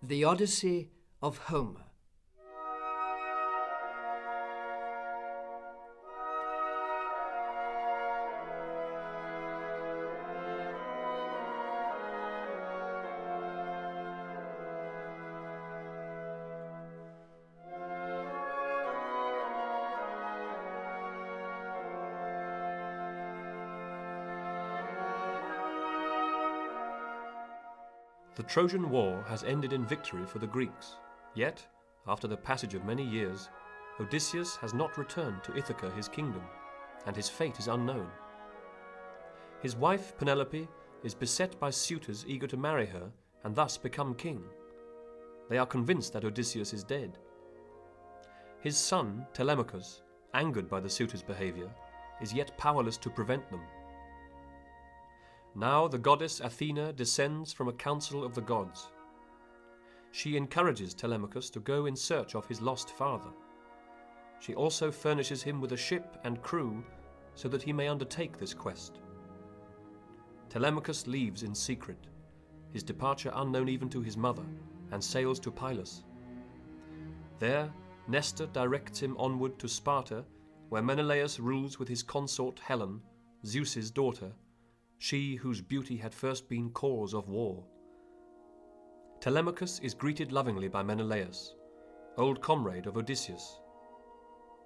The Odyssey of Homer. The Trojan War has ended in victory for the Greeks. Yet, after the passage of many years, Odysseus has not returned to Ithaca, his kingdom, and his fate is unknown. His wife Penelope is beset by suitors eager to marry her and thus become king. They are convinced that Odysseus is dead. His son Telemachus, angered by the suitors' behavior, is yet powerless to prevent them. Now the goddess Athena descends from a council of the gods. She encourages Telemachus to go in search of his lost father. She also furnishes him with a ship and crew so that he may undertake this quest. Telemachus leaves in secret, his departure unknown even to his mother, and sails to Pylos. There, Nestor directs him onward to Sparta, where Menelaus rules with his consort Helen, Zeus's daughter, she whose beauty had first been cause of war. Telemachus is greeted lovingly by Menelaus, old comrade of Odysseus.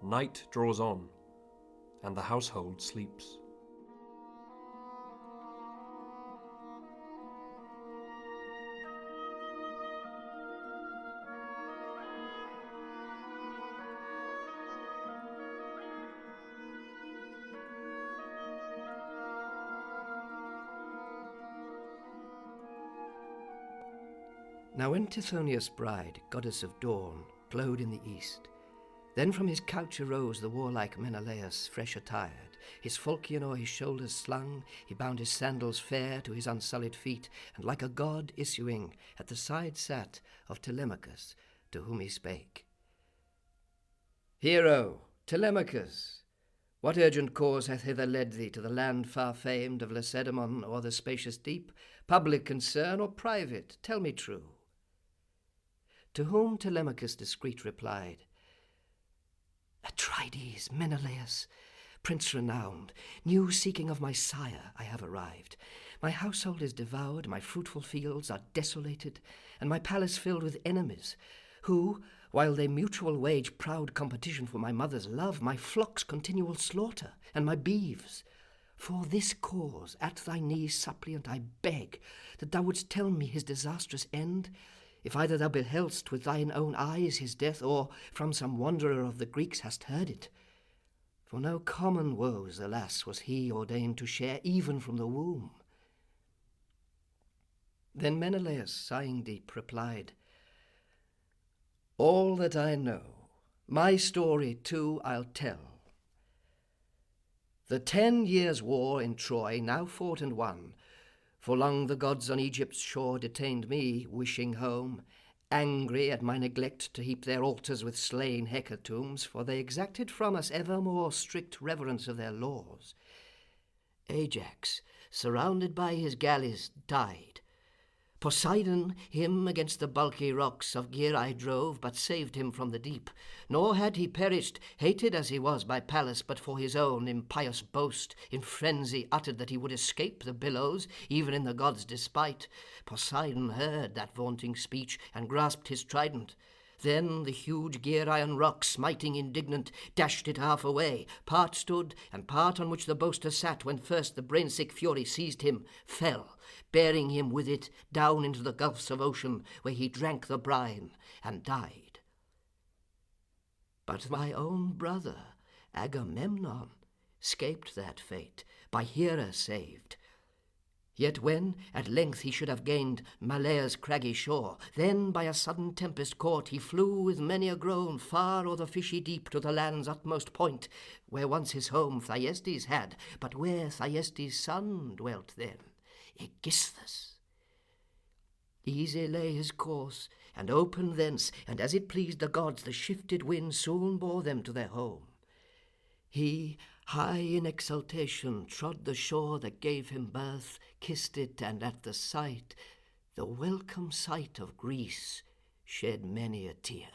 Night draws on, and the household sleeps. Now when Tithonius' bride, goddess of dawn, glowed in the east, then from his couch arose the warlike Menelaus, fresh attired, his falchion o'er his shoulders slung, he bound his sandals fair to his unsullied feet, and like a god issuing, at the side sat of Telemachus, to whom he spake. Hero, Telemachus, what urgent cause hath hither led thee to the land far famed of Lacedaemon or the spacious deep? Public concern or private? Tell me true. To whom Telemachus discreet replied, Atrides, Menelaus, prince renowned, new seeking of my sire I have arrived. My household is devoured, my fruitful fields are desolated, and my palace filled with enemies, who, while they mutual wage proud competition for my mother's love, my flocks continual slaughter, and my beeves. For this cause, at thy knees suppliant, I beg that thou wouldst tell me his disastrous end, if either thou beheldst with thine own eyes his death, or from some wanderer of the Greeks hast heard it. For no common woes, alas, was he ordained to share, even from the womb. Then Menelaus, sighing deep, replied, All that I know, my story too I'll tell. The 10 years' war in Troy, now fought and won, for long the gods on Egypt's shore detained me, wishing home, angry at my neglect to heap their altars with slain hecatombs, for they exacted from us evermore strict reverence of their laws. Ajax, surrounded by his galleys, died. Poseidon him against the bulky rocks of Gyrae drove, but saved him from the deep. Nor had he perished, hated as he was by Pallas, but for his own impious boast, in frenzy uttered that he would escape the billows, even in the gods' despite. Poseidon heard that vaunting speech, and grasped his trident. Then the huge Gyraean rock, smiting indignant, dashed it half away. Part stood, and part on which the boaster sat, when first the brain-sick fury seized him, fell, bearing him with it down into the gulfs of ocean, where he drank the brine and died. But my own brother, Agamemnon, scaped that fate, by Hera saved. Yet when at length he should have gained Malea's craggy shore, then by a sudden tempest caught he flew with many a groan far o'er the fishy deep to the land's utmost point, where once his home Thyestes had, but where Thyestes' son dwelt then, Aegisthus. Easy lay his course, and open thence, and as it pleased the gods, the shifted wind soon bore them to their home. He, high in exultation, trod the shore that gave him birth, kissed it, and at the sight, the welcome sight of Greece, shed many a tear.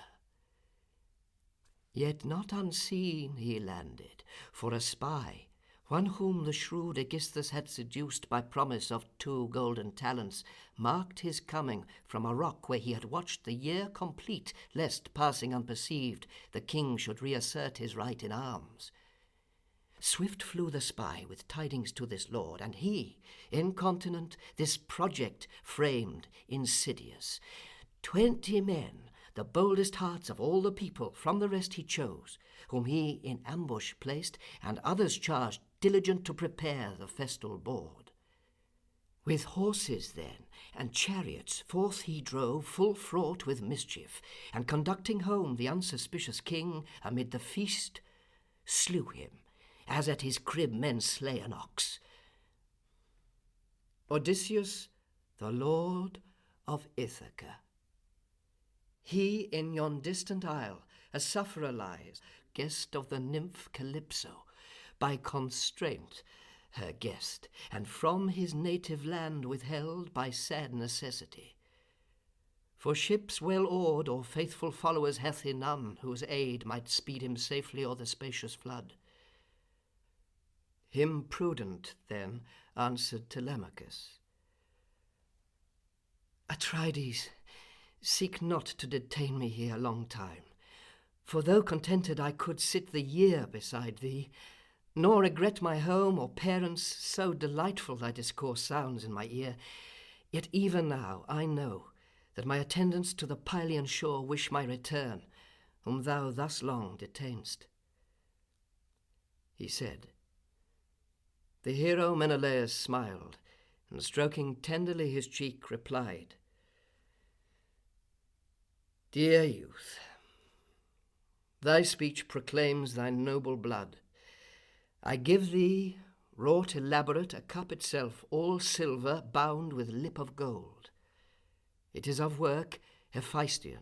Yet not unseen he landed, for a spy, one whom the shrewd Aegisthus had seduced by promise of 2 golden talents, marked his coming from a rock where he had watched the year complete, lest, passing unperceived, the king should reassert his right in arms. Swift flew the spy with tidings to this lord, and he, incontinent, this project framed insidious. 20 men, the boldest hearts of all the people, from the rest he chose, whom he in ambush placed, and others charged diligent to prepare the festal board. With horses then and chariots forth he drove, full fraught with mischief, and conducting home the unsuspicious king amid the feast, slew him, as at his crib men slay an ox. Odysseus, the lord of Ithaca. He in yon distant isle a sufferer lies, guest of the nymph Calypso, by constraint her guest, and from his native land withheld by sad necessity. For ships well oared or faithful followers hath he none, whose aid might speed him safely o'er the spacious flood. Him prudent then answered Telemachus, Atrides, seek not to detain me here a long time, for though contented I could sit the year beside thee, nor regret my home or parents, so delightful thy discourse sounds in my ear, yet even now I know that my attendants to the Pylian shore wish my return, whom thou thus long detainst. He said. The hero Menelaus smiled, and stroking tenderly his cheek, replied, Dear youth, thy speech proclaims thy noble blood. I give thee, wrought elaborate, a cup itself, all silver, bound with lip of gold. It is of work Hephaestion,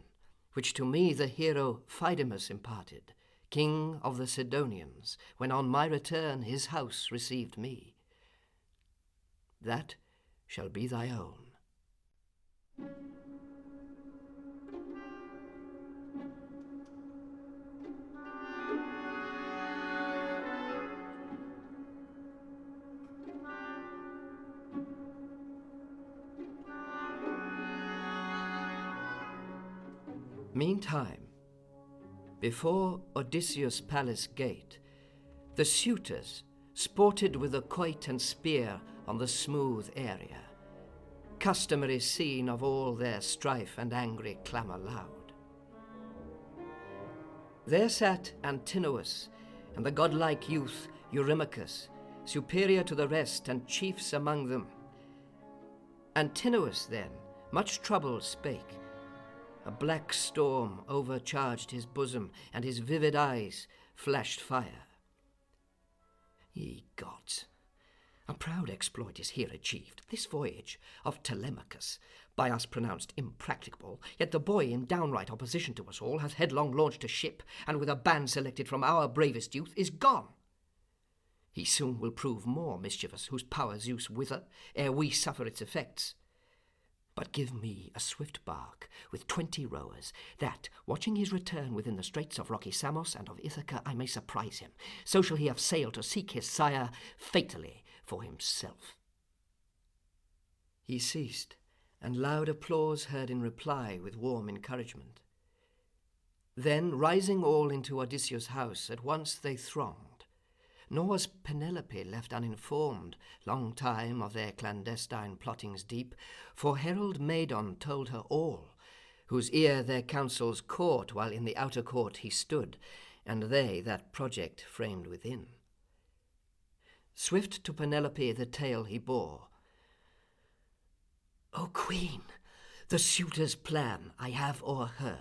which to me the hero Phydemus imparted, king of the Sidonians, when on my return his house received me. That shall be thy own. Meantime, before Odysseus' palace gate, the suitors sported with the quoit and spear on the smooth area, customary scene of all their strife and angry clamour loud. There sat Antinous and the godlike youth Eurymachus, superior to the rest and chiefs among them. Antinous then, much troubled, spake. A black storm overcharged his bosom, and his vivid eyes flashed fire. Ye gods, a proud exploit is here achieved, this voyage of Telemachus, by us pronounced impracticable, yet the boy in downright opposition to us all hath headlong launched a ship, and with a band selected from our bravest youth is gone. He soon will prove more mischievous, whose power Zeus wither, ere we suffer its effects. But give me a swift bark with 20 rowers, that, watching his return within the straits of rocky Samos and of Ithaca, I may surprise him. So shall he have sailed to seek his sire fatally for himself. He ceased, and loud applause heard in reply with warm encouragement. Then, rising all into Odysseus' house, at once they thronged. Nor was Penelope left uninformed long time of their clandestine plottings deep, for herald Medon told her all, whose ear their counsels caught while in the outer court he stood, and they that project framed within. Swift to Penelope the tale he bore. O Queen, the suitors' plan I have o'erheard.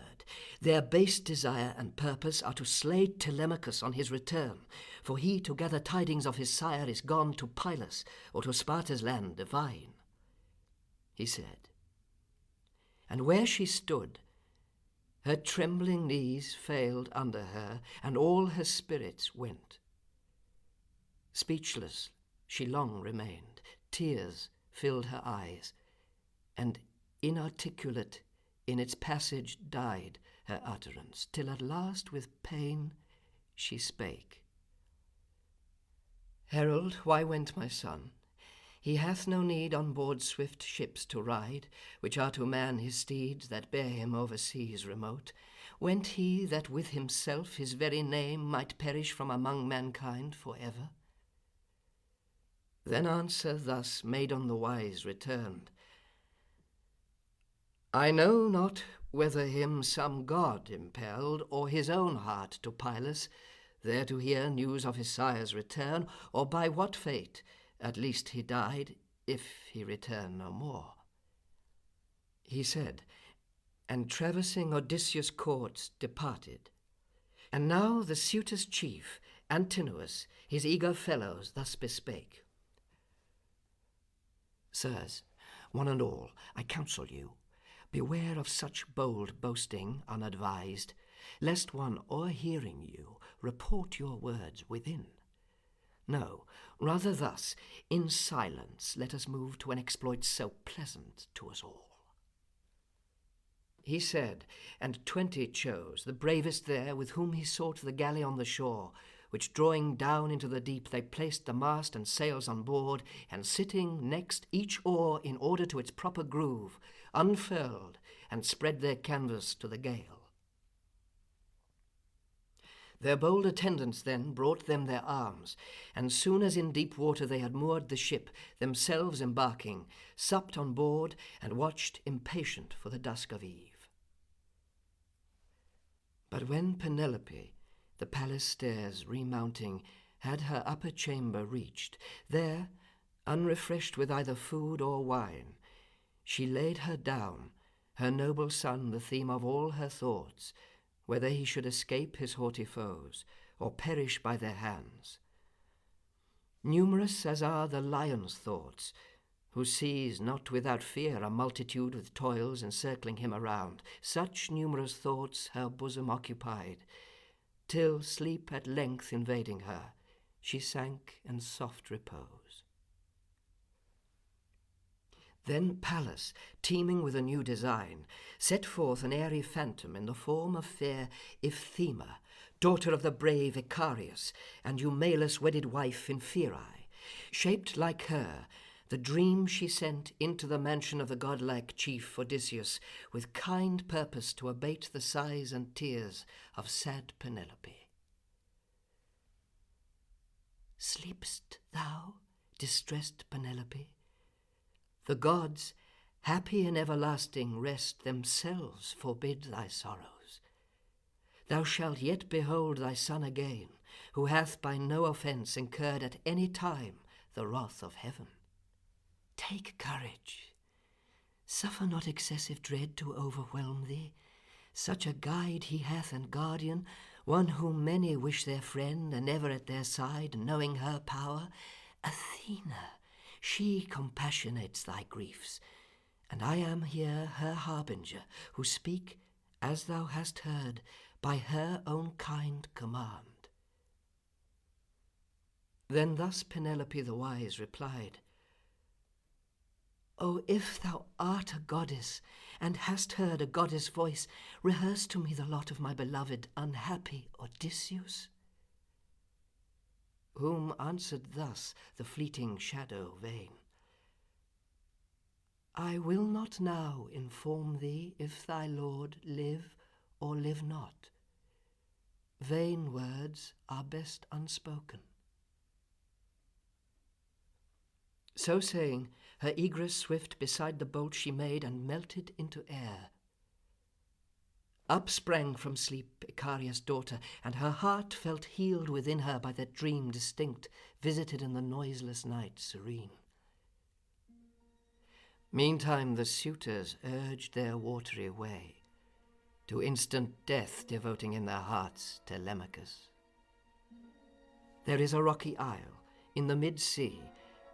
Their base desire and purpose are to slay Telemachus on his return, for he to gather tidings of his sire is gone to Pylos or to Sparta's land divine. He said, and where she stood, her trembling knees failed under her, and all her spirits went. Speechless she long remained, tears filled her eyes, and inarticulate in its passage died her utterance, till at last with pain she spake. Herald, why went my son? He hath no need on board swift ships to ride, which are to man his steeds that bear him over seas remote. Went he that with himself his very name might perish from among mankind for ever? Then answer thus made on the wise returned, I know not whether him some god impelled, or his own heart to Pilus, there to hear news of his sire's return, or by what fate, at least he died, if he return no more. He said, and traversing Odysseus' courts departed. And now the suitors' chief, Antinous, his eager fellows thus bespake. Sirs, one and all, I counsel you, beware of such bold boasting unadvised, lest one o'erhearing you report your words within. No, rather thus, in silence let us move to an exploit so pleasant to us all. He said, and 20 chose, the bravest there, with whom he sought the galley on the shore, which drawing down into the deep they placed the mast and sails on board, and sitting next each oar in order to its proper groove, unfurled, and spread their canvas to the gale. Their bold attendants then brought them their arms, and soon as in deep water they had moored the ship, themselves embarking, supped on board, and watched impatient for the dusk of eve. But when Penelope, the palace stairs remounting, had her upper chamber reached, there, unrefreshed with either food or wine, she laid her down, her noble son the theme of all her thoughts, whether he should escape his haughty foes, or perish by their hands. Numerous as are the lion's thoughts, who sees not without fear a multitude with toils encircling him around, such numerous thoughts her bosom occupied, till sleep at length invading her, she sank in soft repose. Then Pallas, teeming with a new design, set forth an airy phantom in the form of fair Iphthyma, daughter of the brave Icarius, and Eumelus' wedded wife in Pherai. Shaped like her, the dream she sent into the mansion of the godlike chief Odysseus, with kind purpose to abate the sighs and tears of sad Penelope. Sleep'st thou, distressed Penelope? The gods, happy in everlasting rest, themselves forbid thy sorrows. Thou shalt yet behold thy son again, who hath by no offence incurred at any time the wrath of heaven. Take courage. Suffer not excessive dread to overwhelm thee. Such a guide he hath and guardian, one whom many wish their friend, and ever at their side, knowing her power, Athena. She compassionates thy griefs, and I am here her harbinger, who speak, as thou hast heard, by her own kind command. Then thus Penelope the wise replied, O, if thou art a goddess, and hast heard a goddess' voice, rehearse to me the lot of my beloved unhappy Odysseus. Whom answered thus the fleeting shadow vain, I will not now inform thee if thy lord live or live not. Vain words are best unspoken. So saying, her egress swift beside the bolt she made, and melted into air. Up sprang from sleep Icarius' daughter, and her heart felt healed within her by that dream distinct, visited in the noiseless night serene. Meantime the suitors urged their watery way, to instant death devoting in their hearts Telemachus. There is a rocky isle, in the mid-sea,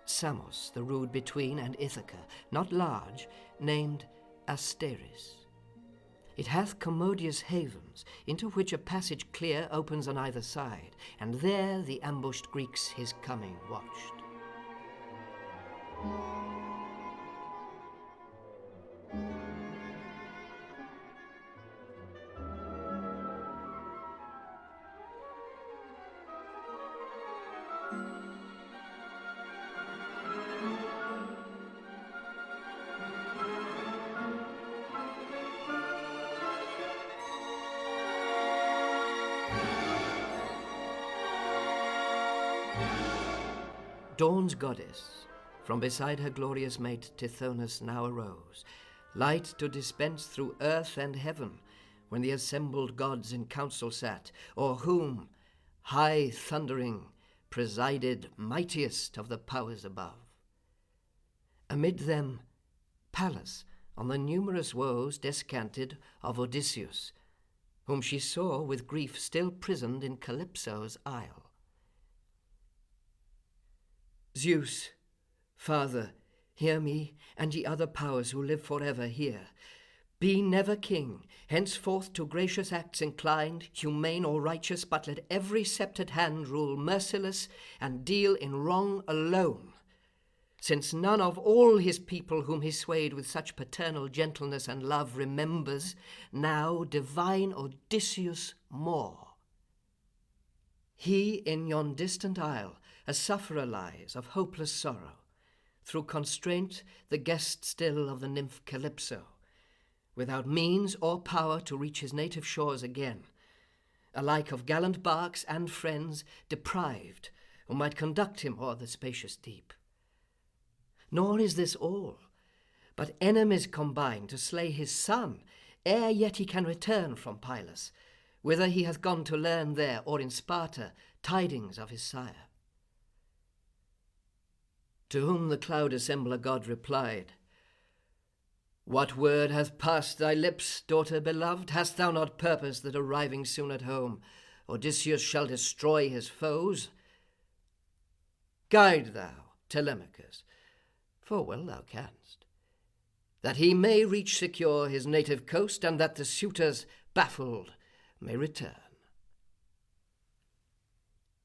Samos, the rood between, and Ithaca, not large, named Asteris. It hath commodious havens, into which a passage clear opens on either side, and there the ambushed Greeks his coming watched. Dawn's goddess, from beside her glorious mate Tithonus now arose, light to dispense through earth and heaven, when the assembled gods in council sat, o'er whom, high thundering, presided mightiest of the powers above. Amid them, Pallas, on the numerous woes descanted of Odysseus, whom she saw with grief still prisoned in Calypso's isle. Zeus, Father, hear me, and ye other powers who live forever here. Be never king, henceforth to gracious acts inclined, humane or righteous, but let every sceptred hand rule merciless and deal in wrong alone. Since none of all his people whom he swayed with such paternal gentleness and love remembers now divine Odysseus more. He in yon distant isle a sufferer lies of hopeless sorrow, through constraint the guest still of the nymph Calypso, without means or power to reach his native shores again, alike of gallant barks and friends deprived, who might conduct him o'er the spacious deep. Nor is this all, but enemies combine to slay his son, ere yet he can return from Pylos, whither he hath gone to learn there, or in Sparta, tidings of his sire. To whom the cloud assembler god replied, What word hath passed thy lips, daughter beloved? Hast thou not purposed that arriving soon at home, Odysseus shall destroy his foes? Guide thou, Telemachus, for well thou canst, that he may reach secure his native coast, and that the suitors, baffled, may return.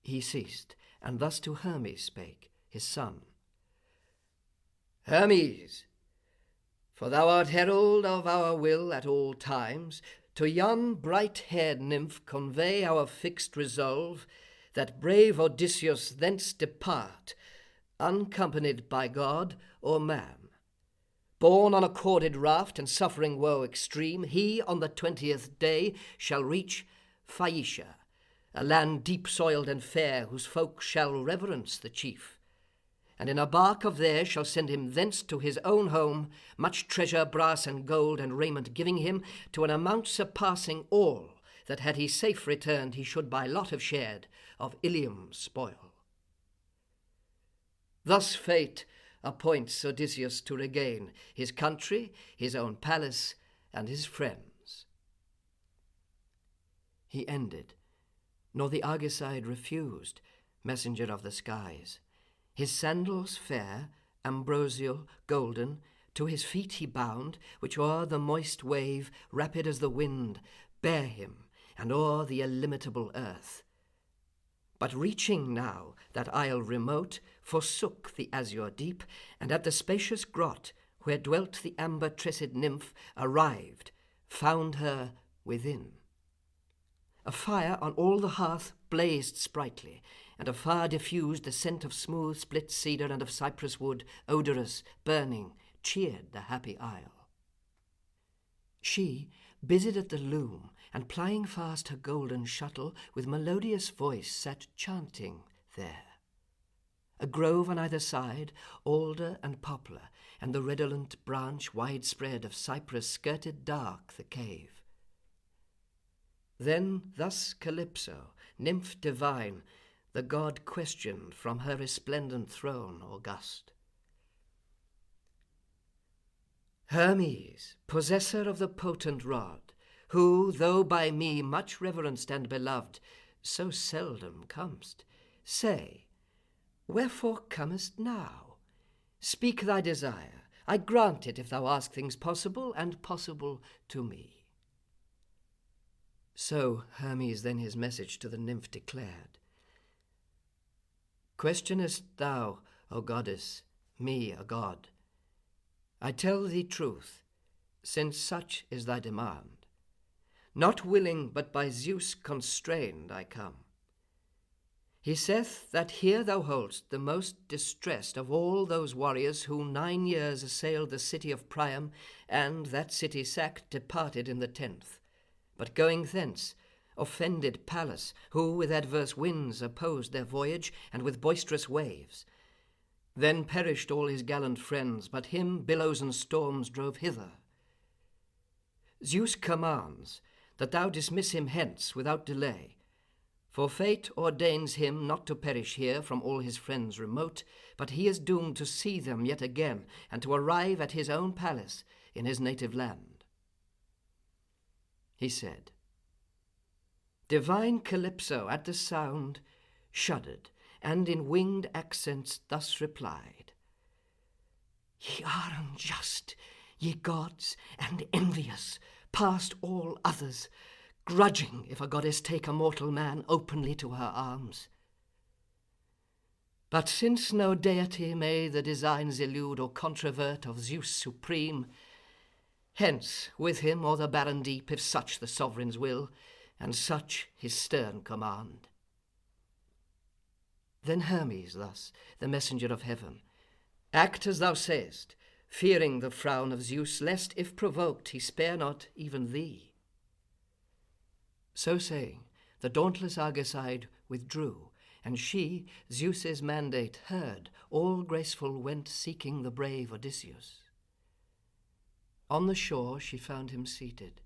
He ceased, and thus to Hermes spake, his son. Hermes, for thou art herald of our will at all times, to yon bright-haired nymph convey our fixed resolve, that brave Odysseus thence depart, unaccompanied by god or man. Borne on a corded raft and suffering woe extreme, he on the 20th day shall reach Phaeacia, a land deep-soiled and fair, whose folk shall reverence the chief, and in a bark of theirs shall send him thence to his own home, much treasure, brass and gold and raiment giving him, to an amount surpassing all that had he safe returned he should by lot have shared of Ilium's spoil. Thus fate appoints Odysseus to regain his country, his own palace, and his friends. He ended, nor the Argicide refused, messenger of the skies. His sandals fair, ambrosial, golden, to his feet he bound, which o'er the moist wave, rapid as the wind, bare him, and o'er the illimitable earth. But reaching now that isle remote, forsook the azure deep, and at the spacious grot, where dwelt the amber-tressed nymph, arrived, found her within. A fire on all the hearth blazed sprightly, and afar diffused the scent of smooth split cedar and of cypress wood, odorous, burning, cheered the happy isle. She, busied at the loom, and plying fast her golden shuttle, with melodious voice sat chanting there. A grove on either side, alder and poplar, and the redolent branch widespread of cypress skirted dark the cave. Then thus Calypso, nymph divine, the god questioned from her resplendent throne august. Hermes, possessor of the potent rod, who, though by me much reverenced and beloved, so seldom comest, say, wherefore comest now? Speak thy desire, I grant it if thou ask things possible, and possible to me. So Hermes then his message to the nymph declared. Questionest thou, O goddess, me a god? I tell thee truth, since such is thy demand. Not willing, but by Zeus constrained, I come. He saith that here thou hold'st the most distressed of all those warriors who 9 years assailed the city of Priam, and that city sacked departed in the 10th. But going thence, offended Pallas, who with adverse winds opposed their voyage, and with boisterous waves. Then perished all his gallant friends, but him billows and storms drove hither. Zeus commands that thou dismiss him hence without delay, for fate ordains him not to perish here from all his friends remote, but he is doomed to see them yet again, and to arrive at his own palace in his native land. He said. Divine Calypso at the sound shuddered, and in winged accents thus replied, Ye are unjust, ye gods, and envious, past all others, grudging if a goddess take a mortal man openly to her arms. But since no deity may the designs elude or controvert of Zeus supreme, hence with him o'er the barren deep, if such the sovereign's will, and such his stern command. Then Hermes thus, the messenger of heaven, act as thou sayest, fearing the frown of Zeus, lest if provoked he spare not even thee. So saying, the dauntless Argoside withdrew, and she, Zeus's mandate heard, all graceful went seeking the brave Odysseus. On the shore she found him seated.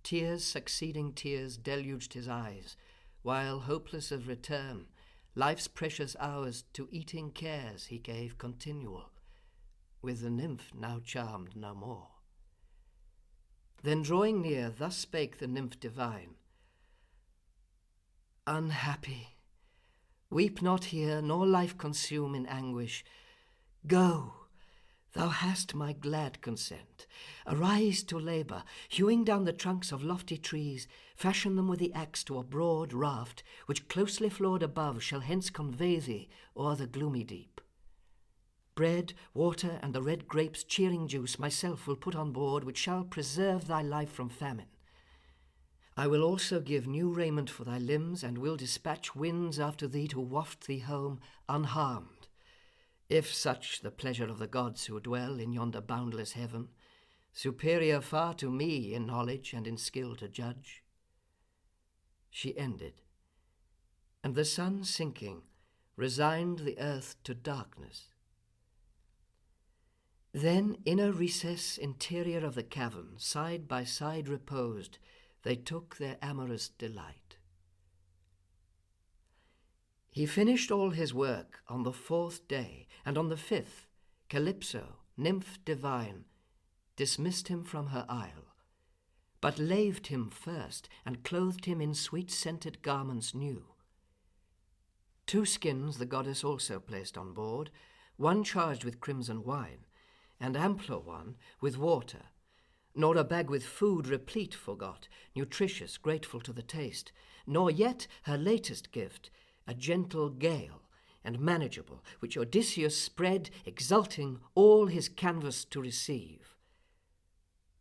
Tears succeeding tears deluged his eyes, while, hopeless of return, life's precious hours to eating cares he gave continual, with the nymph now charmed no more. Then drawing near, thus spake the nymph divine, Unhappy, weep not here, nor life consume in anguish. Go, thou hast my glad consent. Arise to labour, hewing down the trunks of lofty trees, fashion them with the axe to a broad raft, which closely floored above shall hence convey thee o'er the gloomy deep. Bread, water, and the red grape's cheering juice myself will put on board, which shall preserve thy life from famine. I will also give new raiment for thy limbs, and will dispatch winds after thee to waft thee home unharmed, if such the pleasure of the gods who dwell in yonder boundless heaven, superior far to me in knowledge and in skill to judge. She ended, and the sun sinking resigned the earth to darkness. Then in a recess interior of the cavern, side by side reposed, they took their amorous delight. He finished all his work on the 4th day, and on the 5th, Calypso, nymph divine, dismissed him from her isle, but laved him first, and clothed him in sweet-scented garments new. 2 skins the goddess also placed on board, one charged with crimson wine, and ampler one with water, nor a bag with food replete forgot, nutritious, grateful to the taste, nor yet her latest gift, a gentle gale, and manageable, which Odysseus spread, exulting, all his canvas to receive.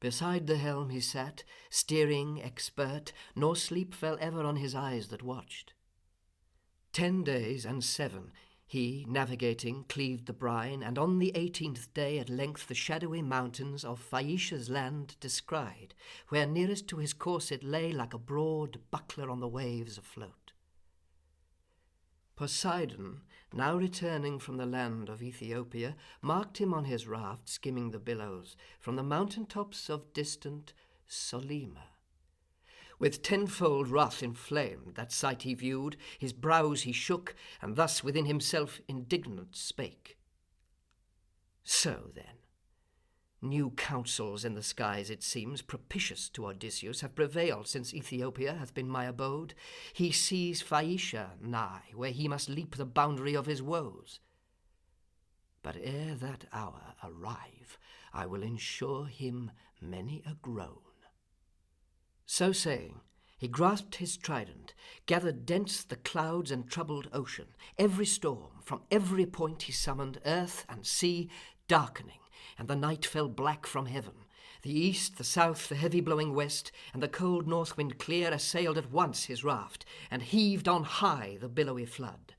Beside the helm he sat, steering expert, nor sleep fell ever on his eyes that watched. 10 days and 7 he, navigating, cleaved the brine, and on the 18th day at length the shadowy mountains of Phaeacia's land descried, where nearest to his course it lay like a broad buckler on the waves afloat. Poseidon, now returning from the land of Ethiopia, marked him on his raft skimming the billows from the mountain tops of distant Solyma. With tenfold wrath inflamed, that sight he viewed, his brows he shook, and thus within himself indignant spake. So then, new counsels in the skies, it seems, propitious to Odysseus, have prevailed since Ethiopia hath been my abode. He sees Phaeacia nigh, where he must leap the boundary of his woes. But ere that hour arrive, I will ensure him many a groan. So saying, he grasped his trident, gathered dense the clouds and troubled ocean. Every storm, from every point he summoned, earth and sea darkening, and the night fell black from heaven. The east, the south, the heavy blowing west, and the cold north wind clear assailed at once his raft, and heaved on high the billowy flood.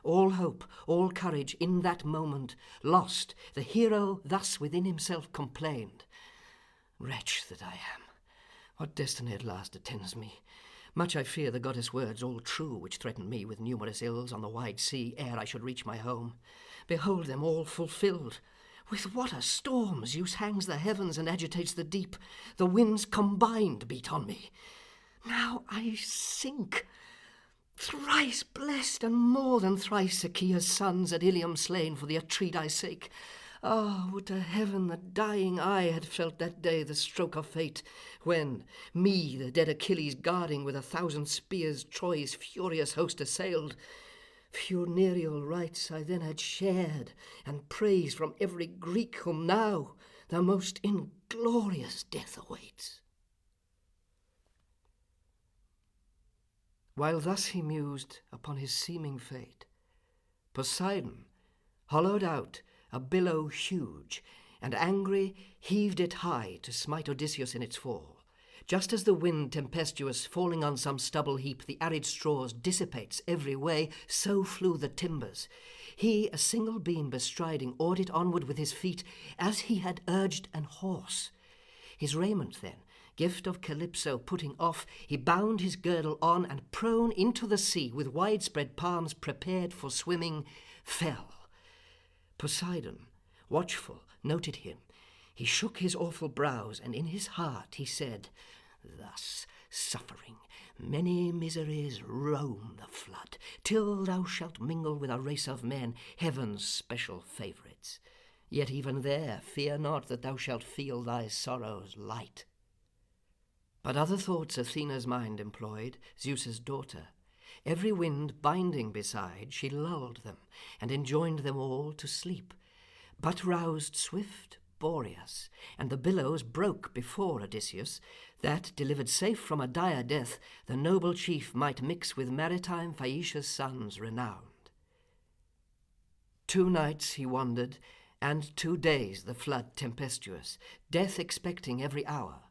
All hope, all courage in that moment lost, the hero thus within himself complained, Wretch that I am! What destiny at last attends me? Much I fear the goddess' words all true, which threaten me with numerous ills on the wide sea ere I should reach my home. behold them all fulfilled. With what a storm Zeus hangs the heavens and agitates the deep. The winds combined beat on me. Now I sink. Thrice blessed and more than thrice Achaea's sons at Ilium slain for the Atridae sake. Ah, would to heaven the dying eye had felt that day the stroke of fate, when, me, the dead Achilles guarding with 1,000 spears, Troy's furious host assailed. Funereal rites I then had shared, and praise from every Greek whom now the most inglorious death awaits. While thus he mused upon his seeming fate, Poseidon hollowed out a billow huge, and angry heaved it high to smite Odysseus in its fall. Just as the wind tempestuous, falling on some stubble heap, the arid straws dissipates every way, so flew the timbers. He, a single beam bestriding, oared it onward with his feet, as he had urged an horse. His raiment then, gift of Calypso putting off, he bound his girdle on, and prone into the sea, with widespread palms prepared for swimming, fell. Poseidon, watchful, noted him. He shook his awful brows, and in his heart he said, Thus, suffering, many miseries roam the flood, till thou shalt mingle with a race of men, heaven's special favourites. Yet even there fear not that thou shalt feel thy sorrows light. But other thoughts Athena's mind employed, Zeus's daughter. Every wind binding beside, she lulled them, and enjoined them all to sleep, but roused swift Boreas, and the billows broke before Odysseus, that, delivered safe from a dire death, the noble chief might mix with maritime Phaeacia's sons renowned. 2 nights he wandered, and 2 days the flood tempestuous, death expecting every hour.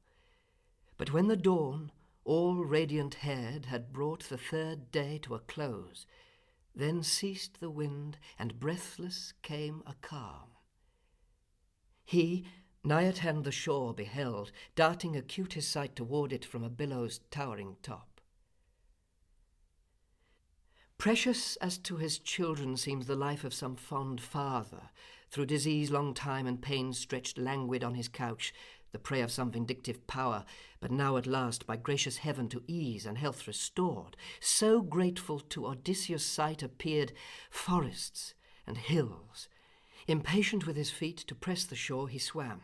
But when the dawn, all radiant-haired, had brought the 3rd day to a close, then ceased the wind, and breathless came a calm. He, nigh at hand the shore, beheld, darting acute his sight toward it from a billow's towering top. Precious as to his children seems the life of some fond father, through disease long time and pain stretched languid on his couch, the prey of some vindictive power, but now at last by gracious heaven to ease and health restored, so grateful to Odysseus' sight appeared forests and hills. Impatient with his feet to press the shore he swam,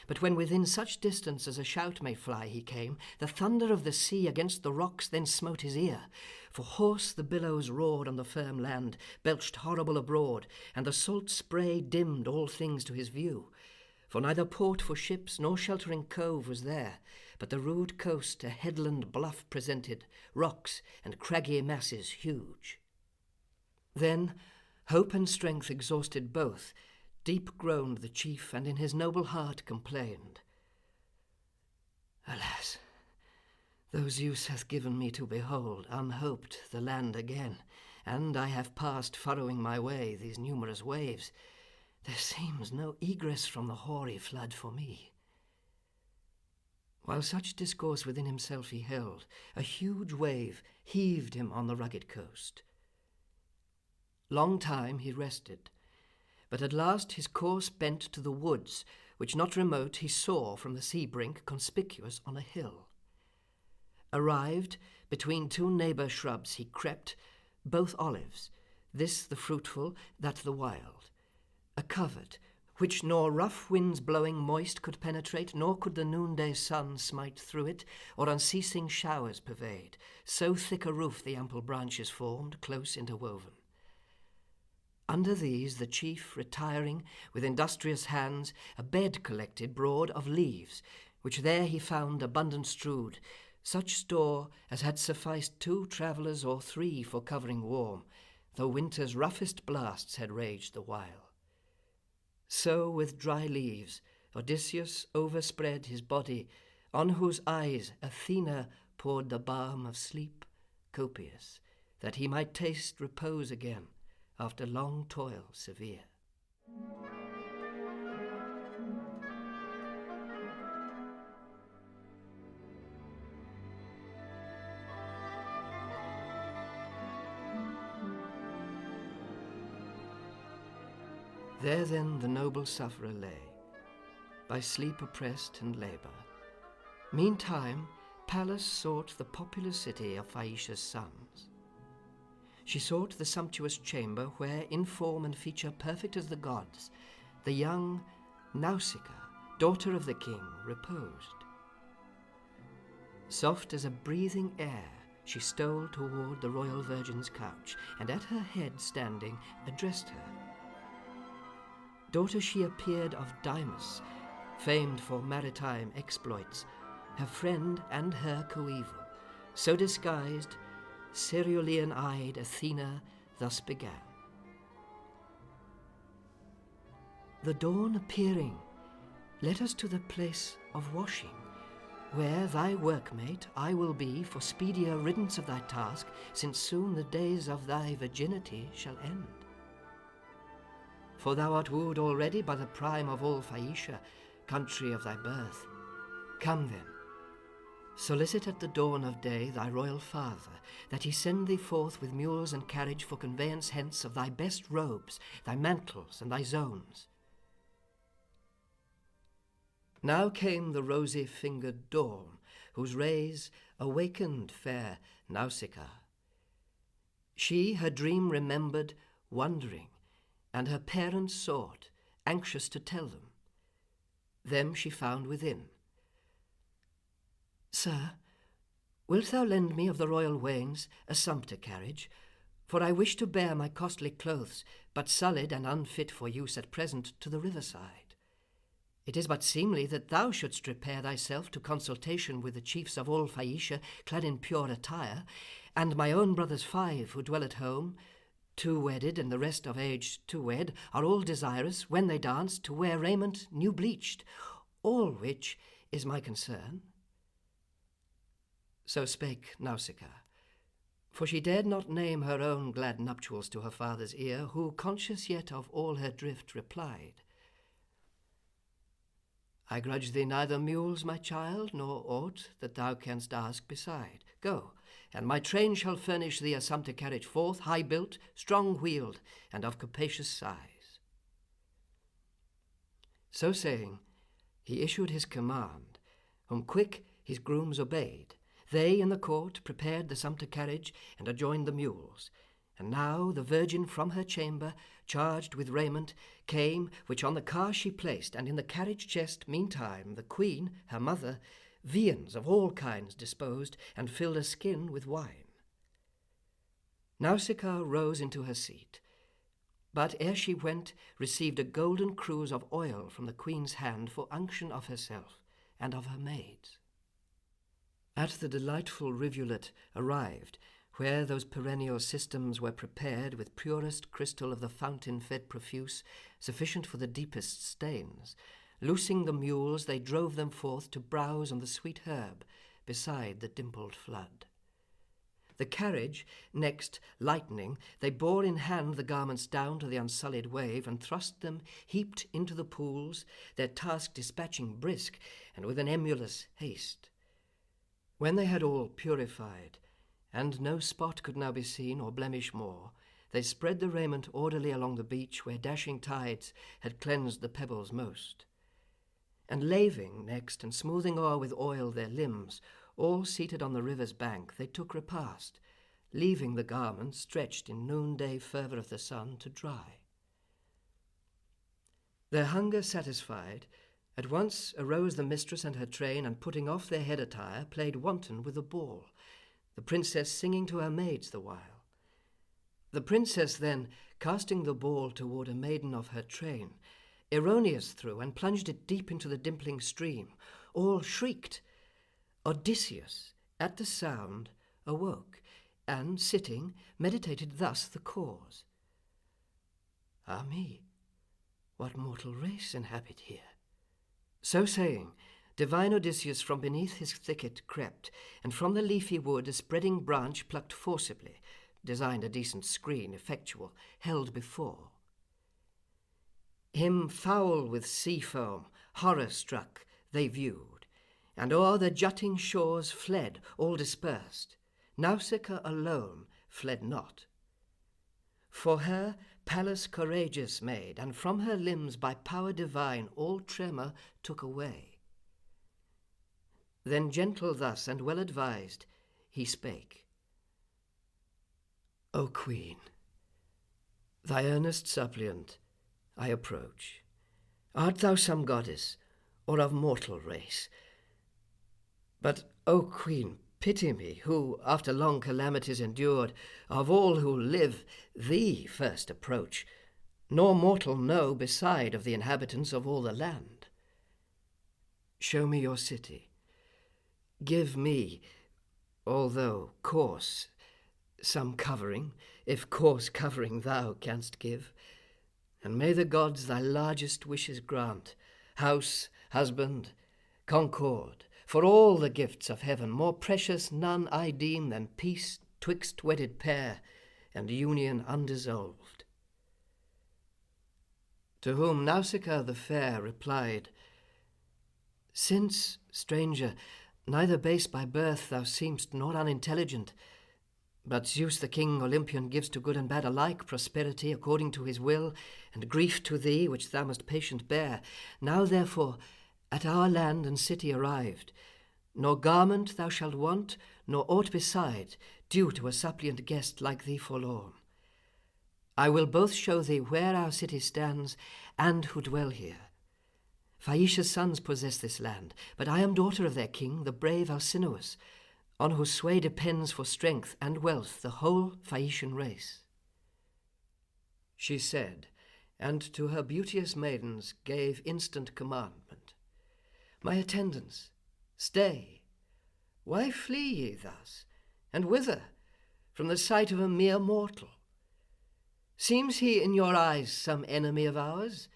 but when within such distance as a shout may fly he came, the thunder of the sea against the rocks then smote his ear, for hoarse the billows roared on the firm land, belched horrible abroad, and the salt spray dimmed all things to his view. For neither port for ships nor sheltering cove was there, but the rude coast a headland bluff presented, rocks and craggy masses huge. Then hope and strength exhausted both, deep groaned the chief, and in his noble heart complained, Alas, though Zeus hath given me to behold, unhoped, the land again, and I have passed furrowing my way these numerous waves, there seems no egress from the hoary flood for me. While such discourse within himself he held, a huge wave heaved him on the rugged coast. Long time he rested, but at last his course bent to the woods, which not remote he saw from the sea-brink conspicuous on a hill. Arrived, between 2 neighbour shrubs he crept, both olives, this the fruitful, that the wild. A covert, which nor rough winds blowing moist could penetrate, nor could the noonday sun smite through it, or unceasing showers pervade, so thick a roof the ample branches formed, close interwoven. Under these the chief, retiring, with industrious hands, a bed collected broad of leaves, which there he found abundant strewed, such store as had sufficed 2 travellers or 3 for covering warm, though winter's roughest blasts had raged the while. So with dry leaves Odysseus overspread his body, on whose eyes Athena poured the balm of sleep copious, that he might taste repose again after long toil severe. There then the noble sufferer lay, by sleep oppressed and labour. Meantime, Pallas sought the populous city of Phaeacia's sons. She sought the sumptuous chamber where, in form and feature perfect as the gods, the young Nausicaa, daughter of the king, reposed. Soft as a breathing air, she stole toward the royal virgin's couch, and at her head standing, addressed her. Daughter she appeared of Dymas, famed for maritime exploits, her friend and her coeval. So disguised, cerulean-eyed Athena thus began. The dawn appearing, let us to the place of washing, where thy workmate I will be for speedier riddance of thy task, since soon the days of thy virginity shall end. For thou art wooed already by the prime of all Phaeacia, country of thy birth. Come then, solicit at the dawn of day thy royal father, that he send thee forth with mules and carriage for conveyance hence of thy best robes, thy mantles, and thy zones. Now came the rosy-fingered dawn, whose rays awakened fair Nausicaa. She her dream remembered, wondering, and her parents sought, anxious to tell them. Them she found within. Sir, wilt thou lend me of the royal wains a sumpter carriage? For I wish to bear my costly clothes, but sullied and unfit for use at present, to the riverside. It is but seemly that thou shouldst prepare thyself to consultation with the chiefs of all Phaeacia, clad in pure attire, and my own brothers 5 who dwell at home, 2 wedded and the rest of age to wed, are all desirous, when they dance, to wear raiment new bleached, all which is my concern. So spake Nausicaa, for she dared not name her own glad nuptials to her father's ear, who, conscious yet of all her drift, replied, I grudge thee neither mules, my child, nor aught that thou canst ask beside. Go, and my train shall furnish thee a sumpter carriage forth, high-built, strong-wheeled, and of capacious size. So saying, he issued his command, whom quick his grooms obeyed. They in the court prepared the sumpter carriage and adjoined the mules. And now the virgin from her chamber, charged with raiment, came, which on the car she placed, and in the carriage chest meantime the queen, her mother, viands of all kinds disposed, and filled a skin with wine. Nausicaa rose into her seat, but ere she went received a golden cruse of oil from the queen's hand for unction of herself and of her maids. At the delightful rivulet arrived, where those perennial systems were prepared with purest crystal of the fountain fed profuse, sufficient for the deepest stains. Loosing the mules, they drove them forth to browse on the sweet herb beside the dimpled flood. The carriage, next lightening, they bore in hand the garments down to the unsullied wave, and thrust them heaped into the pools, their task dispatching brisk, and with an emulous haste. When they had all purified, and no spot could now be seen or blemish more, they spread the raiment orderly along the beach where dashing tides had cleansed the pebbles most. And laving next and smoothing o'er with oil their limbs, all seated on the river's bank, they took repast, leaving the garments stretched in noonday fervour of the sun to dry. Their hunger satisfied, at once arose the mistress and her train, and putting off their head attire, played wanton with the ball, the princess singing to her maids the while. The princess then, casting the ball toward a maiden of her train, erroneous threw and plunged it deep into the dimpling stream. All shrieked. Odysseus, at the sound, awoke, and, sitting, meditated thus the cause. Ah me, what mortal race inhabit here? So saying, divine Odysseus from beneath his thicket crept, and from the leafy wood a spreading branch plucked forcibly, designed a decent screen effectual, held before. Him foul with sea foam, horror-struck, they viewed, and o'er the jutting shores fled, all dispersed. Nausicaa alone fled not. For her Pallas courageous made, and from her limbs by power divine all tremor took away. Then gentle thus and well advised he spake. O Queen, thy earnest suppliant I approach. Art thou some goddess, or of mortal race? But, O Queen, pity me, who, after long calamities endured, of all who live, thee first approach, nor mortal know beside of the inhabitants of all the land. Show me your city. Give me, although coarse, some covering, if coarse covering thou canst give, and may the gods thy largest wishes grant, house, husband, concord, for all the gifts of heaven, more precious none I deem than peace twixt wedded pair, and union undissolved. To whom Nausicaa the fair replied, Since, stranger, neither base by birth thou seemst nor unintelligent, but Zeus the king Olympian gives to good and bad alike prosperity according to his will, and grief to thee which thou must patient bear. Now therefore at our land and city arrived, nor garment thou shalt want, nor aught beside, due to a suppliant guest like thee forlorn. I will both show thee where our city stands, and who dwell here. Phaeacia's sons possess this land, but I am daughter of their king, the brave Alcinous, on whose sway depends for strength and wealth the whole Phaeacian race. She said, and to her beauteous maidens gave instant commandment. My attendants, stay. Why flee ye thus, and whither, from the sight of a mere mortal? Seems he in your eyes some enemy of ours?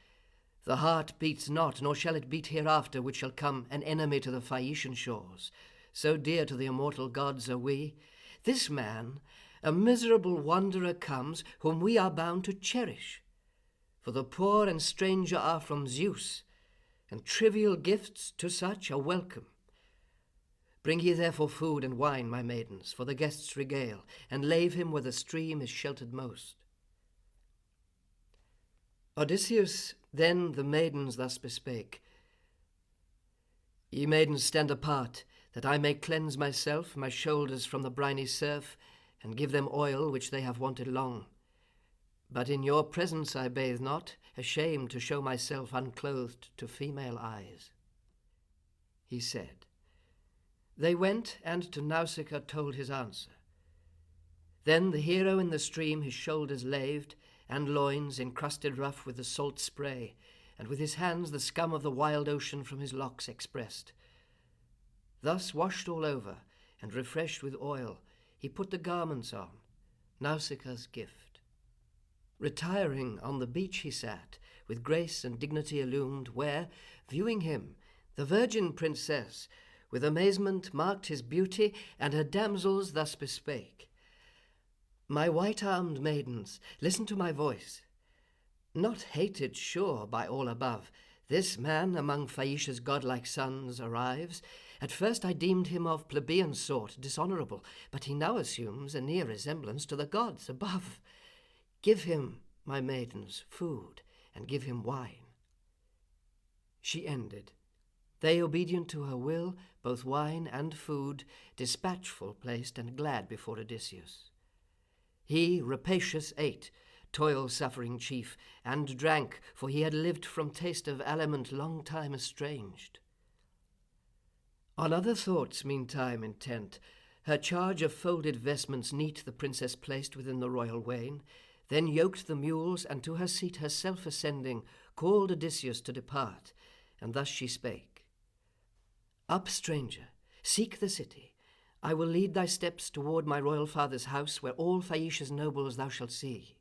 The heart beats not, nor shall it beat hereafter, which shall come an enemy to the Phaeacian shores. So dear to the immortal gods are we. This man, a miserable wanderer, comes, whom we are bound to cherish. For the poor and stranger are from Zeus, and trivial gifts to such are welcome. Bring ye therefore food and wine, my maidens, for the guest's regale, and lave him where the stream is sheltered most. Odysseus then the maidens thus bespake. Ye maidens, stand apart, that I may cleanse myself, my shoulders from the briny surf, and give them oil which they have wanted long. But in your presence I bathe not, ashamed to show myself unclothed to female eyes. He said. They went, and to Nausicaa told his answer. Then the hero in the stream his shoulders laved, and loins encrusted rough with the salt spray, and with his hands the scum of the wild ocean from his locks expressed. Thus washed all over, and refreshed with oil, he put the garments on, Nausicaa's gift. Retiring on the beach he sat, with grace and dignity illumed, where, viewing him, the virgin princess, with amazement marked his beauty, and her damsels thus bespake. My white-armed maidens, listen to my voice. Not hated, sure, by all above, this man among Phaeacia's godlike sons arrives. At first I deemed him of plebeian sort, dishonourable, but he now assumes a near resemblance to the gods above. Give him, my maidens, food, and give him wine. She ended. They, obedient to her will, both wine and food, dispatchful placed and glad before Odysseus. He, rapacious, ate, toil-suffering chief, and drank, for he had lived from taste of aliment long time estranged. On other thoughts, meantime, intent, her charge of folded vestments neat the princess placed within the royal wain, then yoked the mules, and to her seat herself ascending, called Odysseus to depart, and thus she spake. Up, stranger, seek the city. I will lead thy steps toward my royal father's house, where all Phaeacia's nobles thou shalt see.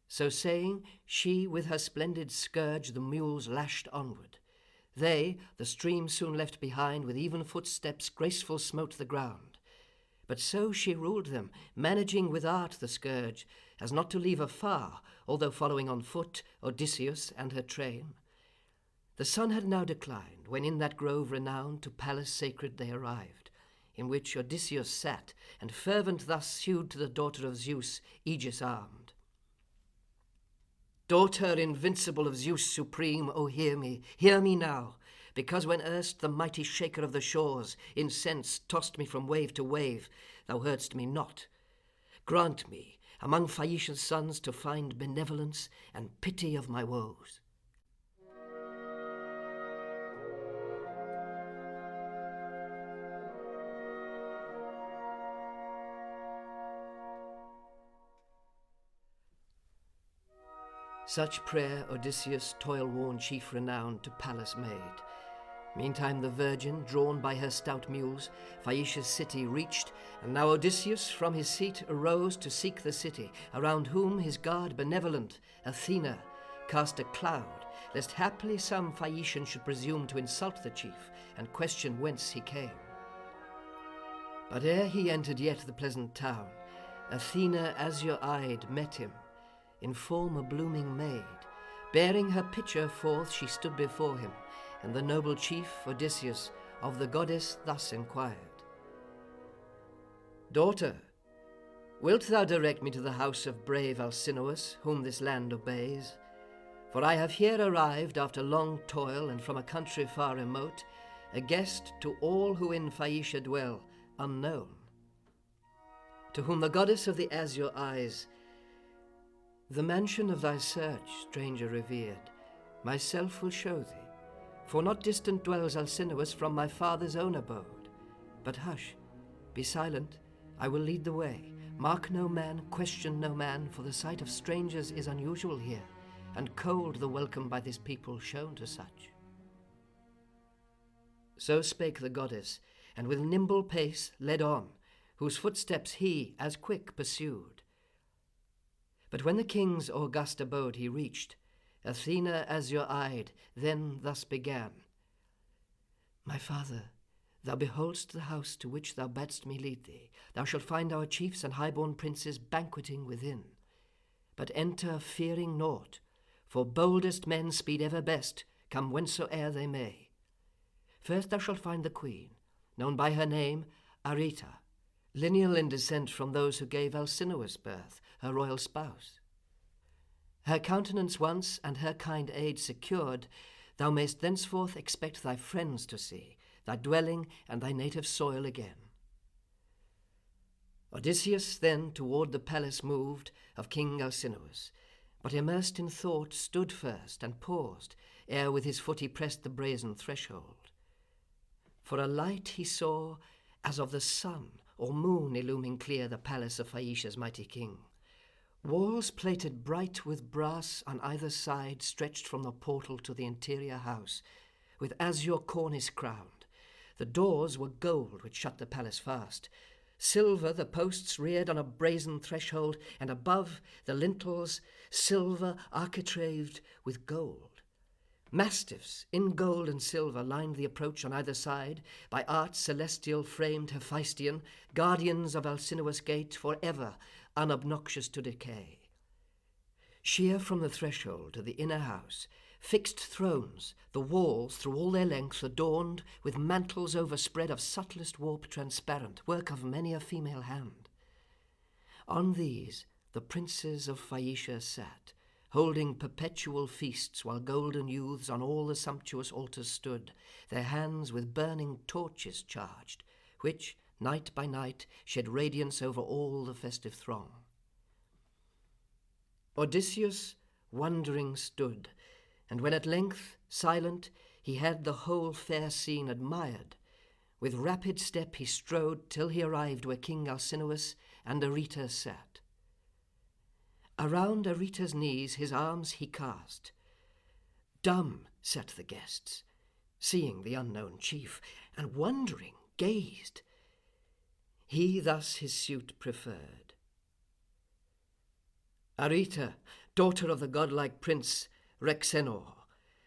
So saying, she with her splendid scourge the mules lashed onward. They, the stream soon left behind, with even footsteps graceful smote the ground. But so she ruled them, managing with art the scourge, as not to leave afar, although following on foot Odysseus and her train. The sun had now declined, when in that grove renowned to Pallas sacred they arrived, in which Odysseus sat, and fervent thus sued to the daughter of Zeus, aegis armed. Daughter invincible of Zeus supreme, O hear me now, because when erst the mighty shaker of the shores, incensed, tossed me from wave to wave, thou heardst me not. Grant me, among Phaeacia's sons, to find benevolence and pity of my woes. Such prayer Odysseus, toil-worn chief renowned, to Pallas made. Meantime the virgin, drawn by her stout mules, Phaeacia's city reached, and now Odysseus from his seat arose to seek the city, around whom his guard benevolent, Athena, cast a cloud, lest haply some Phaeacian should presume to insult the chief, and question whence he came. But ere he entered yet the pleasant town, Athena azure-eyed met him, in form a blooming maid. Bearing her pitcher forth she stood before him, and the noble chief, Odysseus, of the goddess thus inquired. Daughter, wilt thou direct me to the house of brave Alcinous, whom this land obeys? For I have here arrived after long toil, and from a country far remote, a guest to all who in Phaeacia dwell, unknown. To whom the goddess of the azure eyes, the mansion of thy search, stranger revered, myself will show thee. For not distant dwells Alcinous from my father's own abode. But hush, be silent, I will lead the way. Mark no man, question no man, for the sight of strangers is unusual here, and cold the welcome by this people shown to such. So spake the goddess, and with nimble pace led on, whose footsteps he as quick pursued. But when the king's august abode he reached, Athena azure-eyed then thus began. My father, thou beholdst the house to which thou badst me lead thee. Thou shalt find our chiefs and high-born princes banqueting within. But enter fearing naught, for boldest men speed ever best, come whensoe'er they may. First thou shalt find the queen, known by her name Areta, lineal in descent from those who gave Alcinous birth, her royal spouse. Her countenance once and her kind aid secured, thou mayst thenceforth expect thy friends to see, thy dwelling and thy native soil again. Odysseus then toward the palace moved of King Alcinous, but immersed in thought stood first and paused, ere with his foot he pressed the brazen threshold. For a light he saw as of the sun or moon illuming clear the palace of Phaeacia's mighty king. Walls plated bright with brass on either side stretched from the portal to the interior house, with azure cornice crowned. The doors were gold which shut the palace fast. Silver the posts reared on a brazen threshold, and above the lintels silver architraved with gold. Mastiffs in gold and silver lined the approach on either side, by art celestial framed Hephaestion, guardians of Alcinous gate, for ever unobnoxious to decay. Sheer from the threshold to the inner house, fixed thrones, the walls through all their length adorned with mantles overspread of subtlest warp transparent, work of many a female hand. On these the princes of Phaeacia sat, holding perpetual feasts, while golden youths on all the sumptuous altars stood, their hands with burning torches charged, which, night by night, shed radiance over all the festive throng. Odysseus wondering stood, and when at length, silent, he had the whole fair scene admired, with rapid step he strode till he arrived where King Alcinous and Areta sat. Around Areta's knees his arms he cast. Dumb sat the guests, seeing the unknown chief, and wondering gazed. He thus his suit preferred. Areta, daughter of the godlike prince Rhexenor,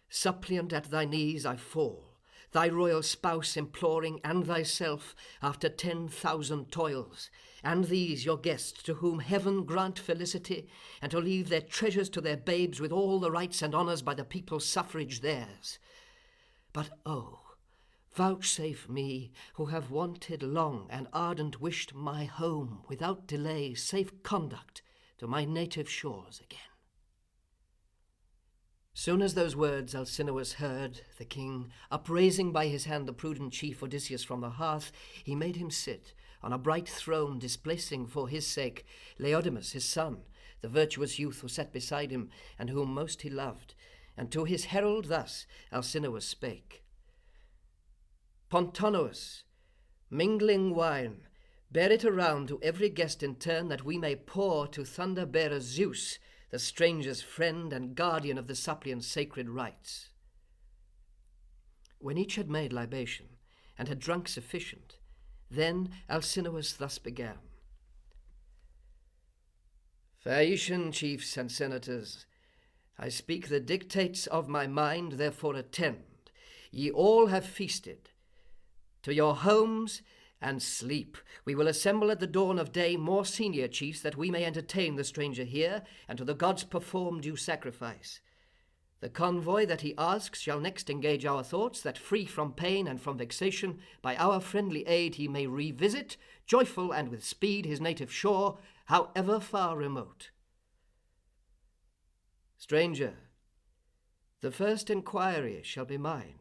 suppliant at thy knees I fall, thy royal spouse imploring, and thyself after 10,000 toils, and these your guests, to whom heaven grant felicity, and to leave their treasures to their babes, with all the rights and honours by the people's suffrage theirs. But oh, vouchsafe me, who have wanted long and ardent wished my home, without delay, safe conduct to my native shores again. Soon as those words Alcinous heard, the king, upraising by his hand the prudent chief Odysseus from the hearth, he made him sit on a bright throne, displacing for his sake Laodamas his son, the virtuous youth who sat beside him, and whom most he loved. And to his herald thus Alcinous spake: Pontonous, mingling wine, bear it around to every guest in turn, that we may pour to thunder-bearer Zeus, the stranger's friend and guardian of the suppliant's sacred rites. When each had made libation, and had drunk sufficient, then Alcinous thus began: Phaeacian chiefs and senators, I speak the dictates of my mind, therefore attend. Ye all have feasted. To your homes and sleep. We will assemble at the dawn of day more senior chiefs, that we may entertain the stranger here, and to the gods perform due sacrifice. The convoy that he asks shall next engage our thoughts, that free from pain and from vexation, by our friendly aid he may revisit, joyful and with speed, his native shore, however far remote. Stranger, the first inquiry shall be mine.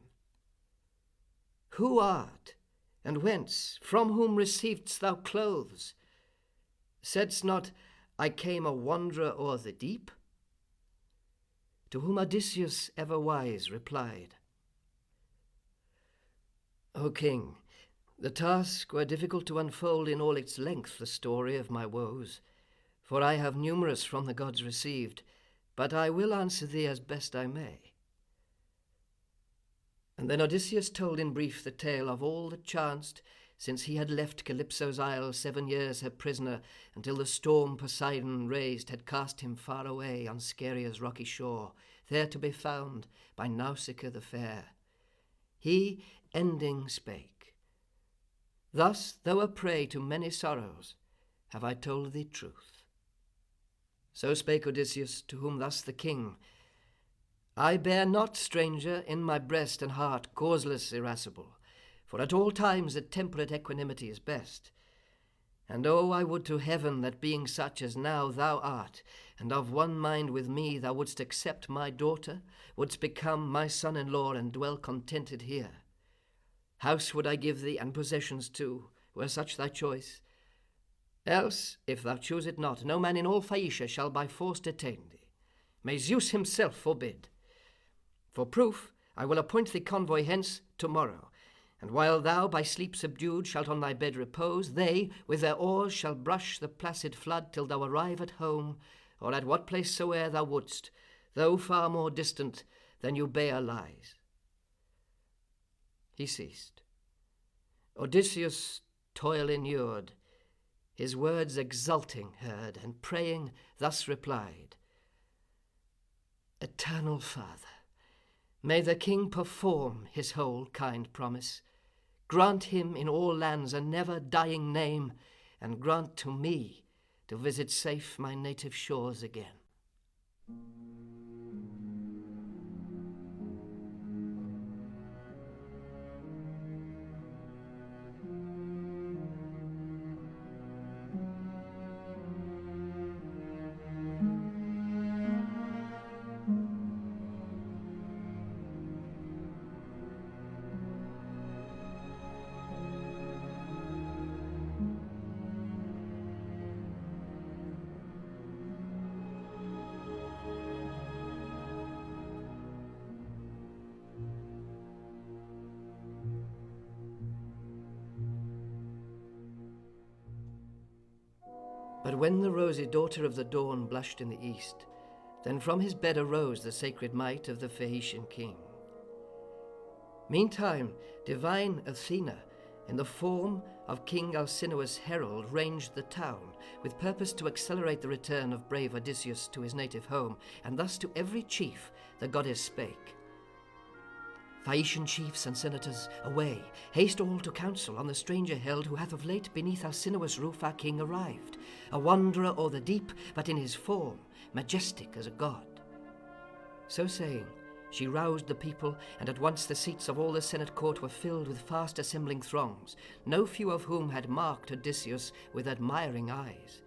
Who art, and whence, from whom receivedst thou clothes? Saidst not, I came a wanderer o'er the deep? To whom Odysseus ever wise replied: O king, the task were difficult to unfold in all its length the story of my woes, for I have numerous from the gods received, but I will answer thee as best I may. And then Odysseus told in brief the tale of all that chanced since he had left Calypso's isle 7 years her prisoner, until the storm Poseidon raised had cast him far away on Scheria's rocky shore, there to be found by Nausicaa the fair. He, ending, spake: Thus, though a prey to many sorrows, have I told thee truth. So spake Odysseus, to whom thus the king: I bear not, stranger, in my breast and heart causeless irascible, for at all times a temperate equanimity is best. And oh, I would to heaven that, being such as now thou art, and of one mind with me, thou wouldst accept my daughter, wouldst become my son-in-law, and dwell contented here. House would I give thee, and possessions too, were such thy choice. Else, if thou choose it not, no man in all Phaeacia shall by force detain thee. May Zeus himself forbid. For proof, I will appoint thee convoy hence to-morrow, and while thou, by sleep subdued, shalt on thy bed repose, they, with their oars, shall brush the placid flood till thou arrive at home, or at what place soe'er thou wouldst, though far more distant than Euboea lies. He ceased. Odysseus, toil inured, his words exulting heard, and praying thus replied: Eternal Father, may the king perform his whole kind promise. Grant him in all lands a never dying name, and grant to me to visit safe my native shores again. But when the rosy daughter of the dawn blushed in the east, then from his bed arose the sacred might of the Phaeacian king. Meantime, divine Athena, in the form of King Alcinous' herald, ranged the town, with purpose to accelerate the return of brave Odysseus to his native home, and thus to every chief the goddess spake: Phaeacian chiefs and senators, away, haste all to council on the stranger held, who hath of late beneath Alcinous' roof our king arrived, a wanderer o'er the deep, but in his form majestic as a god. So saying, she roused the people, and at once the seats of all the Senate court were filled with fast assembling throngs, no few of whom had marked Odysseus with admiring eyes.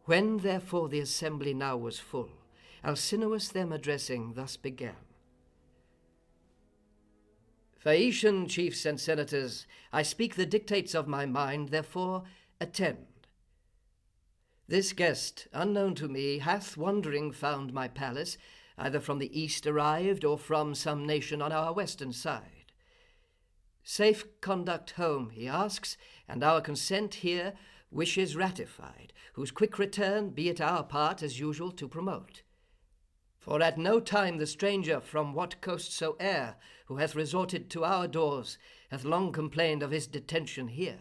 When therefore the assembly now was full, Alcinous them addressing thus began. Phaeacian chiefs and senators, I speak the dictates of my mind, therefore attend. This guest, unknown to me, hath wandering found my palace, either from the east arrived, or from some nation on our western side. Safe conduct home he asks, and our consent here wishes ratified, whose quick return be it our part as usual to promote. For at no time the stranger from what coast soe'er, who hath resorted to our doors, hath long complained of his detention here.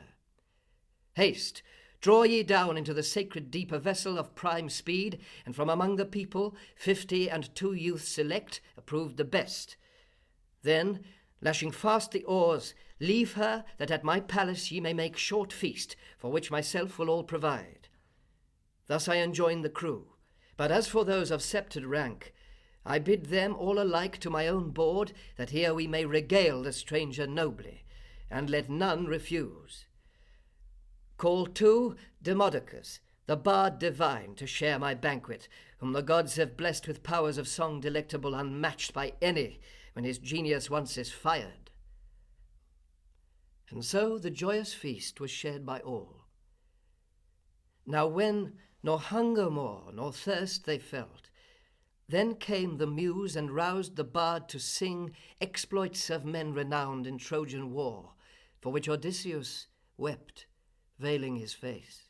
Haste, draw ye down into the sacred deep a vessel of prime speed, and from among the people 52 youths select, approved the best. Then, lashing fast the oars, leave her, that at my palace ye may make short feast, for which myself will all provide. Thus I enjoin the crew. But as for those of sceptred rank, I bid them all alike to my own board, that here we may regale the stranger nobly, and let none refuse. Call too Demodocus, the bard divine, to share my banquet, whom the gods have blessed with powers of song delectable unmatched by any, when his genius once is fired. And so the joyous feast was shared by all. Now when nor hunger more, nor thirst they felt, then came the muse and roused the bard to sing exploits of men renowned in Trojan war, for which Odysseus wept, veiling his face.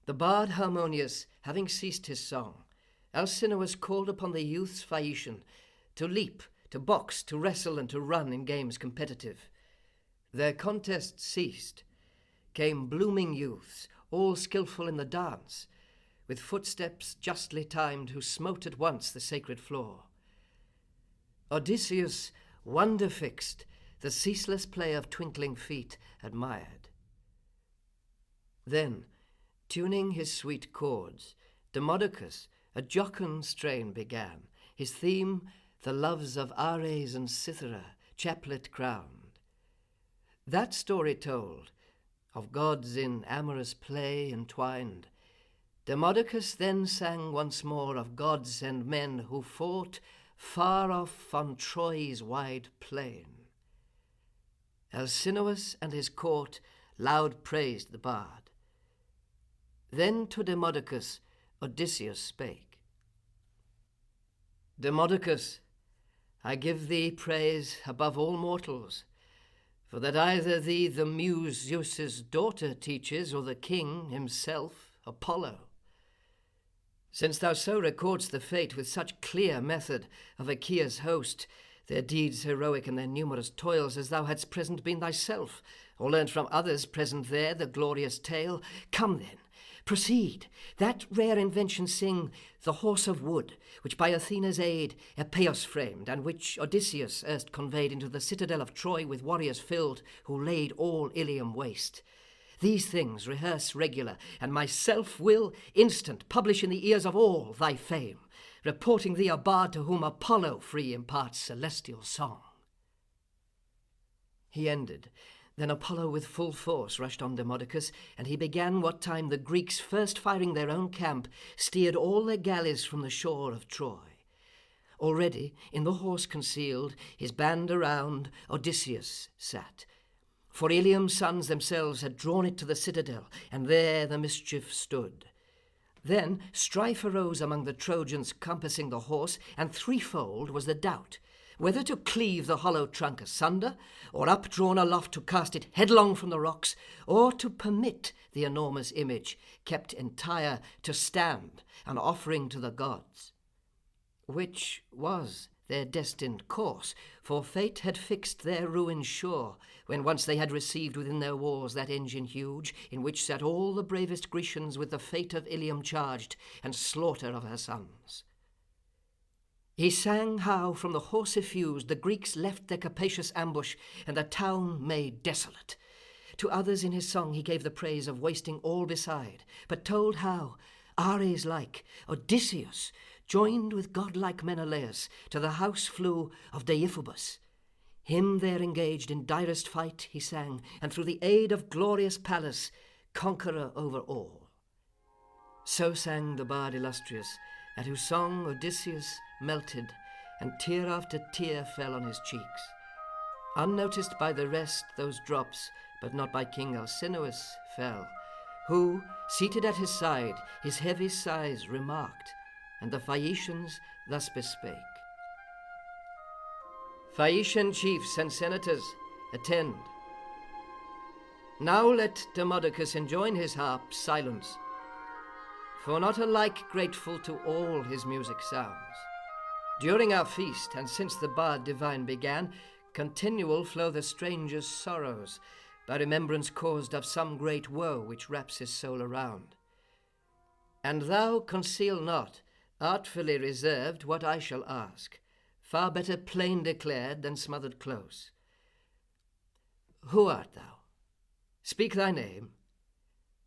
The bard harmonious, having ceased his song, Alcinous called upon the youths Phaeacian to leap, to box, to wrestle, and to run in games competitive. Their contest ceased. Came blooming youths, all skilful in the dance, with footsteps justly timed, who smote at once the sacred floor. Odysseus, wonder-fixed, the ceaseless play of twinkling feet admired. Then, tuning his sweet chords, Demodocus a jocund strain began, his theme the loves of Ares and Cythera, chaplet crowned. That story told, of gods in amorous play entwined, Demodocus then sang once more of gods and men who fought far off on Troy's wide plain. Alcinous and his court loud praised the bard. Then to Demodocus Odysseus spake. Demodocus, I give thee praise above all mortals, for that either thee the muse Zeus's daughter teaches, or the king himself, Apollo. Since thou so recordst the fate with such clear method of Achaea's host, their deeds heroic and their numerous toils, as thou hadst present been thyself, or learnt from others present there the glorious tale, come then, proceed, that rare invention sing, the horse of wood, which by Athena's aid Epeius framed, and which Odysseus erst conveyed into the citadel of Troy with warriors filled, who laid all Ilium waste. These things rehearse regular, and myself will instant publish in the ears of all thy fame, reporting thee a bard to whom Apollo free imparts celestial song. He ended. Then Apollo with full force rushed on Demodocus, and he began what time the Greeks, first firing their own camp, steered all their galleys from the shore of Troy. Already, in the horse concealed, his band around, Odysseus sat. For Ilium's sons themselves had drawn it to the citadel, and there the mischief stood. Then strife arose among the Trojans compassing the horse, and threefold was the doubt, whether to cleave the hollow trunk asunder, or updrawn aloft to cast it headlong from the rocks, or to permit the enormous image, kept entire, to stand, an offering to the gods. Which was their destined course, for fate had fixed their ruin sure, when once they had received within their walls that engine huge, in which sat all the bravest Grecians with the fate of Ilium charged, and slaughter of her sons. He sang how, from the horse effused, the Greeks left their capacious ambush, and the town made desolate. To others in his song he gave the praise of wasting all beside, but told how, Ares-like, Odysseus, joined with godlike Menelaus, to the house flew of Deiphobus. Him there engaged in direst fight he sang, and through the aid of glorious Pallas, conqueror over all. So sang the bard illustrious, at whose song Odysseus melted, and tear after tear fell on his cheeks. Unnoticed by the rest those drops, but not by King Alcinous, fell, who, seated at his side, his heavy sighs remarked, and the Phaeacians thus bespake. Phaeacian chiefs and senators, attend. Now let Demodocus enjoin his harp silence, for not alike grateful to all his music sounds. During our feast, and since the bard divine began, continual flow the stranger's sorrows, by remembrance caused of some great woe which wraps his soul around. And thou conceal not, artfully reserved, what I shall ask, far better plain declared than smothered close. Who art thou? Speak thy name,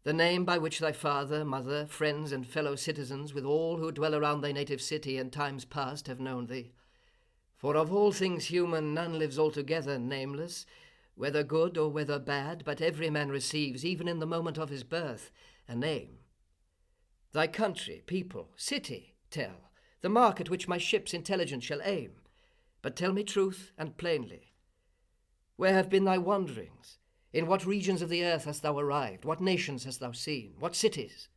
the name by which thy father, mother, friends, and fellow citizens, with all who dwell around thy native city in times past, have known thee. For of all things human none lives altogether nameless, whether good or whether bad, but every man receives, even in the moment of his birth, a name. Thy country, people, city, tell, the mark at which my ship's intelligence shall aim. But tell me truth and plainly. Where have been thy wanderings? In what regions of the earth hast thou arrived? What nations hast thou seen? What cities?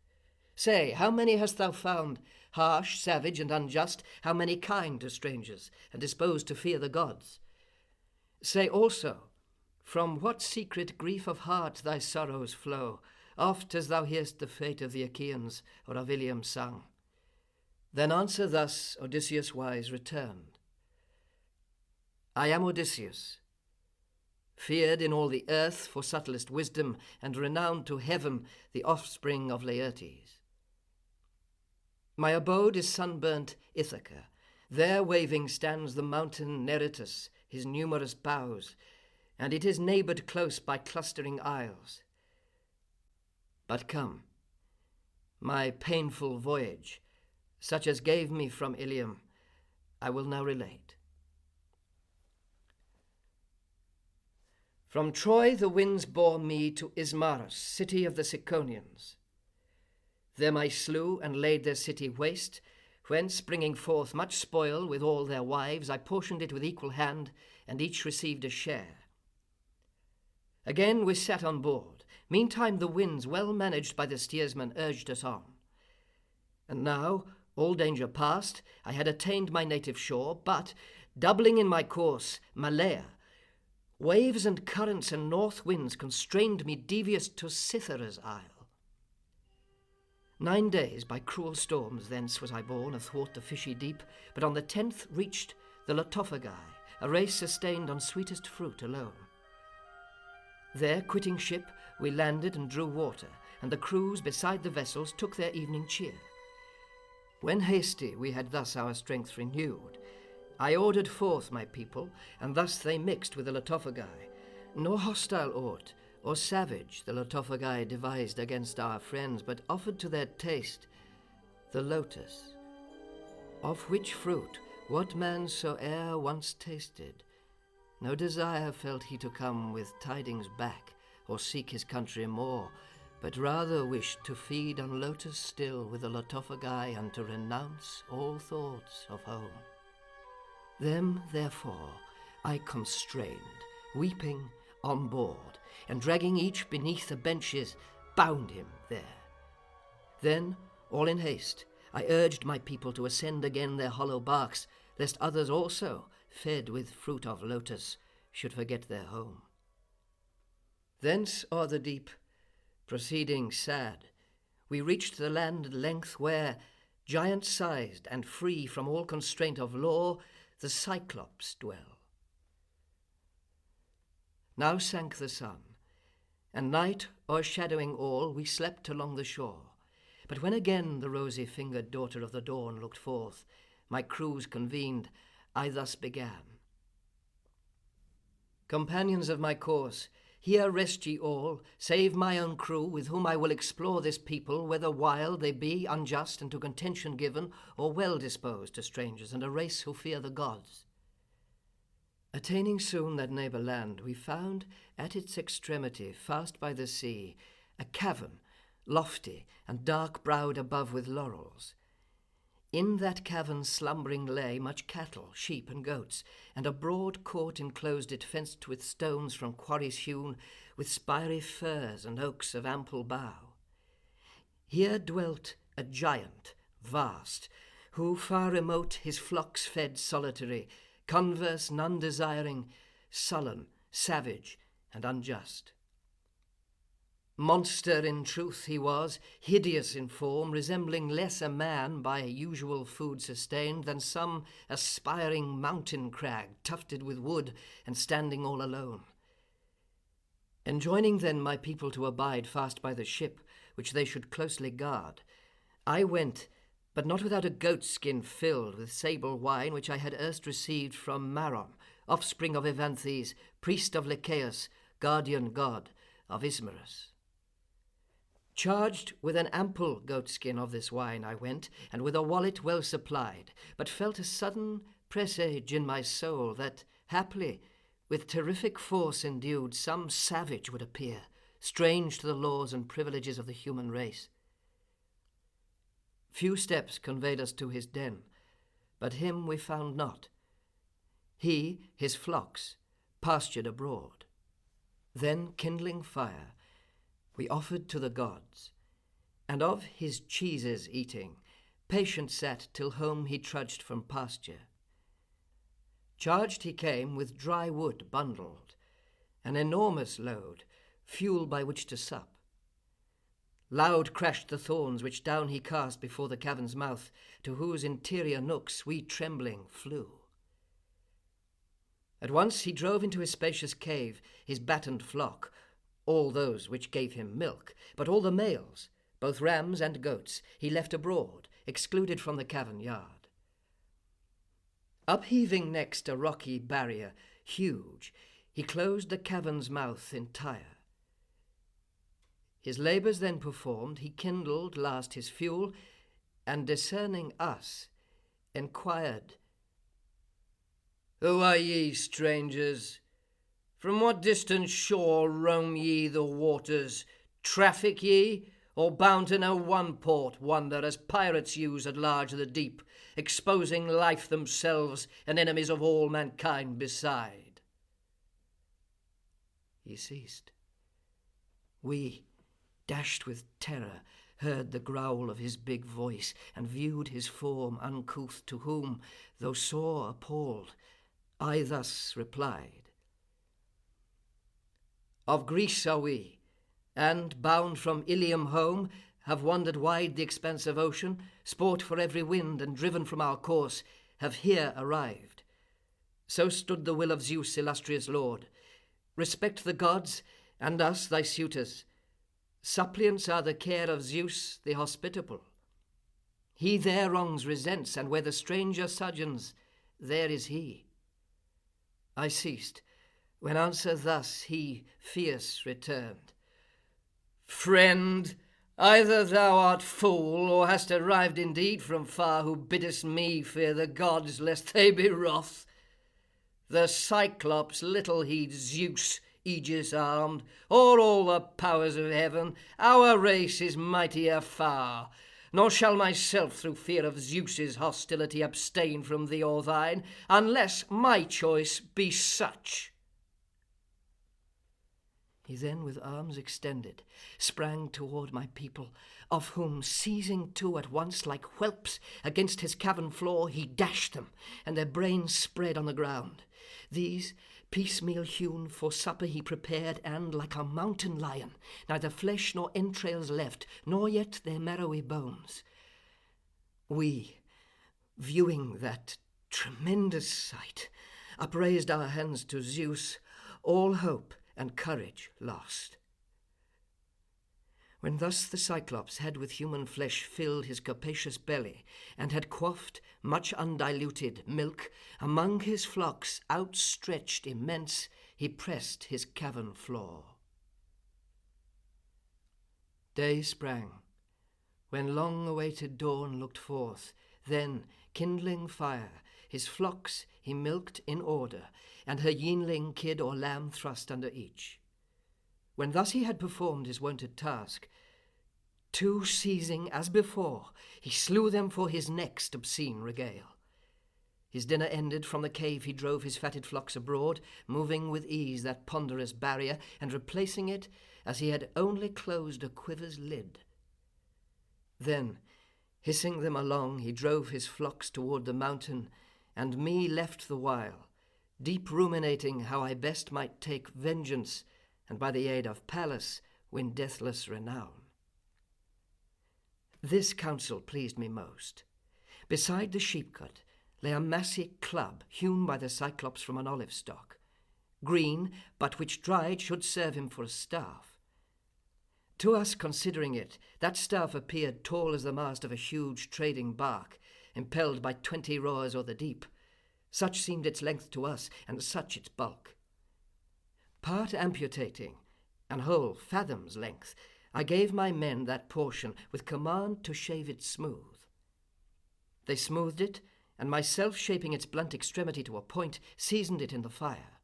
Say, how many hast thou found, harsh, savage, and unjust? How many kind to strangers, and disposed to fear the gods? Say also, from what secret grief of heart thy sorrows flow, oft as thou hear'st the fate of the Achaeans or of Ilium sung. Then answer thus, Odysseus wise returned. I am Odysseus, feared in all the earth for subtlest wisdom, and renowned to heaven, the offspring of Laertes. My abode is sunburnt Ithaca. There waving stands the mountain Neritus, his numerous boughs, and it is neighboured close by clustering isles. But come, my painful voyage, such as gave me from Ilium, I will now relate. From Troy the winds bore me to Ismarus, city of the Ciconians. Them I slew and laid their city waste, whence, bringing forth much spoil with all their wives, I portioned it with equal hand, and each received a share. Again we sat on board. Meantime the winds, well managed by the steersman, urged us on. And now, all danger past, I had attained my native shore, but, doubling in my course, Malea, waves and currents and north winds constrained me devious to Cythera's isle. 9 days by cruel storms thence was I borne athwart the fishy deep, but on the 10th reached the Lotophagi, a race sustained on sweetest fruit alone. There, quitting ship, we landed and drew water, and the crews beside the vessels took their evening cheer. When hasty we had thus our strength renewed, I ordered forth my people, and thus they mixed with the Lotophagi. Nor hostile aught, or savage the Lotophagi devised against our friends, but offered to their taste the lotus, of which fruit what man soe'er once tasted, no desire felt he to come with tidings back, or seek his country more, but rather wished to feed on lotus still with the Lotophagi, and to renounce all thoughts of home. Them, therefore, I constrained, weeping, on board, and dragging each beneath the benches, bound him there. Then, all in haste, I urged my people to ascend again their hollow barks, lest others also, fed with fruit of lotus, should forget their home. Thence o'er the deep, proceeding sad, we reached the land at length where, giant-sized and free from all constraint of law, the Cyclops dwell. Now sank the sun, and night o'ershadowing all, we slept along the shore. But when again the rosy-fingered daughter of the dawn looked forth, my crews convened, I thus began. Companions of my course, here rest ye all, save my own crew, with whom I will explore this people, whether wild they be, unjust, and to contention given, or well disposed to strangers, and a race who fear the gods. Attaining soon that neighbour land, we found at its extremity, fast by the sea, a cavern, lofty and dark-browed above with laurels. In that cavern slumbering lay much cattle, sheep, and goats, and a broad court enclosed it, fenced with stones from quarries hewn, with spiry firs and oaks of ample bough. Here dwelt a giant, vast, who far remote his flocks fed solitary, converse none desiring, sullen, savage, and unjust. Monster in truth he was, hideous in form, resembling less a man by usual food sustained than some aspiring mountain crag, tufted with wood and standing all alone. Enjoining then my people to abide fast by the ship, which they should closely guard, I went, but not without a goatskin filled with sable wine, which I had erst received from Maron, offspring of Evanthes, priest of Lycaeus, guardian god of Ismarus. Charged with an ample goatskin of this wine I went, and with a wallet well supplied, but felt a sudden presage in my soul that, haply, with terrific force endued, some savage would appear, strange to the laws and privileges of the human race. Few steps conveyed us to his den, but him we found not. He, his flocks, pastured abroad. Then, kindling fire, we offered to the gods, and of his cheeses eating, patient sat till home he trudged from pasture. Charged he came with dry wood bundled, an enormous load, fuel by which to sup. Loud crashed the thorns which down he cast before the cavern's mouth, to whose interior nooks we trembling flew. At once he drove into his spacious cave his battened flock, all those which gave him milk, but all the males, both rams and goats, he left abroad, excluded from the cavern yard. Upheaving next a rocky barrier, huge, he closed the cavern's mouth entire. His labours then performed, he kindled last his fuel, and discerning us, enquired, "Who are ye, strangers? From what distant shore roam ye the waters? Traffic ye, or bound to no one port wander, as pirates use at large the deep, exposing life themselves and enemies of all mankind beside?" He ceased. We, dashed with terror, heard the growl of his big voice, and viewed his form uncouth, to whom, though sore appalled, I thus replied, "Of Greece are we, and, bound from Ilium home, have wandered wide the expanse of ocean, sport for every wind, and driven from our course, have here arrived. So stood the will of Zeus, illustrious lord. Respect the gods, and us thy suitors. Suppliants are the care of Zeus the hospitable. He their wrongs resents, and where the stranger sojourns, there is he." I ceased, when answer thus he fierce returned, "Friend, either thou art fool, or hast arrived indeed from far, who biddest me fear the gods, lest they be wroth. The Cyclops little heeds Zeus, aegis armed, or all the powers of heaven. Our race is mightier far, nor shall myself through fear of Zeus's hostility abstain from thee or thine, unless my choice be such." He then, with arms extended, sprang toward my people, of whom, seizing two at once like whelps against his cavern floor, he dashed them, and their brains spread on the ground. These, piecemeal hewn, for supper he prepared, and, like a mountain lion, neither flesh nor entrails left, nor yet their marrowy bones. We, viewing that tremendous sight, upraised our hands to Zeus, all hope and courage lost. When thus the Cyclops had with human flesh filled his capacious belly, and had quaffed much undiluted milk, among his flocks outstretched immense, he pressed his cavern floor. Day sprang, when long-awaited dawn looked forth. Then, kindling fire, his flocks he milked in order, and her yeanling kid or lamb thrust under each. When thus he had performed his wonted task, Two seizing as before, he slew them for his next obscene regale. His dinner ended, from the cave he drove his fatted flocks abroad, moving with ease that ponderous barrier, and replacing it as he had only closed a quiver's lid. Then, hissing them along, he drove his flocks toward the mountain, and me left the while, deep ruminating how I best might take vengeance, and by the aid of Pallas win deathless renown. This counsel pleased me most. Beside the sheep-cut lay a massy club hewn by the Cyclops from an olive stock, green, but which dried should serve him for a staff. To us considering it, that staff appeared tall as the mast of a huge trading bark, impelled by 20 roars o'er the deep. Such seemed its length to us, and such its bulk. Part amputating, and whole fathoms length, I gave my men that portion, with command to shave it smooth. They smoothed it, and myself, shaping its blunt extremity to a point, seasoned it in the fire.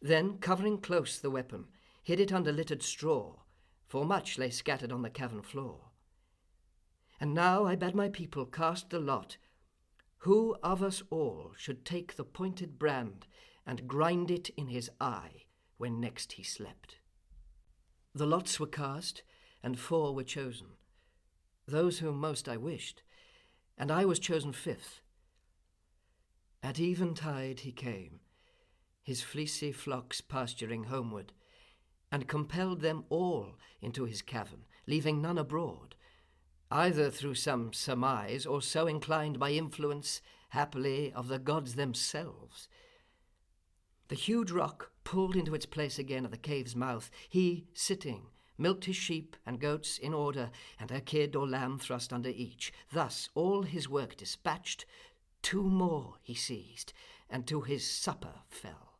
Then, covering close the weapon, hid it under littered straw, for much lay scattered on the cavern floor. And now I bade my people cast the lot, who of us all should take the pointed brand and grind it in his eye when next he slept. The lots were cast, and 4 were chosen, those whom most I wished, and I was chosen 5th. At eventide he came, his fleecy flocks pasturing homeward, and compelled them all into his cavern, leaving none abroad, either through some surmise, or so inclined by influence, happily, of the gods themselves. The huge rock pulled into its place again at the cave's mouth. He, sitting, milked his sheep and goats in order, and a kid or lamb thrust under each. Thus, all his work dispatched, 2 more he seized, and to his supper fell.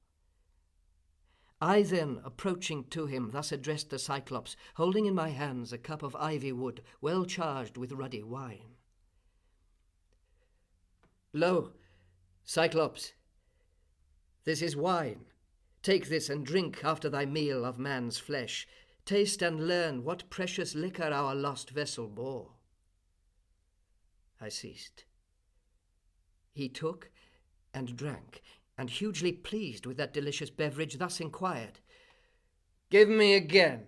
I then, approaching to him, thus addressed the Cyclops, holding in my hands a cup of ivy wood, well charged with ruddy wine. Lo, Cyclops, this is wine. Take this and drink after thy meal of man's flesh. Taste and learn what precious liquor our lost vessel bore. I ceased. He took and drank, and hugely pleased with that delicious beverage, thus inquired, Give me again,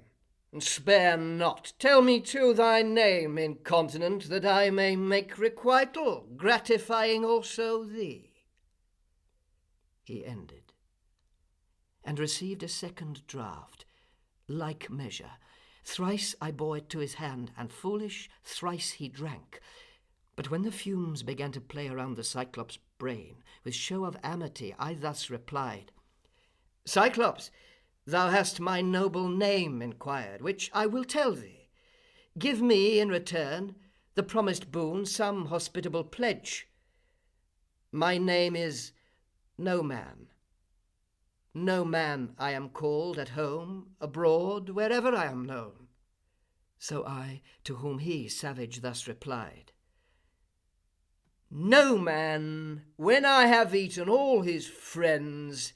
and spare not. Tell me too thy name, incontinent, that I may make requital, gratifying also thee. He ended, and received a second draught, like measure. Thrice I bore it to his hand, and foolish thrice he drank. But when the fumes began to play around the Cyclops' brain, with show of amity I thus replied, Cyclops, thou hast my noble name inquired, which I will tell thee. Give me in return the promised boon some hospitable pledge. My name is No Man. No man I am called at home, abroad, wherever I am known. So I, to whom he, savage, thus replied, No man, when I have eaten all his friends,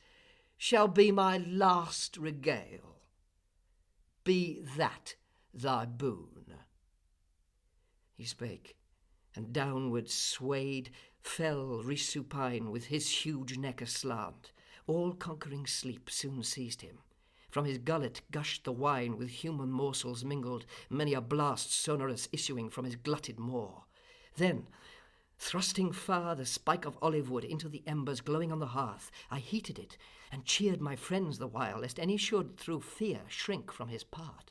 shall be my last regale. Be that thy boon. He spake, and downward swayed, fell resupine, with his huge neck aslant. All-conquering sleep soon seized him. From his gullet gushed the wine, with human morsels mingled, many a blast sonorous issuing from his glutted maw. Then, thrusting far the spike of olive wood into the embers glowing on the hearth, I heated it, and cheered my friends the while, lest any should through fear shrink from his part.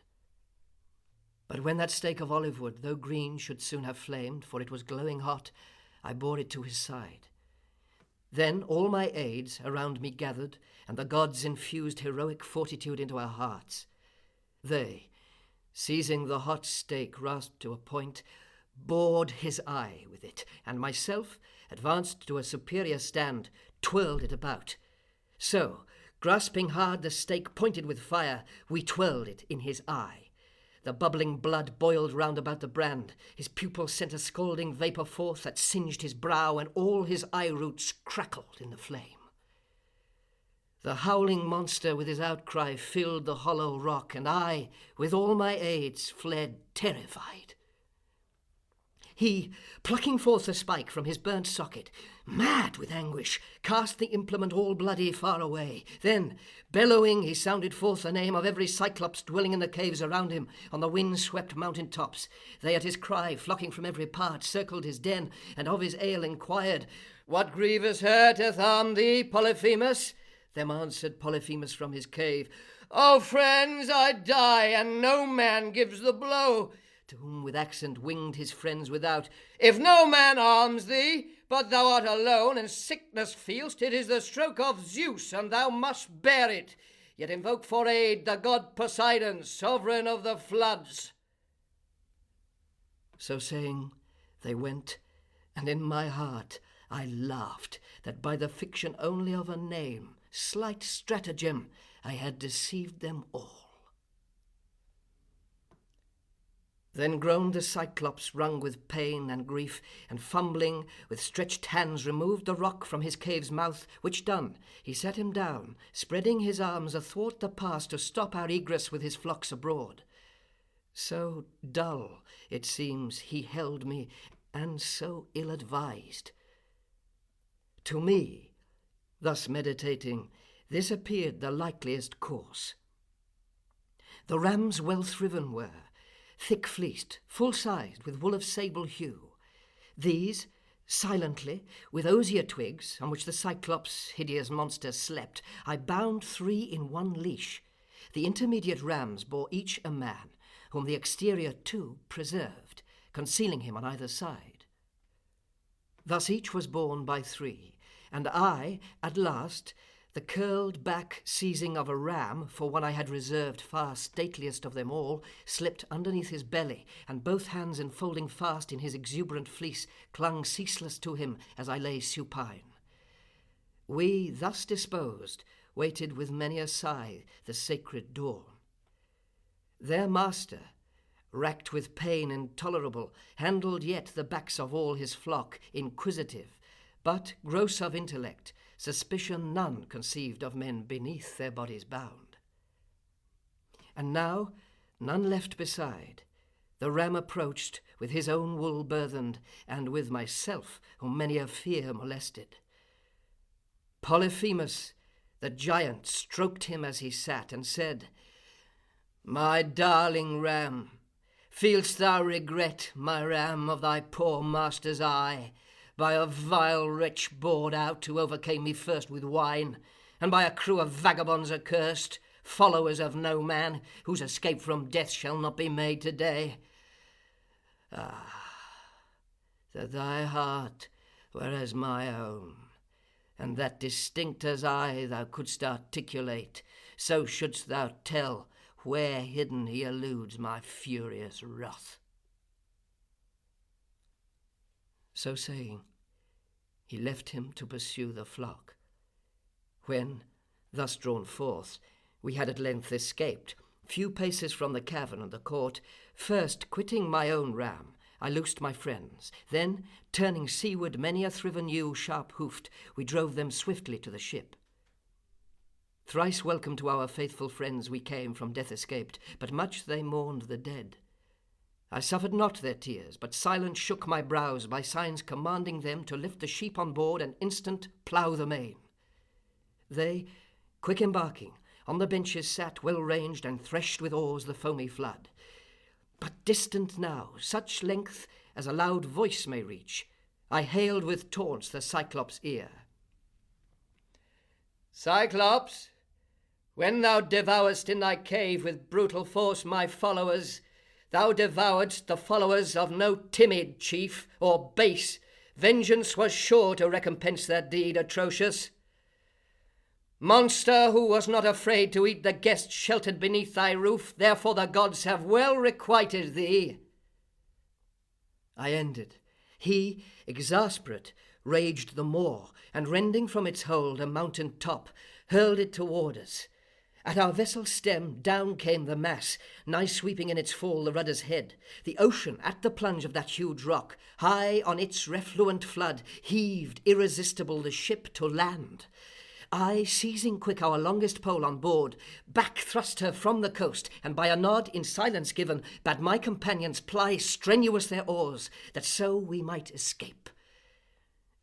But when that stake of olive wood, though green, should soon have flamed, for it was glowing hot, I bore it to his side. Then all my aids around me gathered, and the gods infused heroic fortitude into our hearts. They, seizing the hot stake rasped to a point, bored his eye with it, and myself, advanced to a superior stand, twirled it about. So, grasping hard the stake pointed with fire, we twirled it in his eye. The bubbling blood boiled round about the brand. His pupils sent a scalding vapour forth that singed his brow, and all his eye roots crackled in the flame. The howling monster with his outcry filled the hollow rock, and I, with all my aids, fled terrified. He, plucking forth a spike from his burnt socket, mad with anguish, cast the implement all bloody far away. Then, bellowing, he sounded forth the name of every Cyclops dwelling in the caves around him on the wind-swept mountain tops. They at his cry, flocking from every part, circled his den, and of his ail inquired, "What grievous hurt hath harmed thee, Polyphemus?" Them answered Polyphemus from his cave, "O friends, I die, and no man gives the blow." To whom with accent winged his friends without, "If no man harms thee, but thou art alone, and sickness feelst, it is the stroke of Zeus, and thou must bear it. Yet invoke for aid the god Poseidon, sovereign of the floods." So saying, they went, and in my heart I laughed that by the fiction only of a name, slight stratagem, I had deceived them all. Then groaned the Cyclops, wrung with pain and grief, and fumbling, with stretched hands removed the rock from his cave's mouth, which done, he sat him down, spreading his arms athwart the pass to stop our egress with his flocks abroad. So dull, it seems, he held me, and so ill-advised. To me, thus meditating, this appeared the likeliest course. The rams well thriven were, thick-fleeced, full-sized, with wool of sable hue. These, silently, with osier twigs, on which the Cyclops, hideous monster, slept, I bound 3 in one leash. The intermediate rams bore each a man, whom the exterior 2 preserved, concealing him on either side. Thus each was borne by 3, and I, at last, the curled back seizing of a ram, for one I had reserved far stateliest of them all, slipped underneath his belly, and both hands enfolding fast in his exuberant fleece, clung ceaseless to him as I lay supine. We, thus disposed, waited with many a sigh the sacred dawn. Their master, racked with pain intolerable, handled yet the backs of all his flock, inquisitive, but gross of intellect, suspicion none conceived of men beneath their bodies bound. And now, none left beside, the ram approached, with his own wool burthened, and with myself, whom many a fear molested. Polyphemus, the giant, stroked him as he sat, and said, "My darling ram, feelst thou regret, my ram, of thy poor master's eye, by a vile wretch bored out, who overcame me first with wine, and by a crew of vagabonds accursed, followers of no man, whose escape from death shall not be made today? Ah, that thy heart were as my own, and that distinct as I thou couldst articulate, so shouldst thou tell where hidden he eludes my furious wrath." So saying, he left him to pursue the flock. When, thus drawn forth, we had at length escaped, few paces from the cavern and the court, first quitting my own ram, I loosed my friends. Then, turning seaward many a thriven ewe sharp-hoofed, we drove them swiftly to the ship. Thrice welcome to our faithful friends we came from death escaped, but much they mourned the dead. I suffered not their tears, but silent shook my brows by signs commanding them to lift the sheep on board and instant plough the main. They, quick embarking, on the benches sat well ranged and threshed with oars the foamy flood. But distant now, such length as a loud voice may reach, I hailed with taunts the Cyclops' ear. "Cyclops, when thou devourest in thy cave with brutal force my followers, thou devouredst the followers of no timid chief or base. Vengeance was sure to recompense that deed atrocious. Monster who was not afraid to eat the guest sheltered beneath thy roof, therefore the gods have well requited thee." I ended. He, exasperate, raged the more, and rending from its hold a mountain top, hurled it toward us. At our vessel's stem down came the mass, nigh sweeping in its fall the rudder's head. The ocean, at the plunge of that huge rock, high on its refluent flood, heaved irresistible the ship to land. I, seizing quick our longest pole on board, back thrust her from the coast, and by a nod in silence given, bade my companions ply strenuous their oars, that so we might escape.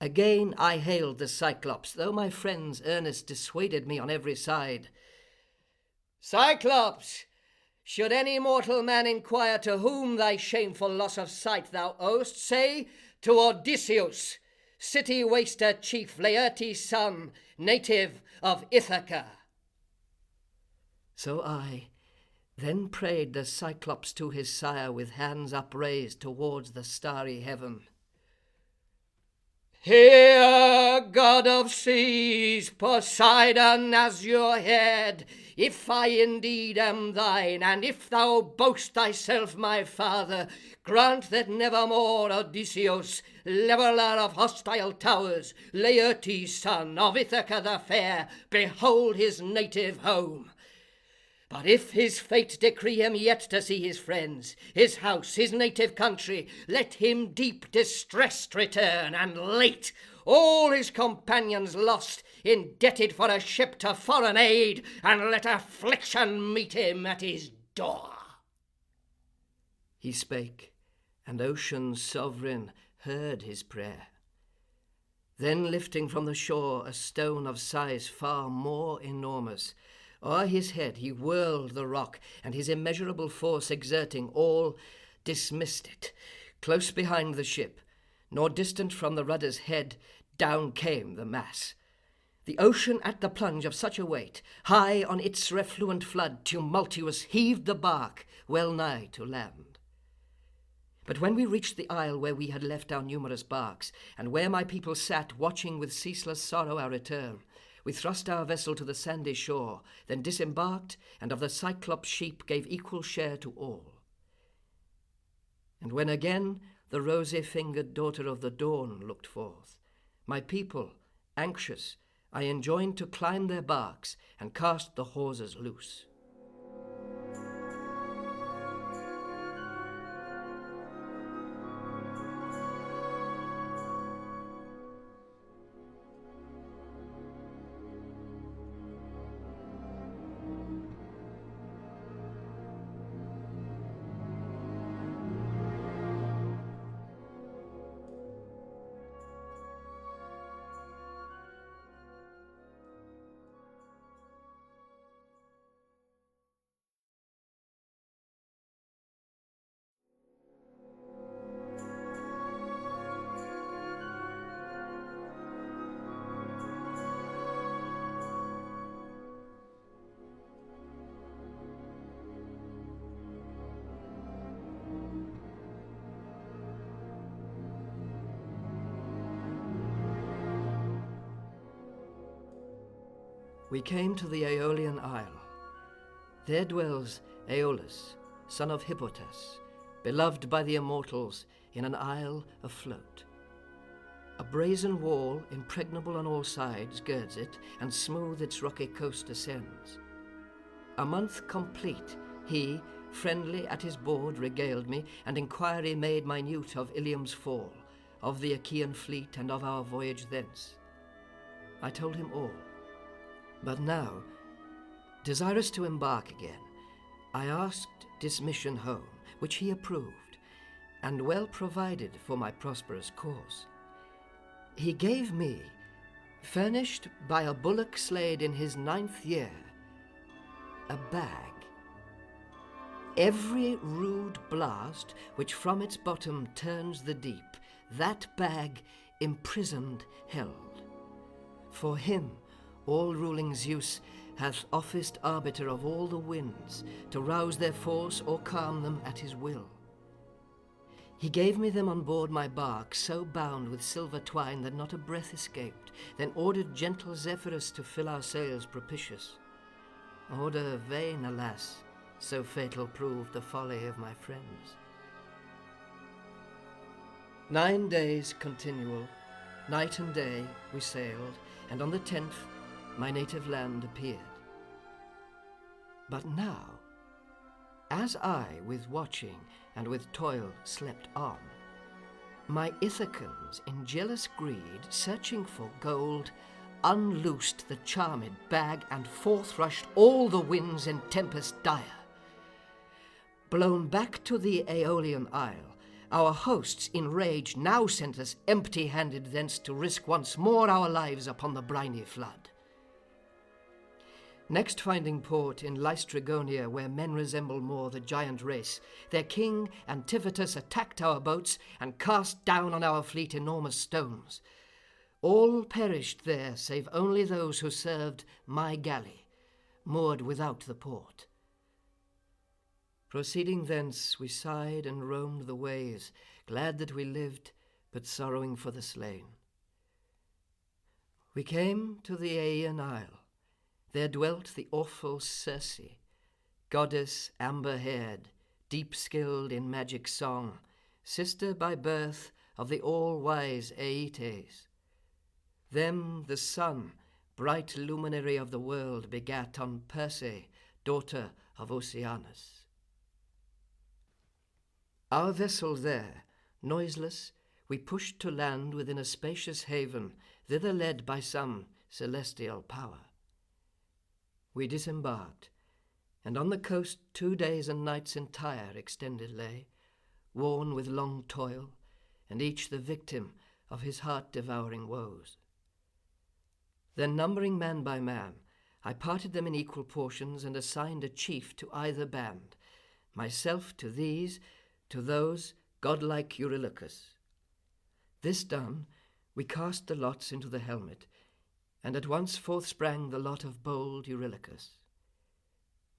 Again I hailed the Cyclops, though my friends earnest dissuaded me on every side. Cyclops, should any mortal man inquire to whom thy shameful loss of sight thou owest, say to Odysseus, city waster chief Laertes' son, native of Ithaca. So I then prayed the Cyclops to his sire with hands upraised towards the starry heaven. Hear, God of seas, Poseidon, azure-haired, if I indeed am thine, and if thou boast thyself my father, grant that nevermore Odysseus, leveller of hostile towers, Laertes' son of Ithaca the fair, behold his native home. But if his fate decree him yet to see his friends, his house, his native country, let him deep distressed return, and late, all his companions lost, indebted for a ship to foreign aid, and let affliction meet him at his door. He spake, and ocean's sovereign heard his prayer. Then lifting from the shore a stone of size far more enormous, o'er his head he whirled the rock, and his immeasurable force exerting all, dismissed it. Close behind the ship, nor distant from the rudder's head, down came the mass. The ocean at the plunge of such a weight, high on its refluent flood, tumultuous, heaved the bark well nigh to land. But when we reached the isle where we had left our numerous barks, and where my people sat watching with ceaseless sorrow our return, we thrust our vessel to the sandy shore, then disembarked, and of the Cyclops' sheep gave equal share to all. And when again the rosy-fingered daughter of the dawn looked forth, my people, anxious, I enjoined to climb their barks and cast the hawsers loose. We came to the Aeolian Isle. There dwells Aeolus, son of Hippotas, beloved by the immortals, in an isle afloat. A brazen wall, impregnable on all sides, girds it, and smooth its rocky coast ascends. A month complete, he, friendly at his board, regaled me, and inquiry made minute of Ilium's fall, of the Achaean fleet, and of our voyage thence. I told him all. But now, desirous to embark again, I asked dismission home, which he approved, and well provided for my prosperous course. He gave me, furnished by a bullock slayed in his 9th year, a bag. Every rude blast which from its bottom turns the deep, that bag imprisoned held. For him all ruling Zeus hath officed arbiter of all the winds, to rouse their force or calm them at his will. He gave me them on board my bark, so bound with silver twine that not a breath escaped, then ordered gentle Zephyrus to fill our sails propitious. Order vain, alas, so fatal proved the folly of my friends. 9 days continual, night and day we sailed, and on the 10th my native land appeared. But now, as I with watching and with toil slept on, my Ithacans in jealous greed, searching for gold, unloosed the charmed bag, and forth rushed all the winds in tempest dire. Blown back to the Aeolian isle, our hosts in rage now sent us empty-handed thence to risk once more our lives upon the briny flood. Next finding port in Laestrygonia, where men resemble more the giant race, their king Antiphatus attacked our boats and cast down on our fleet enormous stones. All perished there, save only those who served my galley, moored without the port. Proceeding thence, we sighed and roamed the ways, glad that we lived, but sorrowing for the slain. We came to the Aeaean Isle. There dwelt the awful Circe, goddess amber-haired, deep-skilled in magic song, sister by birth of the all-wise Aeetes. Them the sun, bright luminary of the world, begat on Perse, daughter of Oceanus. Our vessel there, noiseless, we pushed to land within a spacious haven, thither led by some celestial power. We disembarked, and on the coast 2 days and nights entire extended lay, worn with long toil, and each the victim of his heart-devouring woes. Then, numbering man by man, I parted them in equal portions and assigned a chief to either band, myself to these, to those godlike Eurylochus. This done, we cast the lots into the helmet, and at once forth sprang the lot of bold Eurylochus.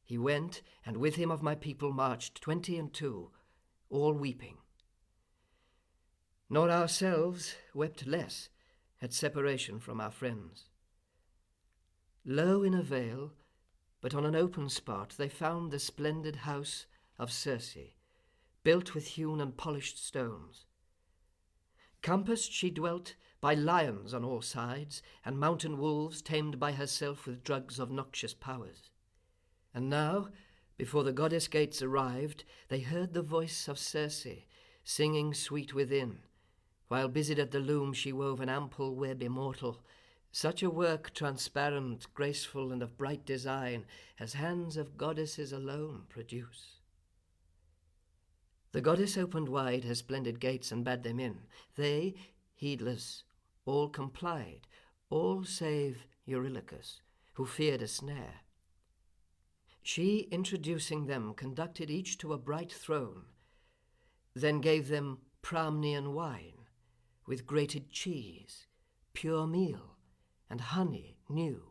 He went, and with him of my people marched 22, all weeping. Nor ourselves wept less at separation from our friends. Low in a vale, but on an open spot, they found the splendid house of Circe, built with hewn and polished stones. Compassed she dwelt by lions on all sides, and mountain wolves tamed by herself with drugs of noxious powers. And now, before the goddess gates arrived, they heard the voice of Circe, singing sweet within, while busied at the loom she wove an ample web immortal, such a work transparent, graceful, and of bright design, as hands of goddesses alone produce. The goddess opened wide her splendid gates and bade them in. They, heedless, all complied, all save Eurylochus, who feared a snare. She, introducing them, conducted each to a bright throne, then gave them Pramnian wine, with grated cheese, pure meal, and honey new,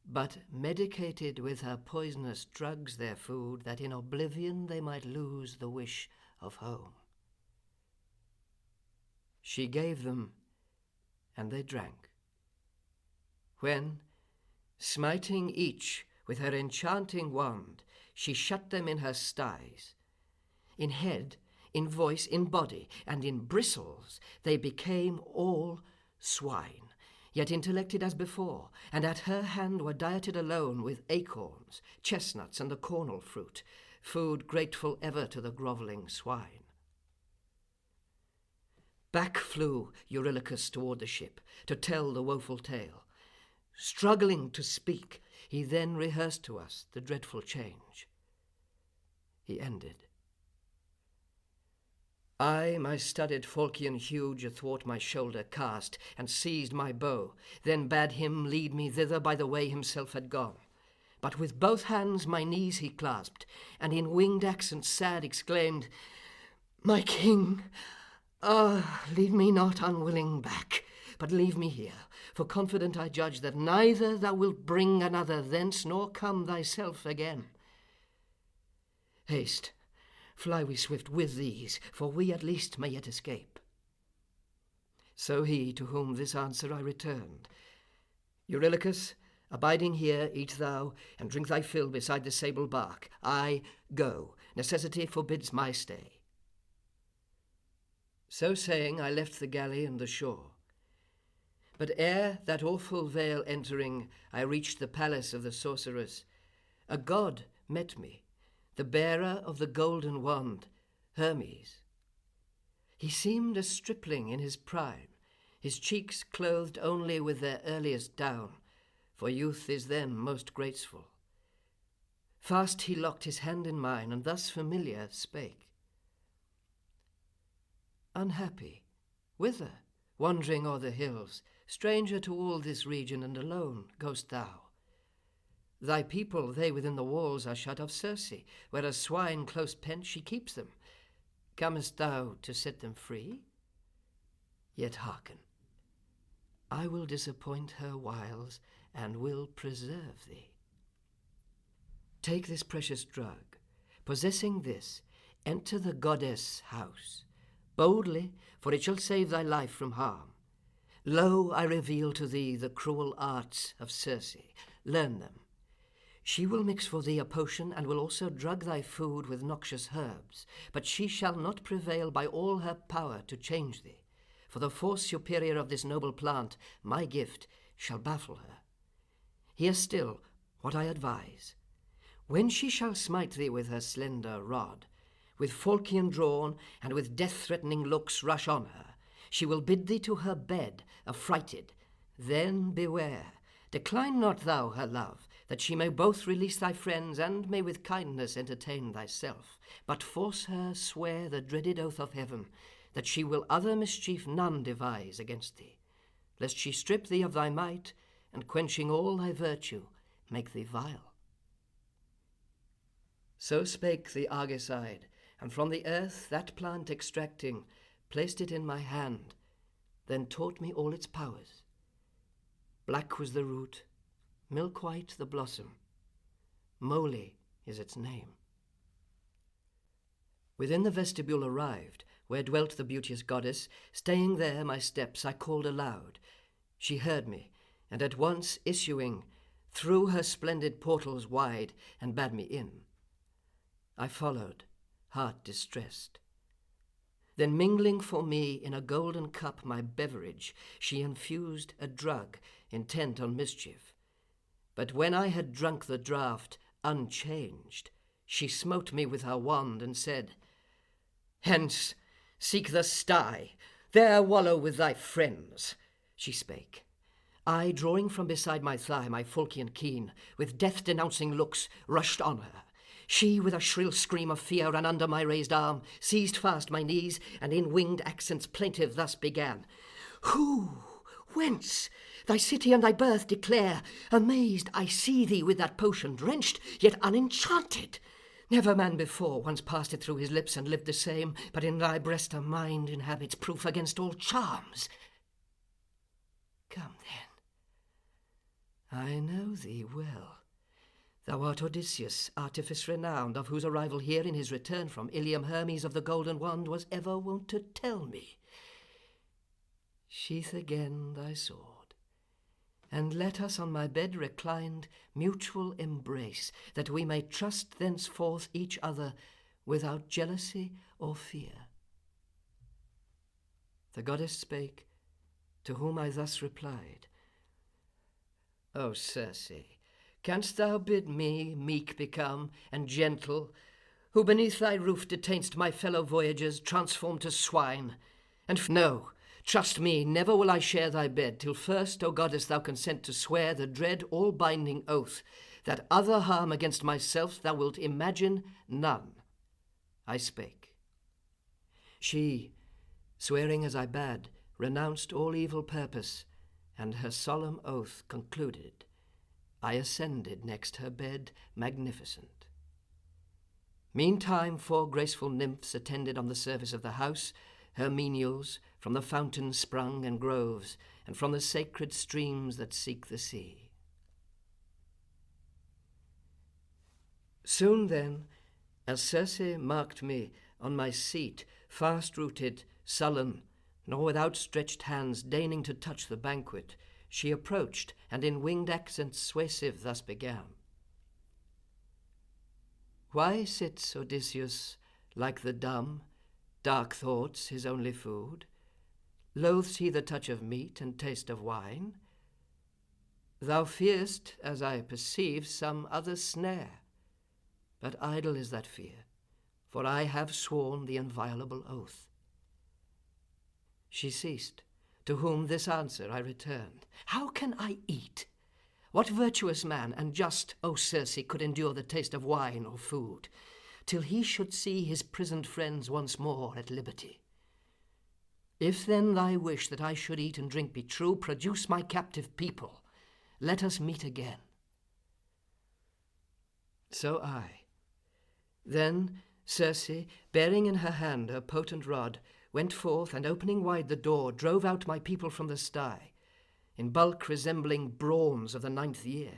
but medicated with her poisonous drugs their food, that in oblivion they might lose the wish of home. She gave them, and they drank. When, smiting each with her enchanting wand, she shut them in her sties. In head, in voice, in body, and in bristles, they became all swine, yet intellected as before, and at her hand were dieted alone with acorns, chestnuts, and the cornel fruit, food grateful ever to the grovelling swine. Back flew Eurylochus toward the ship, to tell the woeful tale. Struggling to speak, he then rehearsed to us the dreadful change. He ended. I my studded falchion huge athwart my shoulder cast, and seized my bow, then bade him lead me thither by the way himself had gone. But with both hands my knees he clasped, and in winged accents sad exclaimed, "My king, lead me not unwilling back, but leave me here, for confident I judge that neither thou wilt bring another thence, nor come thyself again. Haste, fly we swift with these, for we at least may yet escape." So he, to whom this answer I returned, "Eurylochus, abiding here, eat thou, and drink thy fill beside the sable bark. I go, necessity forbids my stay." So saying, I left the galley and the shore. But ere that awful vale entering, I reached the palace of the sorceress. A god met me, the bearer of the golden wand, Hermes. He seemed a stripling in his prime, his cheeks clothed only with their earliest down, for youth is then most graceful. Fast he locked his hand in mine, and thus familiar spake. Unhappy, whither, wandering o'er the hills, stranger to all this region, and alone goest thou? Thy people, they within the walls, are shut of Circe, where as swine close pent she keeps them. Comest thou to set them free? Yet hearken, I will disappoint her wiles, and will preserve thee. Take this precious drug. Possessing this, enter the goddess' house, boldly, for it shall save thy life from harm. Lo, I reveal to thee the cruel arts of Circe. Learn them. She will mix for thee a potion, and will also drug thy food with noxious herbs, but she shall not prevail by all her power to change thee, for the force superior of this noble plant, my gift, shall baffle her. Hear still what I advise. When she shall smite thee with her slender rod, with falchion drawn, and with death-threatening looks rush on her, she will bid thee to her bed, affrighted. Then beware, decline not thou her love, that she may both release thy friends, and may with kindness entertain thyself, but force her swear the dreaded oath of heaven, that she will other mischief none devise against thee, lest she strip thee of thy might, and quenching all thy virtue, make thee vile. So spake the Argicide, and from the earth that plant extracting, placed it in my hand, then taught me all its powers. Black was the root, milk-white the blossom, moly is its name. Within the vestibule arrived, where dwelt the beauteous goddess. Staying there my steps, I called aloud. She heard me, and at once issuing, threw her splendid portals wide, and bade me in. I followed, heart distressed. Then mingling for me in a golden cup my beverage, she infused a drug, intent on mischief. But when I had drunk the draught unchanged, she smote me with her wand and said, "Hence, seek the sty, there wallow with thy friends." She spake. I, drawing from beside my thigh my falchion keen, with death-denouncing looks rushed on her. She, with a shrill scream of fear, ran under my raised arm, seized fast my knees, and in winged accents plaintive thus began. "Who? Whence? Thy city and thy birth declare. Amazed I see thee with that potion drenched, yet unenchanted. Never man before once passed it through his lips and lived the same, but in thy breast a mind inhabits proof against all charms. Come then, I know thee well. Thou art Odysseus, artifice renowned, of whose arrival here in his return from Ilium Hermes of the golden wand was ever wont to tell me. Sheath again thy sword, and let us on my bed reclined mutual embrace, that we may trust thenceforth each other without jealousy or fear." The goddess spake, to whom I thus replied, "O Circe, canst thou bid me meek become and gentle, who beneath thy roof detainst my fellow voyagers transformed to swine? And no, trust me, never will I share thy bed, till first, O goddess, thou consent to swear the dread all-binding oath, that other harm against myself thou wilt imagine none." I spake. She, swearing as I bade, renounced all evil purpose, and her solemn oath concluded, I ascended next her bed magnificent. Meantime 4 graceful nymphs attended on the service of the house, her menials, from the fountains sprung and groves, and from the sacred streams that seek the sea. Soon then, as Circe marked me on my seat, fast-rooted, sullen, nor with outstretched hands deigning to touch the banquet, she approached, and in winged accents suasive thus began. "Why sits Odysseus like the dumb, dark thoughts his only food? Loathes he the touch of meat and taste of wine? Thou fear'st, as I perceive, some other snare, but idle is that fear, for I have sworn the inviolable oath." She ceased, to whom this answer I returned. How can I eat? What virtuous man and just, O Circe, could endure the taste of wine or food, till he should see his prisoned friends once more at liberty? If then thy wish that I should eat and drink be true, produce my captive people. Let us meet again. So I. Then Circe, bearing in her hand her potent rod, went forth, and opening wide the door, drove out my people from the sty, in bulk resembling brawns of the 9th year.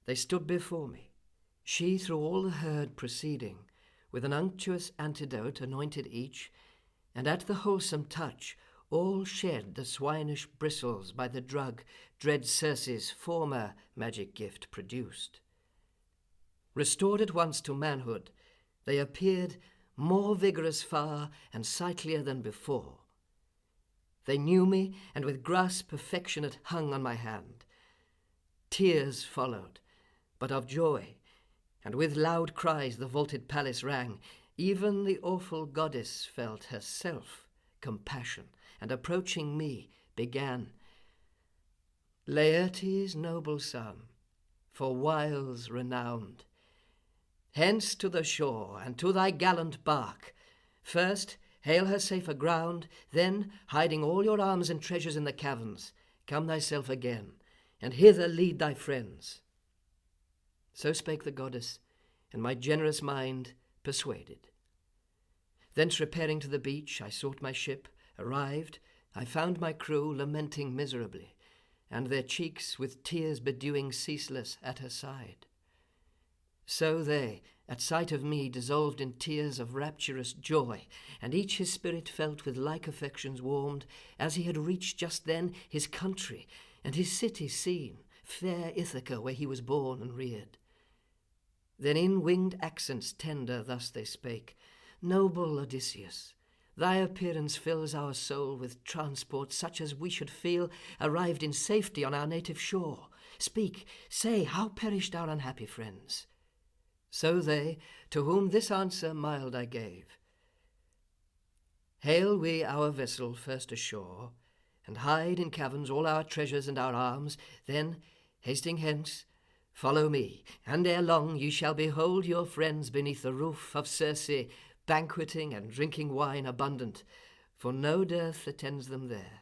They stood before me, she through all the herd proceeding, with an unctuous antidote anointed each, and at the wholesome touch all shed the swinish bristles by the drug dread Circe's former magic gift produced. Restored at once to manhood, they appeared more vigorous far and sightlier than before. They knew me, and with grasp affectionate hung on my hand. Tears followed, but of joy, and with loud cries the vaulted palace rang. Even the awful goddess felt herself compassion, and approaching me began, Laertes' noble son, for wiles renowned, hence to the shore, and to thy gallant bark. First hail her safe aground, then, hiding all your arms and treasures in the caverns, come thyself again, and hither lead thy friends. So spake the goddess, and my generous mind persuaded. Thence repairing to the beach, I sought my ship. Arrived, I found my crew lamenting miserably, and their cheeks with tears bedewing ceaseless at her side. So they, at sight of me, dissolved in tears of rapturous joy, and each his spirit felt with like affections warmed, as he had reached just then his country, and his city seen, fair Ithaca, where he was born and reared. Then in winged accents tender thus they spake, Noble Odysseus, thy appearance fills our soul with transport such as we should feel arrived in safety on our native shore. Speak, say, how perished our unhappy friends? So they, to whom this answer mild I gave, Hail we our vessel first ashore, and hide in caverns all our treasures and our arms, then, hasting hence, follow me, and ere long ye shall behold your friends beneath the roof of Circe, banqueting and drinking wine abundant, for no dearth attends them there.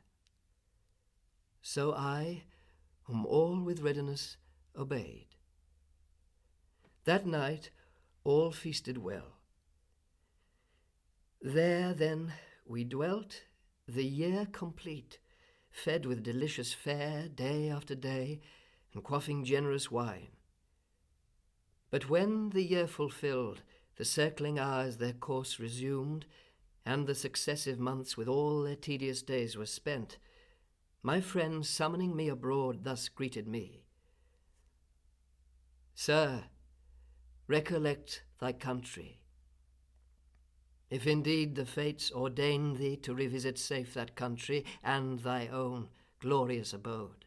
So I, whom all with readiness obeyed. That night all feasted well. There then we dwelt the year complete, fed with delicious fare day after day, and quaffing generous wine. But when the year fulfilled, the circling hours their course resumed, and the successive months with all their tedious days were spent, my friends summoning me abroad thus greeted me. Sir, recollect thy country. If indeed the fates ordain thee to revisit safe that country and thy own glorious abode.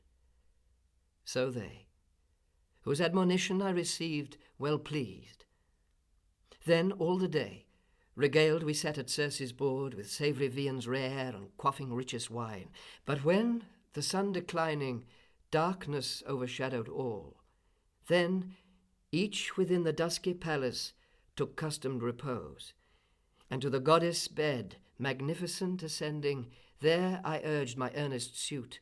So they, whose admonition I received, well pleased. Then all the day, regaled we sat at Circe's board, with savoury viands rare and quaffing richest wine. But when, the sun declining, darkness overshadowed all, then each within the dusky palace took customed repose, and to the goddess' bed, magnificent ascending, there I urged my earnest suit,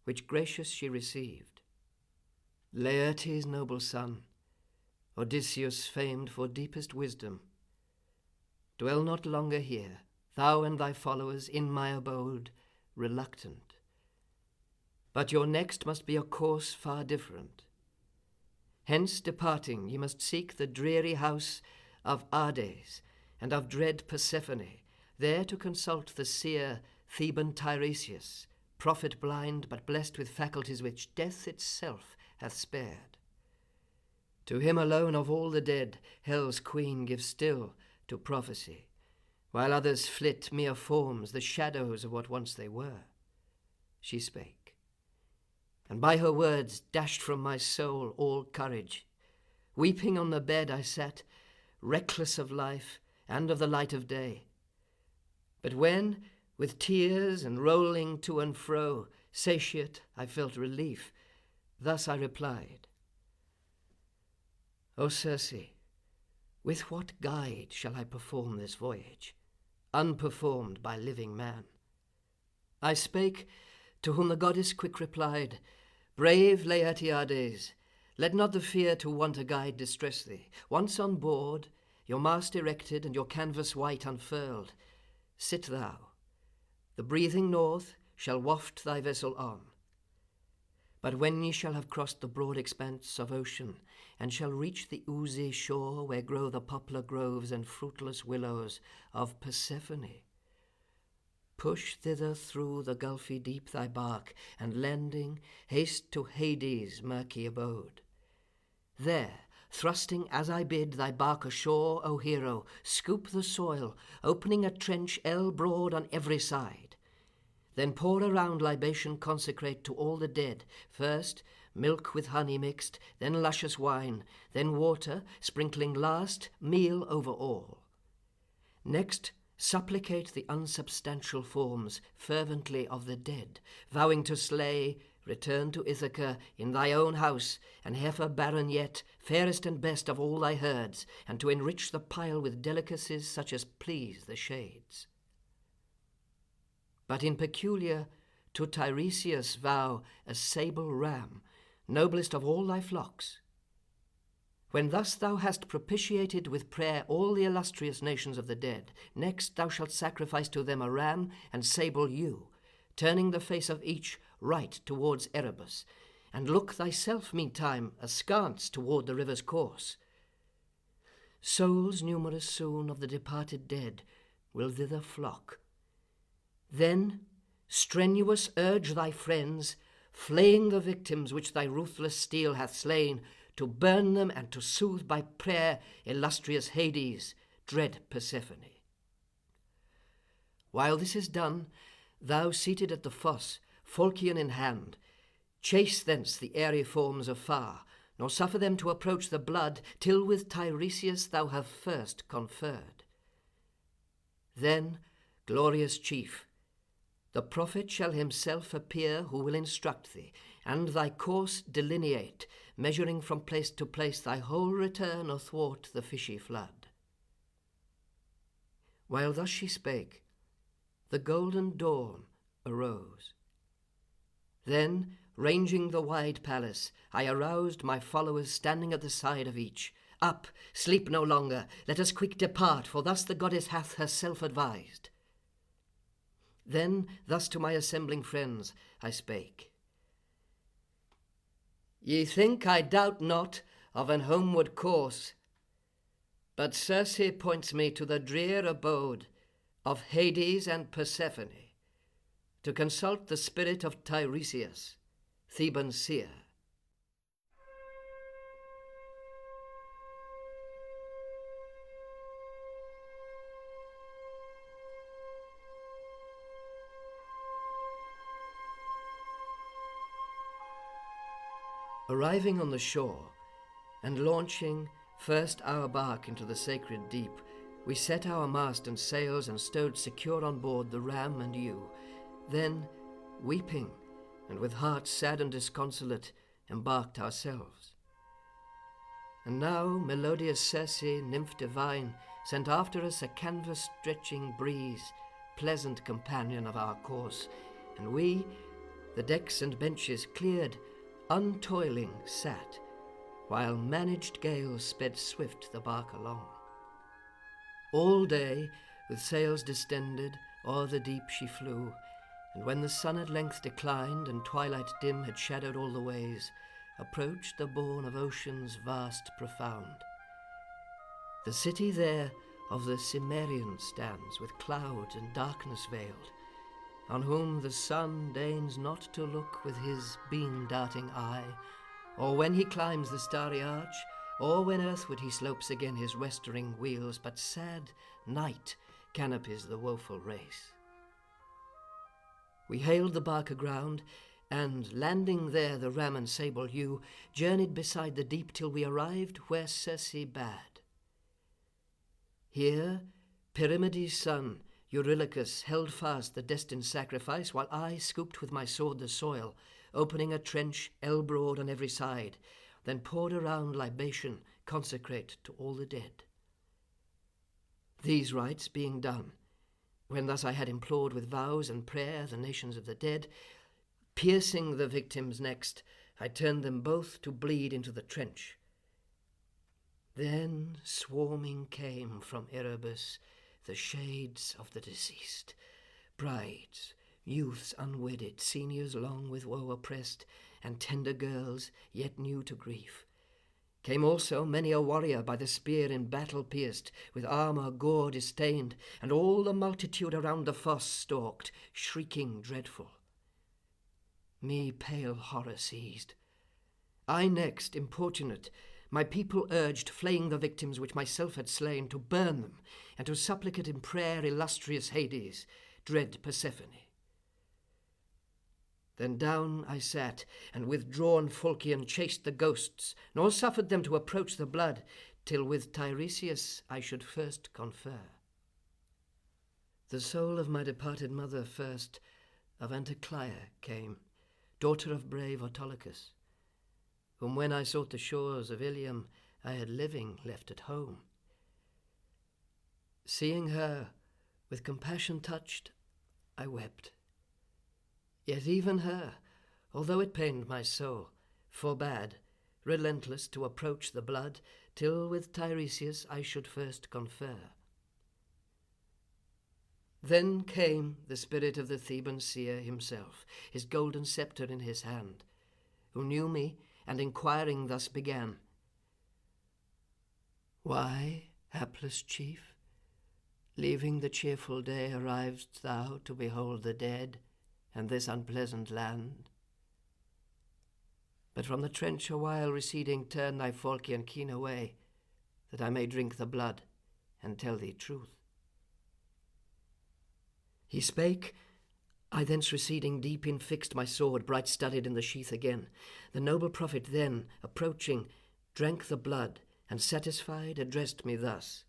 which gracious she received. Laertes' noble son, Odysseus famed for deepest wisdom, dwell not longer here, thou and thy followers, in my abode, reluctant. But your next must be a course far different. Hence departing, ye must seek the dreary house of Hades and of dread Persephone, there to consult the seer Theban Tiresias, prophet blind, but blessed with faculties which death itself hath spared. To him alone of all the dead, hell's queen gives still to prophecy, while others flit mere forms, the shadows of what once they were. She spake, and by her words dashed from my soul all courage. Weeping on the bed I sat, reckless of life and of the light of day. But when, With tears and rolling to and fro, satiate, I felt relief. Thus I replied, O Circe, with what guide shall I perform this voyage, unperformed by living man? I spake, to whom the goddess quick replied, Brave Laertiades, let not the fear to want a guide distress thee. Once on board, your mast erected and your canvas white unfurled, sit thou. The breathing north shall waft thy vessel on. But when ye shall have crossed the broad expanse of ocean, and shall reach the oozy shore where grow the poplar groves and fruitless willows of Persephone, push thither through the gulfy deep thy bark, and landing, haste to Hades' murky abode. There, thrusting as I bid thy bark ashore, O hero, scoop the soil, opening a trench ell-broad on every side. Then pour around libation consecrate to all the dead, first milk with honey mixed, then luscious wine, then water, sprinkling last meal over all. Next, supplicate the unsubstantial forms fervently of the dead, vowing to slay, return to Ithaca in thy own house, and heifer barren yet, fairest and best of all thy herds, and to enrich the pile with delicacies such as please the shades. But in peculiar to Tiresias vow a sable ram, noblest of all thy flocks. When thus thou hast propitiated with prayer all the illustrious nations of the dead, next thou shalt sacrifice to them a ram and sable ewe, turning the face of each right towards Erebus, and look thyself meantime askance toward the river's course. Souls numerous soon of the departed dead will thither flock. Then strenuous urge thy friends, flaying the victims which thy ruthless steel hath slain, to burn them and to soothe by prayer illustrious Hades, dread Persephone. While this is done, thou seated at the fosse, falchion in hand, chase thence the airy forms afar, nor suffer them to approach the blood, till with Tiresias thou have first conferred. Then, glorious chief, the prophet shall himself appear who will instruct thee, and thy course delineate, measuring from place to place thy whole return athwart the fishy flood. While thus she spake, the golden dawn arose. Then, ranging the wide palace, I aroused my followers standing at the side of each. Up, sleep no longer, let us quick depart, for thus the goddess hath herself advised. Then thus to my assembling friends I spake. Ye think I doubt not of an homeward course, but Circe points me to the drear abode of Hades and Persephone, to consult the spirit of Tiresias, Theban seer. Arriving on the shore, and launching first our bark into the sacred deep, we set our mast and sails and stowed secure on board the ram and ewe. Then, weeping, and with hearts sad and disconsolate, embarked ourselves. And now melodious Circe, nymph divine, sent after us a canvas-stretching breeze, pleasant companion of our course, and we, the decks and benches cleared, untoiling sat, while managed gales sped swift the bark along. All day, with sails distended, o'er the deep she flew, and when the sun at length declined, and twilight dim had shadowed all the ways, approached the bourne of ocean's vast profound. The city there of the Cimmerians stands, with cloud and darkness veiled, on whom the sun deigns not to look with his beam-darting eye, or when he climbs the starry arch, or when earthward he slopes again his westering wheels, but sad night canopies the woeful race. We hailed the bark aground, and, landing there the ram and sable ewe, journeyed beside the deep till we arrived where Circe bade. Here Pyramedes' son, Eurylochus held fast the destined sacrifice, while I scooped with my sword the soil, opening a trench ell-broad on every side, then poured around libation consecrate to all the dead. These rites being done, when thus I had implored with vows and prayer the nations of the dead, piercing the victims next, I turned them both to bleed into the trench. Then swarming came from Erebus the shades of the deceased, brides, youths unwedded, seniors long with woe oppressed, and tender girls yet new to grief. Came also many a warrior by the spear in battle pierced, with armour gore distained, and all the multitude around the fosse stalked, shrieking dreadful. Me pale horror seized. I next, importunate, my people urged, flaying the victims which myself had slain, to burn them, and to supplicate in prayer illustrious Hades, dread Persephone. Then down I sat, and with drawn falchion chased the ghosts, nor suffered them to approach the blood, till with Tiresias I should first confer. The soul of my departed mother first of Anticlia came, daughter of brave Autolycus, whom when I sought the shores of Ilium I had living left at home. Seeing her, with compassion touched, I wept. Yet even her, although it pained my soul, forbade, relentless, to approach the blood, till with Tiresias I should first confer. Then came the spirit of the Theban seer himself, his golden sceptre in his hand, who knew me, and inquiring thus began. Why, hapless chief, leaving the cheerful day, arrivedst thou to behold the dead and this unpleasant land? But from the trench a while receding, turn thy falchion keen away, that I may drink the blood and tell thee truth. He spake. I thence receding deep in fixed my sword, bright studded in the sheath again. The noble prophet then, approaching, drank the blood, and satisfied addressed me thus.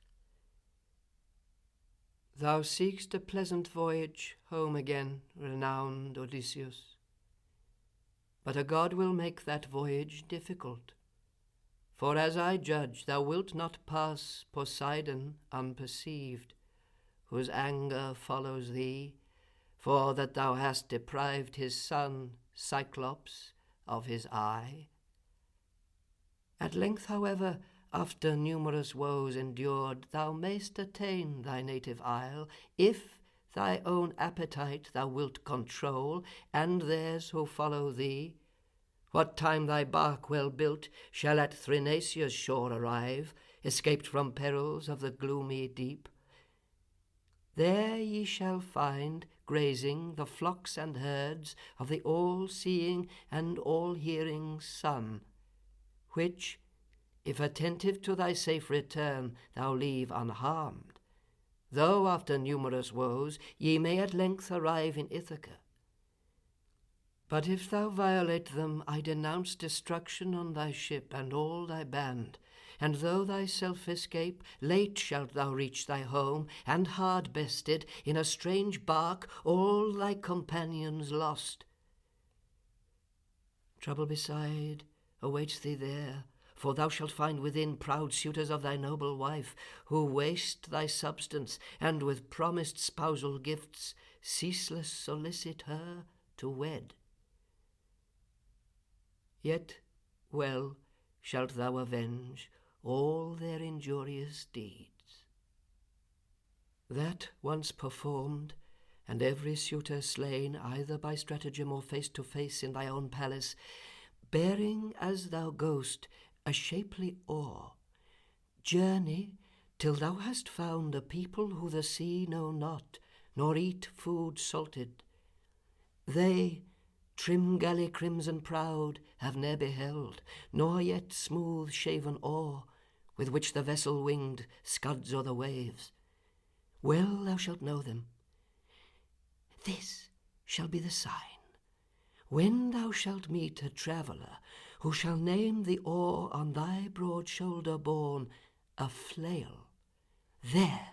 Thou seek'st a pleasant voyage home again, renowned Odysseus. But a god will make that voyage difficult. For as I judge, thou wilt not pass Poseidon unperceived, whose anger follows thee, for that thou hast deprived his son, Cyclops, of his eye. At length, however, after numerous woes endured, thou mayst attain thy native isle, if thy own appetite thou wilt control, and theirs who follow thee. What time thy bark well built shall at Thrinacia's shore arrive, escaped from perils of the gloomy deep, there ye shall find grazing the flocks and herds of the all-seeing and all-hearing sun, which, if attentive to thy safe return thou leave unharmed, though after numerous woes ye may at length arrive in Ithaca. But if thou violate them, I denounce destruction on thy ship and all thy band, and though thyself escape, late shalt thou reach thy home, and hard-bested, in a strange bark, all thy companions lost. Trouble beside awaits thee there, for thou shalt find within proud suitors of thy noble wife, who waste thy substance, and with promised spousal gifts ceaseless solicit her to wed. Yet well shalt thou avenge all their injurious deeds. That once performed, and every suitor slain, either by stratagem or face to face in thy own palace, bearing as thou goest a shapely oar, journey till thou hast found a people who the sea know not, nor eat food salted. They, trim galley crimson proud, have ne'er beheld, nor yet smooth-shaven oar, with which the vessel winged scuds o'er the waves. Well thou shalt know them. This shall be the sign. When thou shalt meet a traveller, who shall name the oar on thy broad shoulder borne a flail, there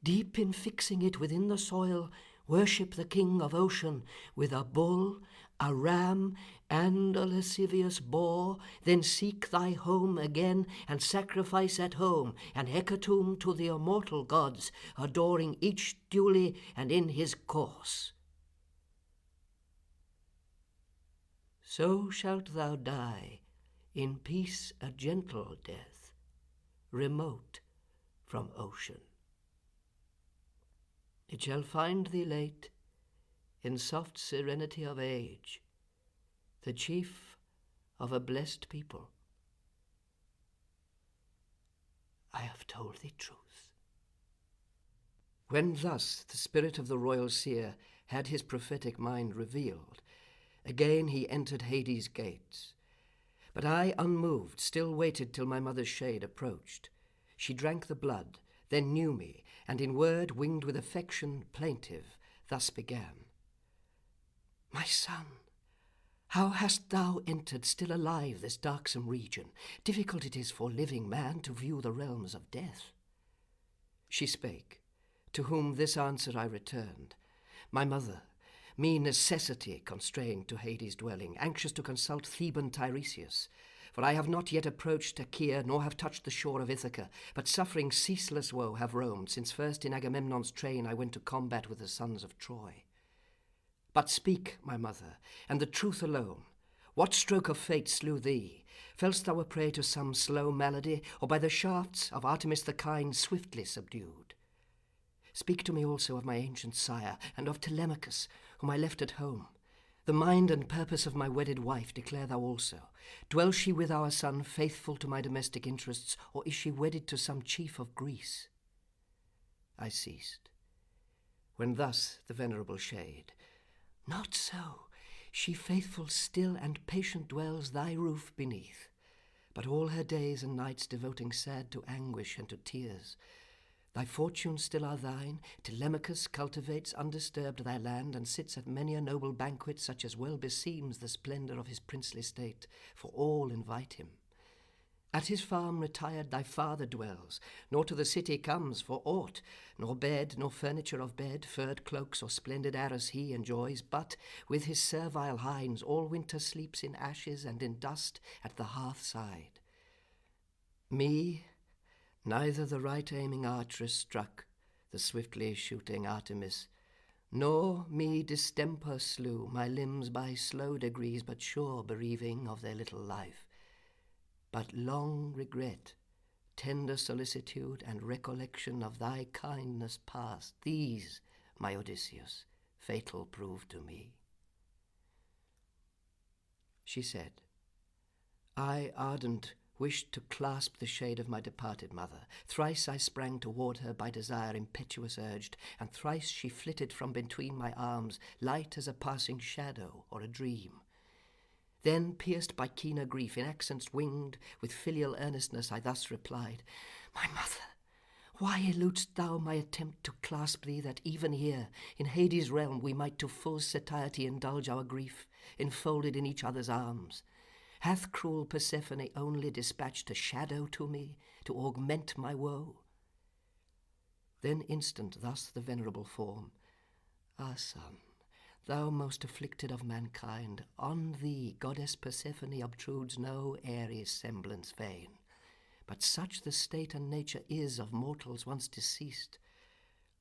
Deep in fixing it within the soil, worship the king of ocean with a bull, a ram, and a lascivious boar, then seek thy home again, and sacrifice at home an hecatomb to the immortal gods, adoring each duly and in his course. So shalt thou die, in peace a gentle death, remote from ocean. It shall find thee late, in soft serenity of age, the chief of a blessed people. I have told thee truth. When thus the spirit of the royal seer had his prophetic mind revealed, again he entered Hades' gates. But I, unmoved, still waited till my mother's shade approached. She drank the blood, then knew me, and in word winged with affection plaintive, thus began. My son, how hast thou entered still alive this darksome region? Difficult it is for living man to view the realms of death. She spake, to whom this answer I returned. My mother, me necessity constrained to Hades' dwelling, anxious to consult Theban Tiresias. For I have not yet approached Achaea, nor have touched the shore of Ithaca, but suffering ceaseless woe have roamed, since first in Agamemnon's train I went to combat with the sons of Troy. But speak, my mother, and the truth alone. What stroke of fate slew thee? Fell'st thou a prey to some slow malady, or by the shafts of Artemis the kind swiftly subdued? Speak to me also of my ancient sire, and of Telemachus, whom I left at home. The mind and purpose of my wedded wife declare thou also. Dwells she with our son, faithful to my domestic interests, or is she wedded to some chief of Greece? I ceased, when thus the venerable shade, Not so, she faithful still and patient dwells thy roof beneath, but all her days and nights devoting sad to anguish and to tears. Thy fortunes still are thine. Telemachus cultivates undisturbed thy land, and sits at many a noble banquet, such as well beseems the splendour of his princely state, for all invite him. At his farm retired thy father dwells, nor to the city comes for aught, nor bed, nor furniture of bed, furred cloaks, or splendid arras he enjoys, but with his servile hinds all winter sleeps in ashes and in dust at the hearth side. Me, neither the right-aiming archeress struck, the swiftly shooting Artemis, nor me distemper slew, my limbs by slow degrees but sure bereaving of their little life, but long regret, tender solicitude, and recollection of thy kindness past. These, my Odysseus, fatal proved to me. She said, I, ardent, wished to clasp the shade of my departed mother. Thrice I sprang toward her, by desire impetuous urged, and thrice she flitted from between my arms, light as a passing shadow or a dream. Then, pierced by keener grief, in accents winged with filial earnestness, I thus replied, My mother, why eludest thou my attempt to clasp thee, that even here, in Hades' realm, we might to full satiety indulge our grief, enfolded in each other's arms? Hath cruel Persephone only dispatched a shadow to me, to augment my woe? Then instant thus the venerable form, Ah, son, thou most afflicted of mankind, on thee goddess Persephone obtrudes no airy semblance vain, but such the state and nature is of mortals once deceased.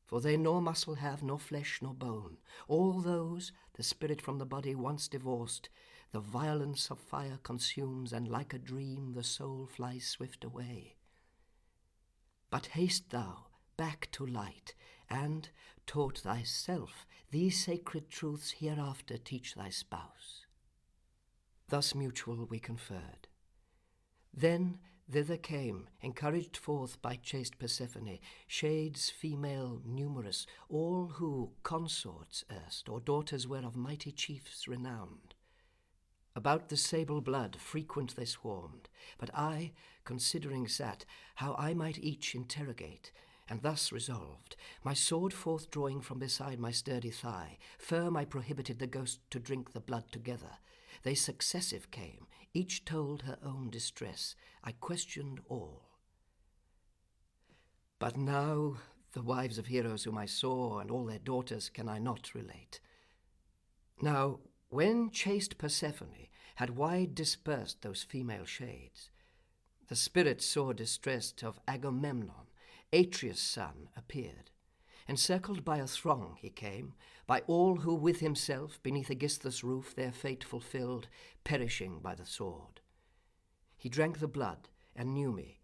For they nor muscle have, nor flesh, nor bone. All those, the spirit from the body once divorced, the violence of fire consumes, and like a dream the soul flies swift away. But haste thou back to light, and, taught thyself, these sacred truths hereafter teach thy spouse. Thus mutual we conferred. Then thither came, encouraged forth by chaste Persephone, shades female numerous, all who consorts erst, or daughters were of mighty chiefs renowned. About the sable blood frequent they swarmed, but I, considering sat, how I might each interrogate, and thus resolved, my sword forth drawing from beside my sturdy thigh, firm I prohibited the ghost to drink the blood together. They successive came, each told her own distress. I questioned all. But now The wives of heroes whom I saw, and all their daughters, can I not relate. Now, when chaste Persephone had wide dispersed those female shades, the spirit sore distressed of Agamemnon, Atreus' son, appeared. Encircled by a throng he came, by all who with himself beneath Aegisthus' roof their fate fulfilled, perishing by the sword. He drank the blood, and knew me.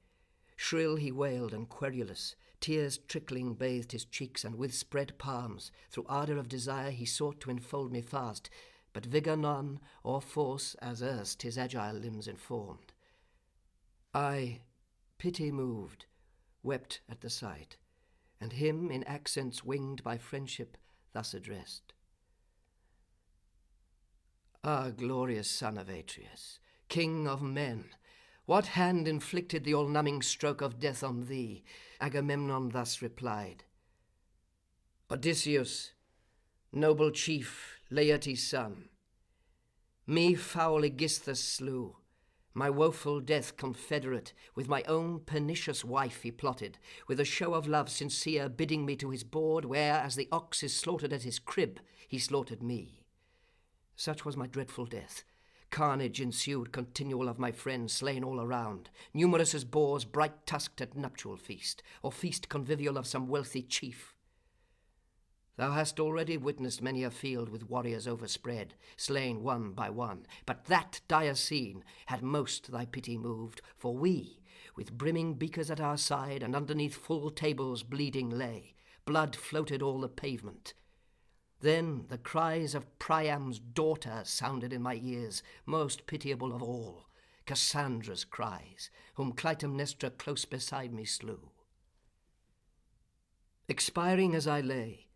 Shrill he wailed and querulous, tears trickling bathed his cheeks, and with spread palms, through ardour of desire, he sought to enfold me fast, but vigour none, or force, as erst his agile limbs informed. I, pity moved, wept at the sight, and him in accents winged by friendship thus addressed. Ah, glorious son of Atreus, king of men, what hand inflicted the all-numbing stroke of death on thee? Agamemnon thus replied. Odysseus, noble chief, Laertes' son, me foul Aegisthus slew. My woeful death confederate with my own pernicious wife he plotted, with a show of love sincere bidding me to his board, where, as the ox is slaughtered at his crib, he slaughtered me. Such was my dreadful death. Carnage ensued continual of my friends slain all around, numerous as boars bright-tusked at nuptial feast, or feast convivial of some wealthy chief. Thou hast already witnessed many a field with warriors overspread, slain one by one, but that dire scene had most thy pity moved, for we, with brimming beakers at our side, and underneath full tables bleeding lay, blood floated all the pavement. Then the cries of Priam's daughter sounded in my ears, most pitiable of all, Cassandra's cries, whom Clytemnestra close beside me slew. Expiring as I lay,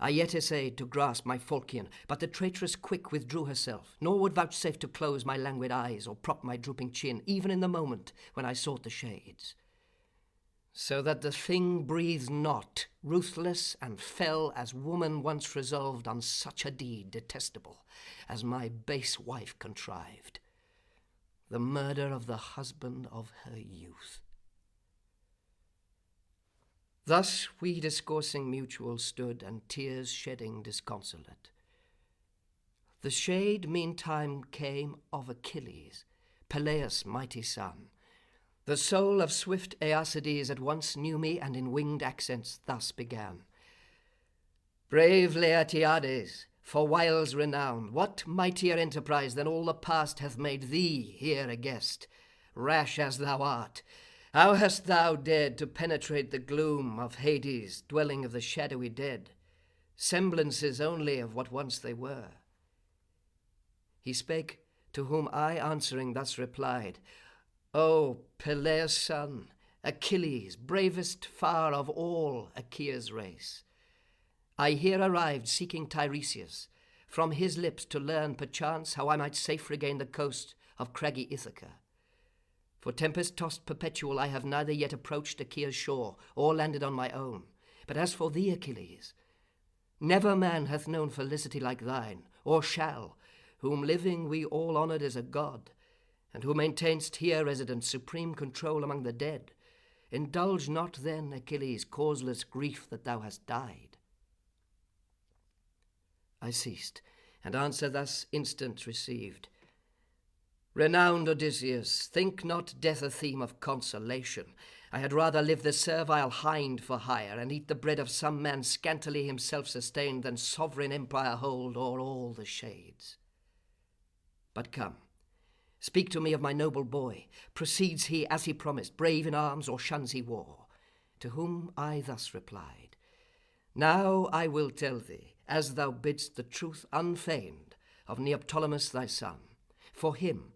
I yet essayed to grasp my falchion, but the traitress quick withdrew herself, nor would vouchsafe to close my languid eyes or prop my drooping chin, even in the moment when I sought the shades. So that the thing breathed not, ruthless and fell as woman once resolved on such a deed detestable as my base wife contrived, the murder of the husband of her youth. Thus we discoursing mutual stood, and tears shedding disconsolate. The shade meantime came of Achilles, Peleus' mighty son. The soul of swift Aeacides at once knew me, and in winged accents thus began. Brave Laertiades, for wiles renowned, what mightier enterprise than all the past hath made thee here a guest? Rash as thou art, how hast thou dared to penetrate the gloom of Hades, dwelling of the shadowy dead, semblances only of what once they were? He spake, to whom I answering thus replied, O Peleus' son, Achilles, bravest far of all Achaea's race, I here arrived seeking Tiresias, from his lips to learn perchance how I might safe regain the coast of craggy Ithaca. For tempest-tossed perpetual I have neither yet approached Achaea's shore, or landed on my own. But as for thee, Achilles, never man hath known felicity like thine, or shall, whom living we all honoured as a god, and who maintainst here resident supreme control among the dead. Indulge not then, Achilles, causeless grief that thou hast died. I ceased, and answer thus instant received. Renowned Odysseus, think not death a theme of consolation. I had rather live the servile hind for hire, and eat the bread of some man scantily himself sustained, than sovereign empire hold o'er all the shades. But come, speak to me of my noble boy. Proceeds he as he promised, brave in arms, or shuns he war? To whom I thus replied, Now I will tell thee, as thou bidst, the truth unfeigned of Neoptolemus thy son. For him,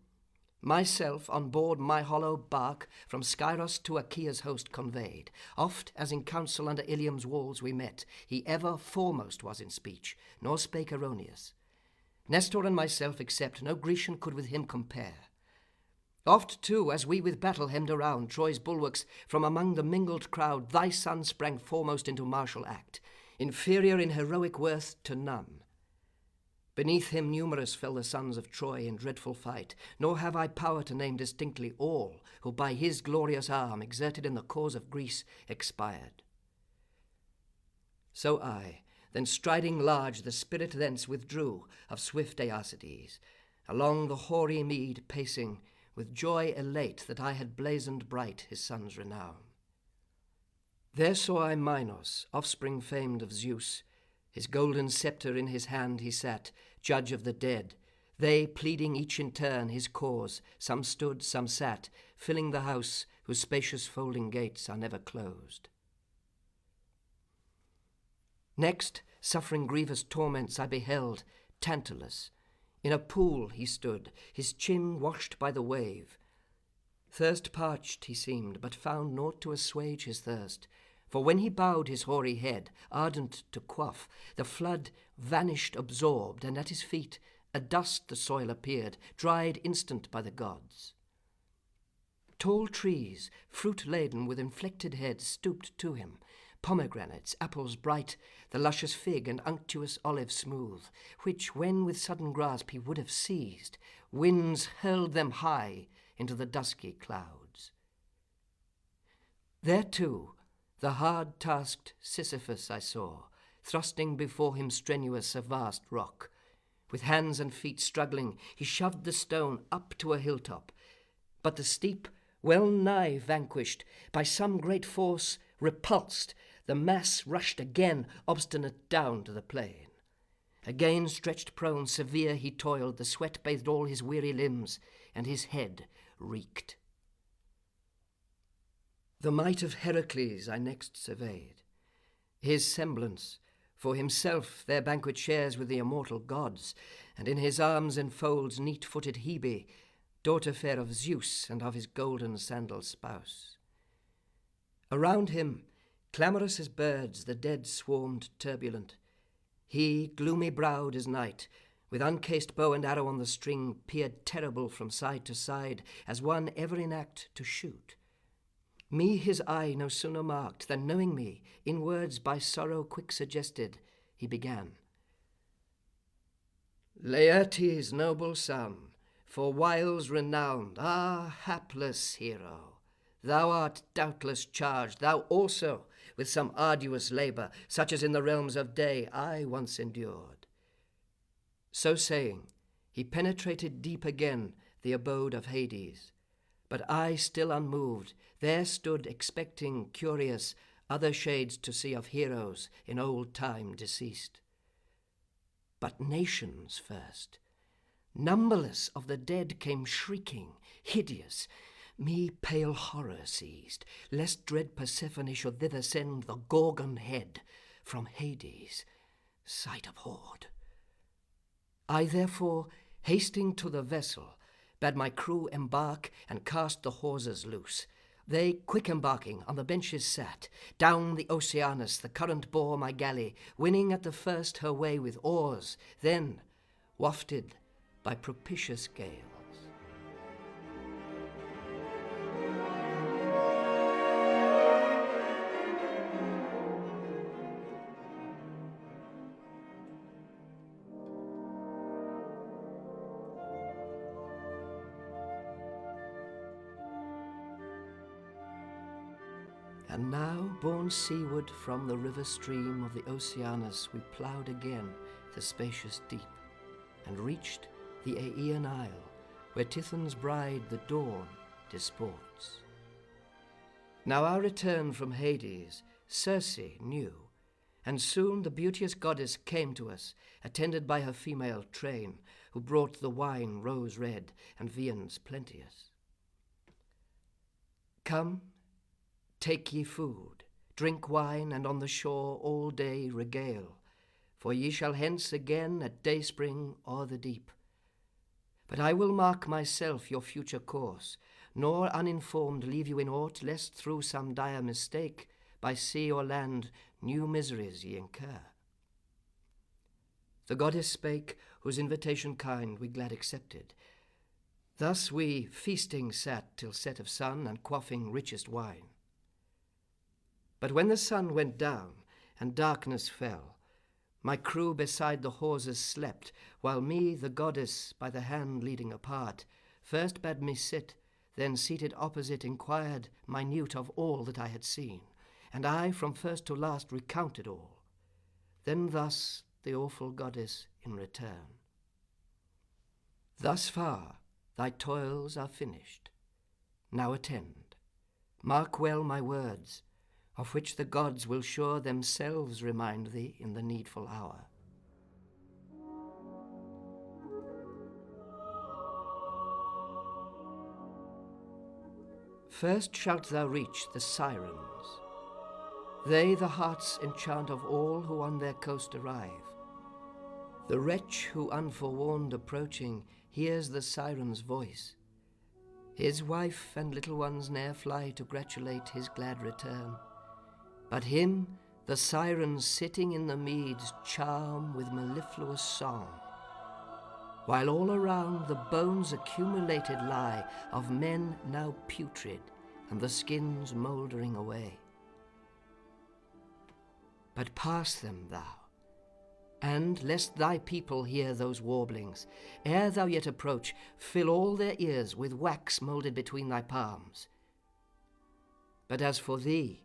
myself on board my hollow bark from Scyros to Achaea's host conveyed. Oft as in council under Ilium's walls we met, he ever foremost was in speech, nor spake erroneous. Nestor and myself except, no Grecian could with him compare. Oft too, as we with battle hemmed around Troy's bulwarks, from among the mingled crowd thy son sprang foremost into martial act, inferior in heroic worth to none. Beneath him numerous fell the sons of Troy in dreadful fight, nor have I power to name distinctly all who by his glorious arm, exerted in the cause of Greece, expired. So I, then striding large, the spirit thence withdrew of swift Aeacides, along the hoary mead pacing, with joy elate that I had blazoned bright his son's renown. There saw I Minos, offspring famed of Zeus. His golden sceptre in his hand he sat, judge of the dead. They, pleading each in turn his cause, some stood, some sat, filling the house whose spacious folding gates are never closed. Next, suffering grievous torments, I beheld Tantalus. In a pool he stood, his chin washed by the wave. Thirst-parched he seemed, but found naught to assuage his thirst. For when he bowed his hoary head, ardent to quaff, the flood vanished absorbed, and at his feet a dust the soil appeared, dried instant by the gods. Tall trees, fruit-laden with inflected heads, stooped to him, pomegranates, apples bright, the luscious fig and unctuous olive smooth, which, when with sudden grasp he would have seized, winds hurled them high into the dusky clouds. There too, the hard-tasked Sisyphus I saw, thrusting before him strenuous a vast rock. With hands and feet struggling, he shoved the stone up to a hilltop, but the steep, well nigh vanquished, by some great force repulsed, the mass rushed again, obstinate, down to the plain. Again stretched prone, severe he toiled, the sweat bathed all his weary limbs, and his head reeked. The might of Heracles I next surveyed. His semblance, for himself their banquet shares with the immortal gods, and in his arms enfolds neat-footed Hebe, daughter fair of Zeus and of his golden sandaled spouse. Around him, clamorous as birds, the dead swarmed turbulent. He, gloomy-browed as night, with uncased bow and arrow on the string, peered terrible from side to side, as one ever in act to shoot. Me his eye no sooner marked, than knowing me, in words by sorrow quick suggested, he began. Laertes' noble son, for wiles renowned, ah, hapless hero, thou art doubtless charged, thou also, with some arduous labour, such as in the realms of day I once endured. So saying, he penetrated deep again the abode of Hades. But I, still unmoved, there stood expecting, curious, other shades to see of heroes in old time deceased. But nations first, numberless of the dead came shrieking, hideous. Me pale horror seized, lest dread Persephone should thither send the Gorgon head from Hades, sight abhorred. I therefore, hasting to the vessel, bade my crew embark and cast the hawsers loose. They, quick embarking, on the benches sat. Down the Oceanus the current bore my galley, winning at the first her way with oars, then wafted by propitious gales. And now, borne seaward from the river stream of the Oceanus, we ploughed again the spacious deep, and reached the Aeaean Isle, where Tithon's bride the Dawn disports. Now our return from Hades Circe knew, and soon the beauteous goddess came to us, attended by her female train, who brought the wine rose-red and viands plenteous. Come, take ye food, drink wine, and on the shore all day regale, for ye shall hence again at dayspring o'er the deep. But I will mark myself your future course, nor uninformed leave you in aught, lest through some dire mistake, by sea or land, new miseries ye incur. The goddess spake, whose invitation kind we glad accepted. Thus we feasting sat till set of sun, and quaffing richest wine. But when the sun went down and darkness fell, my crew beside the hawsers slept, while me the goddess by the hand leading apart, first bade me sit, then seated opposite inquired minute of all that I had seen, and I from first to last recounted all. Then thus the awful goddess in return: "Thus far thy toils are finished. Now attend. Mark well my words, of which the gods will sure themselves remind thee in the needful hour. First shalt thou reach the Sirens. They the heart's enchant of all who on their coast arrive. The wretch who unforewarned approaching hears the Siren's voice. His wife and little ones ne'er fly to gratulate his glad return. But him the Sirens sitting in the meads charm with mellifluous song, while all around the bones accumulated lie of men now putrid and the skins mouldering away. But pass them thou, and lest thy people hear those warblings, ere thou yet approach, fill all their ears with wax moulded between thy palms. But as for thee,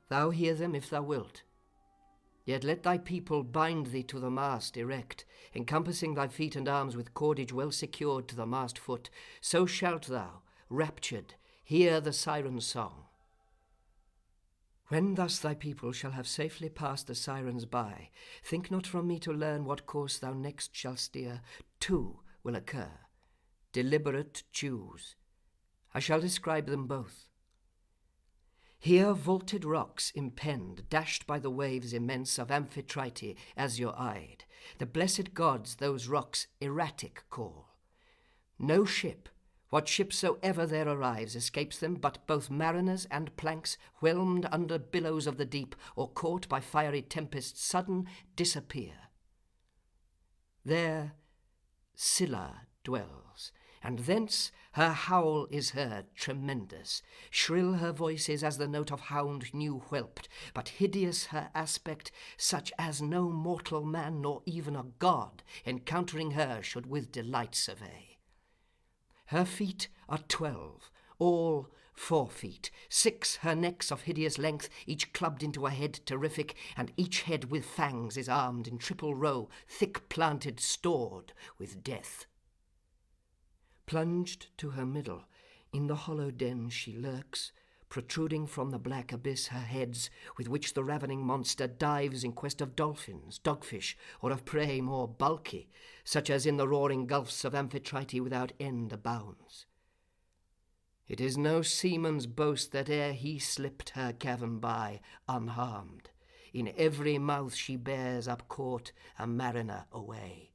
thou hear them if thou wilt. Yet let thy people bind thee to the mast erect, encompassing thy feet and arms with cordage well secured to the mast foot. So shalt thou, raptured, hear the Siren's song. When thus thy people shall have safely passed the Sirens by, think not from me to learn what course thou next shalt steer. Two will occur. Deliberate choose. I shall describe them both. Here vaulted rocks impend, dashed by the waves immense of Amphitrite, azure-eyed. The blessed gods those rocks erratic call. No ship, what ship soever there arrives, escapes them, but both mariners and planks, whelmed under billows of the deep, or caught by fiery tempests, sudden disappear. There Scylla dwells, and thence her howl is heard tremendous. Shrill her voice is as the note of hound new whelped, but hideous her aspect, such as no mortal man nor even a god, encountering her, should with delight survey. Her feet are 12, all 4 feet, 6 her necks of hideous length, each clubbed into a head terrific, and each head with fangs is armed in triple row, thick planted, stored with death. Plunged to her middle, in the hollow den she lurks, protruding from the black abyss her heads, with which the ravening monster dives in quest of dolphins, dogfish, or of prey more bulky, such as in the roaring gulfs of Amphitrite without end abounds. It is no seaman's boast that ere he slipped her cavern by unharmed, in every mouth she bears up caught a mariner away.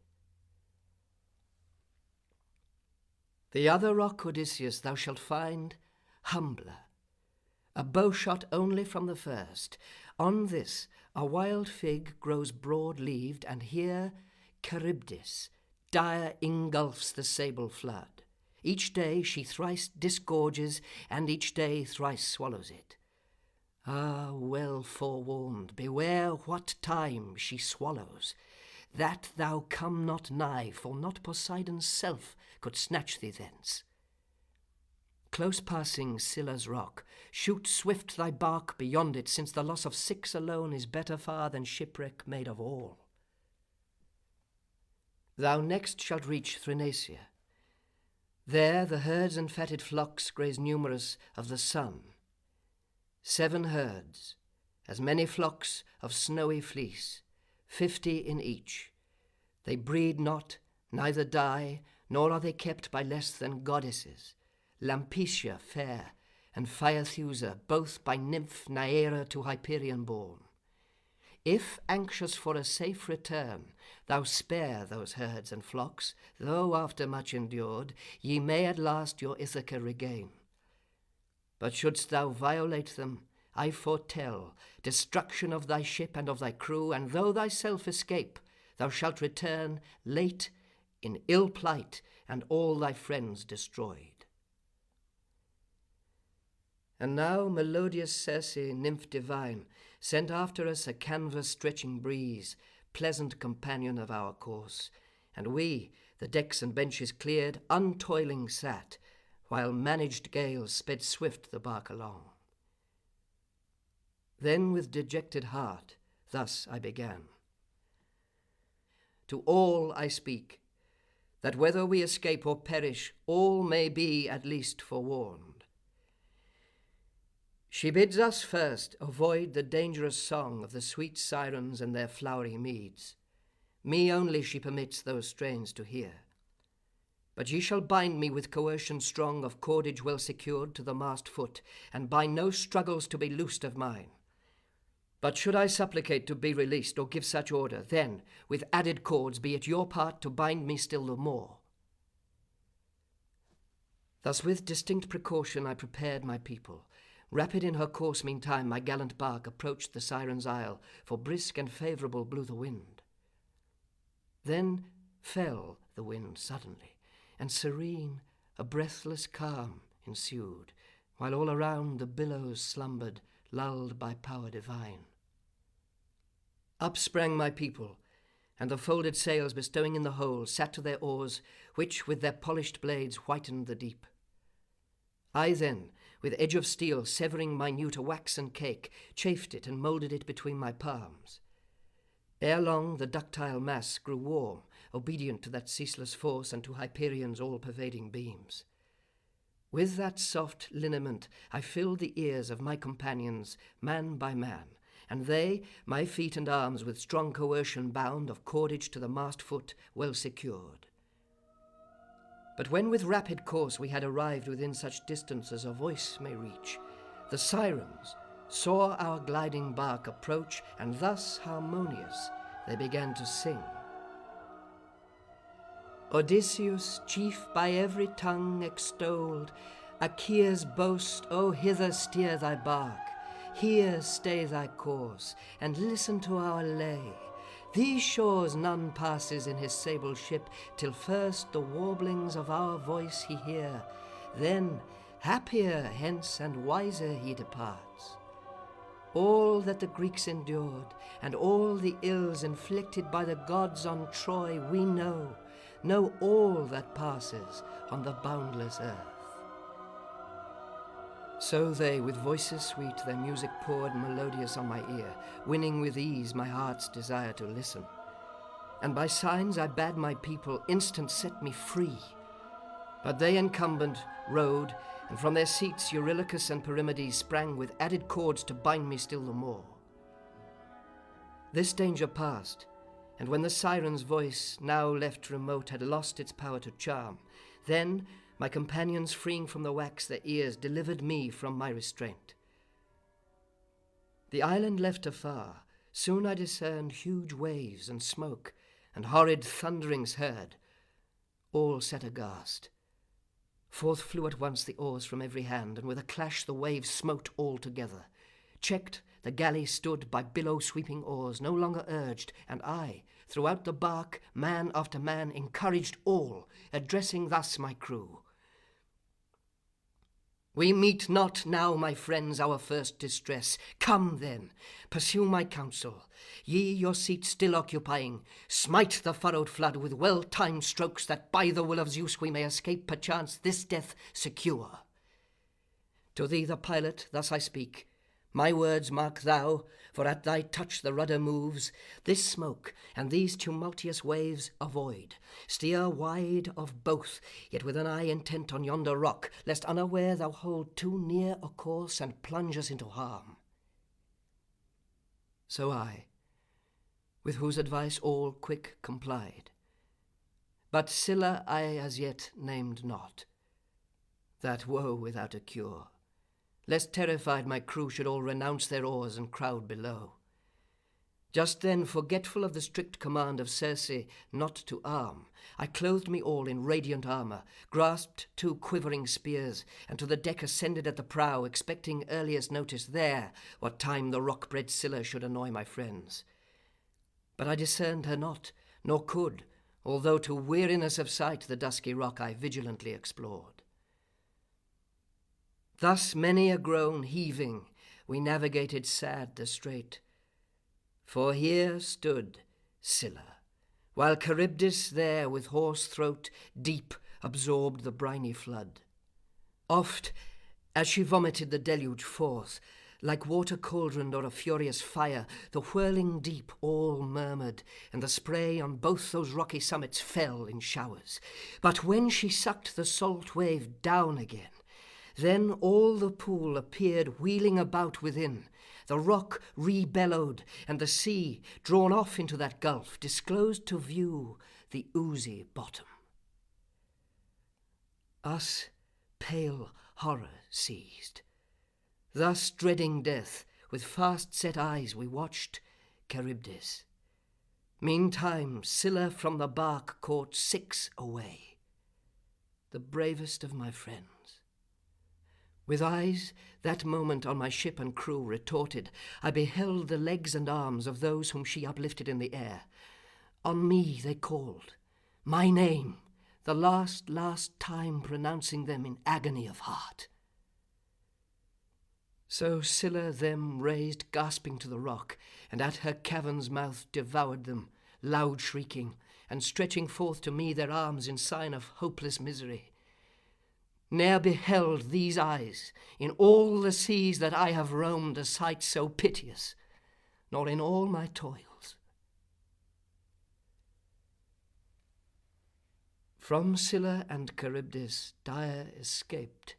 The other rock, Odysseus, thou shalt find humbler, a bowshot only from the first. On this a wild fig grows broad-leaved, and here Charybdis dire engulfs the sable flood. Each day she thrice disgorges, and each day thrice swallows it. Ah, well forewarned, beware what time she swallows, that thou come not nigh, for not Poseidon's self could snatch thee thence. Close passing Scylla's rock, shoot swift thy bark beyond it, since the loss of 6 alone is better far than shipwreck made of all. Thou next shalt reach Thrinacia. There the herds and fatted flocks graze numerous of the sun. 7 herds, as many flocks of snowy fleece, 50 in each. They breed not, neither die, nor are they kept by less than goddesses, Lampetia fair, and Phaethusa, both by nymph Neaera to Hyperion born. If, anxious for a safe return, thou spare those herds and flocks, though after much endured, ye may at last your Ithaca regain. But shouldst thou violate them, I foretell destruction of thy ship and of thy crew, and though thyself escape, thou shalt return late in ill plight, and all thy friends destroyed. And now melodious Circe, nymph divine, sent after us a canvas-stretching breeze, pleasant companion of our course, and we, the decks and benches cleared, untoiling sat, while managed gales sped swift the bark along. Then with dejected heart thus I began. to all I speak, that whether we escape or perish, all may be at least forewarned. She bids us first avoid the dangerous song of the sweet sirens and their flowery meads. Me only she permits those strains to hear. But ye shall bind me with coercion strong of cordage well secured to the mast foot, and by no struggles to be loosed of mine. But should I supplicate to be released or give such order, then, with added cords, be it your part to bind me still the more. Thus with distinct precaution I prepared my people. Rapid in her course meantime my gallant bark approached the Siren's isle, for brisk and favourable blew the wind. Then fell the wind suddenly, and serene a breathless calm ensued, while all around the billows slumbered, lulled by power divine. Up sprang my people, and the folded sails bestowing in the hold sat to their oars, which with their polished blades whitened the deep. I then, with edge of steel severing minute a waxen cake, chafed it and moulded it between my palms. Ere long the ductile mass grew warm, obedient to that ceaseless force and to Hyperion's all-pervading beams. With that soft lineament I filled the ears of my companions, man by man, and they, my feet and arms with strong coercion bound of cordage to the mast foot well secured. But when with rapid course we had arrived within such distance as a voice may reach, the sirens saw our gliding bark approach, and thus harmonious they began to sing. Odysseus, chief by every tongue extolled, Achaea's boast, O hither steer thy bark, here stay thy course, and listen to our lay. These shores none passes in his sable ship, till first the warblings of our voice he hear, then happier hence and wiser he departs. All that the Greeks endured, and all the ills inflicted by the gods on Troy we know all that passes on the boundless earth. So they, with voices sweet, their music poured melodious on my ear, winning with ease my heart's desire to listen. And by signs I bade my people instant set me free. But they incumbent rode, and from their seats Eurylochus and Perimedes sprang with added cords to bind me still the more. This danger passed, and when the siren's voice, now left remote, had lost its power to charm, then my companions, freeing from the wax their ears, delivered me from my restraint. The island left afar, soon I discerned huge waves and smoke, and horrid thunderings heard. All sat aghast. Forth flew at once the oars from every hand, and with a clash the waves smote all together. Checked, the galley stood by billow-sweeping oars, no longer urged, and I, throughout the bark, man after man, encouraged all, addressing thus my crew. We meet not now, my friends, our first distress. Come, then, pursue my counsel. Ye, your seat still occupying, smite the furrowed flood with well-timed strokes, that by the will of Zeus we may escape, perchance, this death secure. To thee, the pilot, thus I speak. My words mark thou, for at thy touch the rudder moves. This smoke and these tumultuous waves avoid. Steer wide of both, yet with an eye intent on yonder rock, lest unaware thou hold too near a course and plunge us into harm. So I, with whose advice all quick complied. But Scylla I as yet named not, that woe without a cure, lest terrified my crew should all renounce their oars and crowd below. Just then, forgetful of the strict command of Circe not to arm, I clothed me all in radiant armour, grasped 2 quivering spears, and to the deck ascended at the prow, expecting earliest notice there, what time the rock-bred Scylla should annoy my friends. But I discerned her not, nor could, although to weariness of sight the dusky rock I vigilantly explored. Thus many a groan heaving, we navigated sad the strait. For here stood Scylla, while Charybdis there with hoarse throat deep absorbed the briny flood. Oft, as she vomited the deluge forth, Like water cauldroned or a furious fire, the whirling deep all murmured, and the spray on both those rocky summits fell in showers. But when she sucked the salt wave down again, then all the pool appeared wheeling about within. The rock rebellowed, and the sea, drawn off into that gulf, disclosed to view the oozy bottom. Us pale horror seized. Thus dreading death, with fast-set eyes we watched Charybdis. Meantime Scylla from the bark caught 6 away, the bravest of my friends. With eyes that moment on my ship and crew retorted, I beheld the legs and arms of those whom she uplifted in the air. On me they called, my name, the last time pronouncing them in agony of heart. So Scylla them raised gasping to the rock, and at her cavern's mouth devoured them, loud shrieking, and stretching forth to me their arms in sign of hopeless misery. Ne'er beheld these eyes, in all the seas that I have roamed, a sight so piteous, nor in all my toils. From Scylla and Charybdis dire escaped,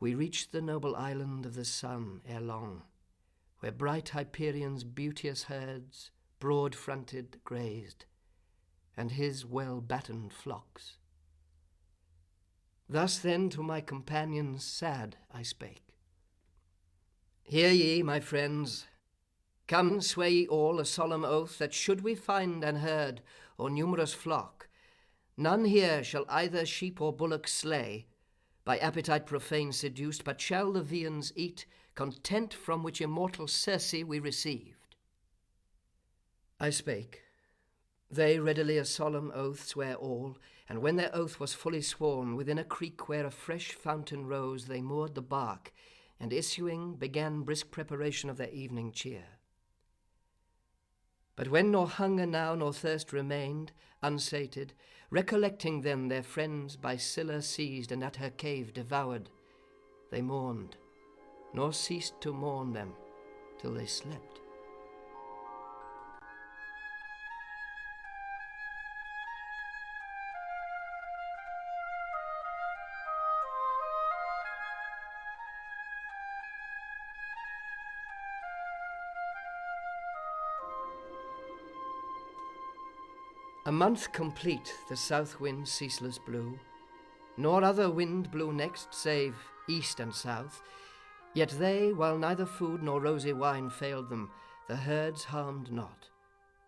we reached the noble island of the sun ere long, where bright Hyperion's beauteous herds, broad-fronted, grazed, and his well-battened flocks. Thus then to my companions sad I spake. Hear ye, my friends, come swear ye all a solemn oath that should we find an herd or numerous flock, none here shall either sheep or bullock slay, by appetite profane seduced, but shall the viands eat, content from which immortal Circe we received. I spake. They readily a solemn oath sware all, and when their oath was fully sworn, within a creek where a fresh fountain rose, they moored the bark, and issuing began brisk preparation of their evening cheer. But when nor hunger now nor thirst remained, unsated, recollecting then their friends by Scylla seized and at her cave devoured, they mourned, nor ceased to mourn them till they slept. A month complete the south wind ceaseless blew, nor other wind blew next save east and south. Yet they, while neither food nor rosy wine failed them, the herds harmed not,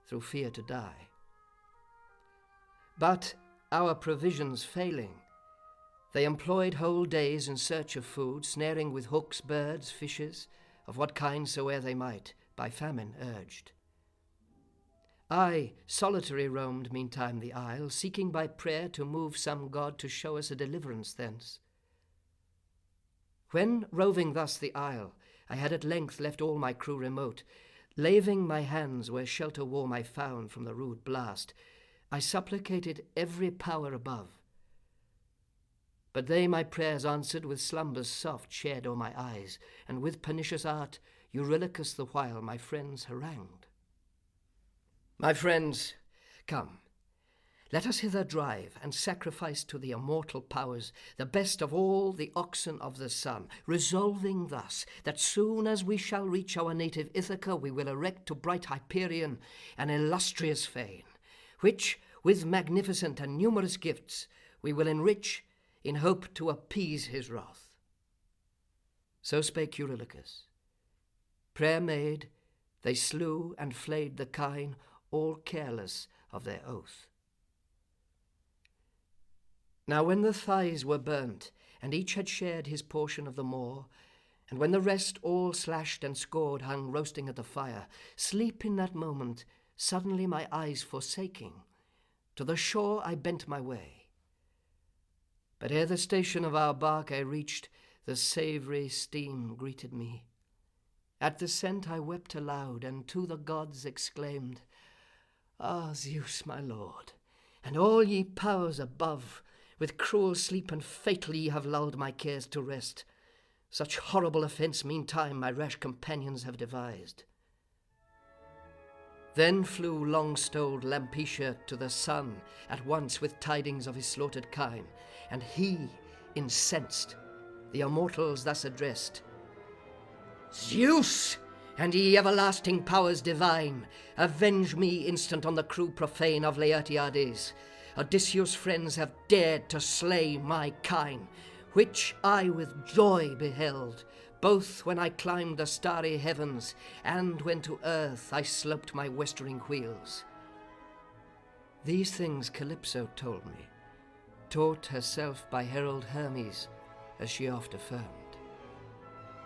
through fear to die. But our provisions failing, they employed whole days in search of food, snaring with hooks birds, fishes, of what kind soe'er they might, by famine urged. I solitary roamed meantime the isle, seeking by prayer to move some god to show us a deliverance thence. When roving thus the isle, I had at length left all my crew remote, laving my hands where shelter warm I found from the rude blast, I supplicated every power above. But they my prayers answered with slumbers soft shed o'er my eyes, and with pernicious art Eurylochus the while my friends harangued. My friends, come, let us hither drive and sacrifice to the immortal powers the best of all the oxen of the sun, resolving thus that soon as we shall reach our native Ithaca we will erect to bright Hyperion an illustrious fane, which with magnificent and numerous gifts we will enrich in hope to appease his wrath. So spake Eurylochus. Prayer made, they slew and flayed the kine, all careless of their oath. Now when the thighs were burnt, and each had shared his portion of the moor, and when the rest all slashed and scored hung roasting at the fire, sleep in that moment suddenly my eyes forsaking, to the shore I bent my way. But ere the station of our bark I reached, the savoury steam greeted me. At the scent I wept aloud, and to the gods exclaimed, Ah, Zeus, my lord, and all ye powers above, with cruel sleep and fatal ye have lulled my cares to rest. Such horrible offence meantime my rash companions have devised. Then flew long-stoled Lampetia to the sun at once with tidings of his slaughtered kine, and he, incensed, the immortals thus addressed: Zeus, and ye everlasting powers divine, avenge me instant on the crew profane of Laertiades. Odysseus' friends have dared to slay my kine, which I with joy beheld, both when I climbed the starry heavens, and when to earth I sloped my westering wheels. These things Calypso told me, taught herself by herald Hermes, as she oft affirmed.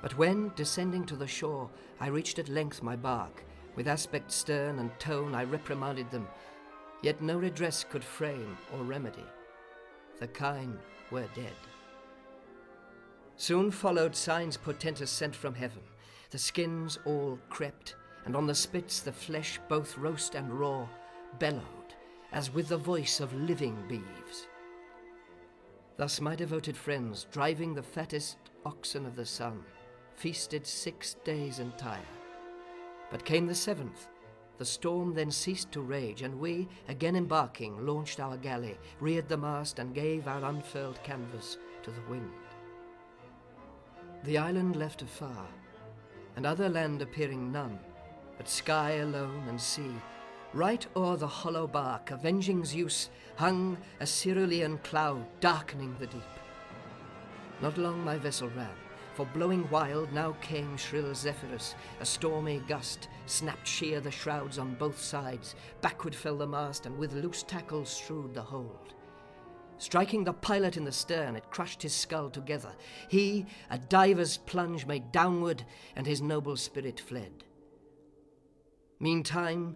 But when, descending to the shore, I reached at length my bark, with aspect stern and tone I reprimanded them, yet no redress could frame or remedy. The kine were dead. Soon followed signs portentous sent from heaven. The skins all crept, and on the spits the flesh, both roast and raw, bellowed, as with the voice of living beeves. Thus my devoted friends, driving the fattest oxen of the sun, feasted 6 days entire. But came the 7th, the storm then ceased to rage, and we, again embarking, launched our galley, reared the mast, and gave our unfurled canvas to the wind. The island left afar, and other land appearing none, but sky alone and sea, right o'er the hollow bark, avenging Zeus, hung a cerulean cloud darkening the deep. Not long my vessel ran, for blowing wild now came shrill Zephyrus, a stormy gust, snapped sheer the shrouds on both sides, backward fell the mast, and with loose tackles strewed the hold. Striking the pilot in the stern, it crushed his skull together. He, a diver's plunge made downward, and his noble spirit fled. Meantime,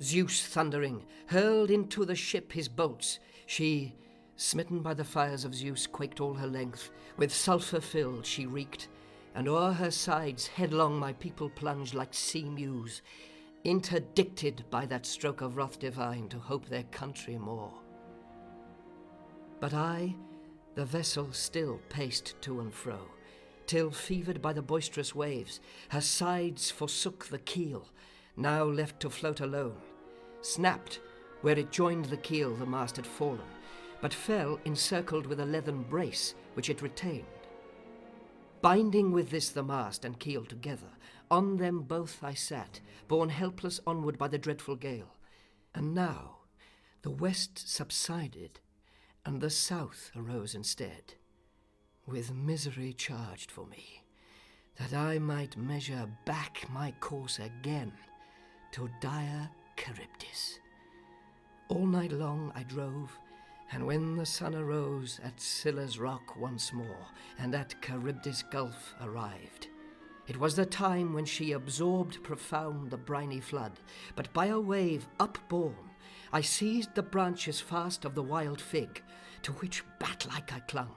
Zeus thundering, hurled into the ship his bolts. She, smitten by the fires of Zeus, quaked all her length. With sulphur filled she reeked, and o'er her sides headlong my people plunged like sea mews, interdicted by that stroke of wrath divine to hope their country more. But I, the vessel still paced to and fro, till, fevered by the boisterous waves, her sides forsook the keel, now left to float alone. Snapped, where it joined the keel the mast had fallen, but fell encircled with a leathern brace which it retained. Binding with this the mast and keel together, on them both I sat, borne helpless onward by the dreadful gale. And now the west subsided, and the south arose instead, with misery charged for me, that I might measure back my course again to dire Charybdis. All night long I drove, and when the sun arose at Scylla's rock once more, and at Charybdis gulf arrived, it was the time when she absorbed profound the briny flood, but by a wave upborne I seized the branches fast of the wild fig, to which bat-like I clung.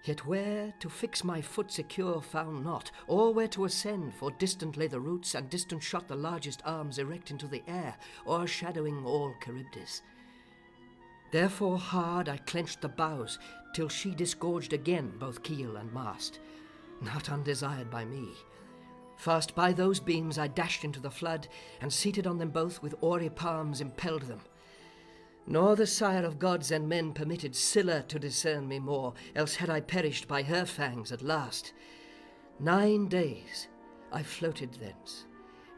Yet where to fix my foot secure found not, or where to ascend, for distant lay the roots, and distant shot the largest arms erect into the air, o'ershadowing all Charybdis. Therefore hard I clenched the bows, till she disgorged again both keel and mast, not undesired by me. Fast by those beams I dashed into the flood, and seated on them both with oary palms impelled them. Nor the sire of gods and men permitted Scylla to discern me more, else had I perished by her fangs at last. 9 days I floated thence,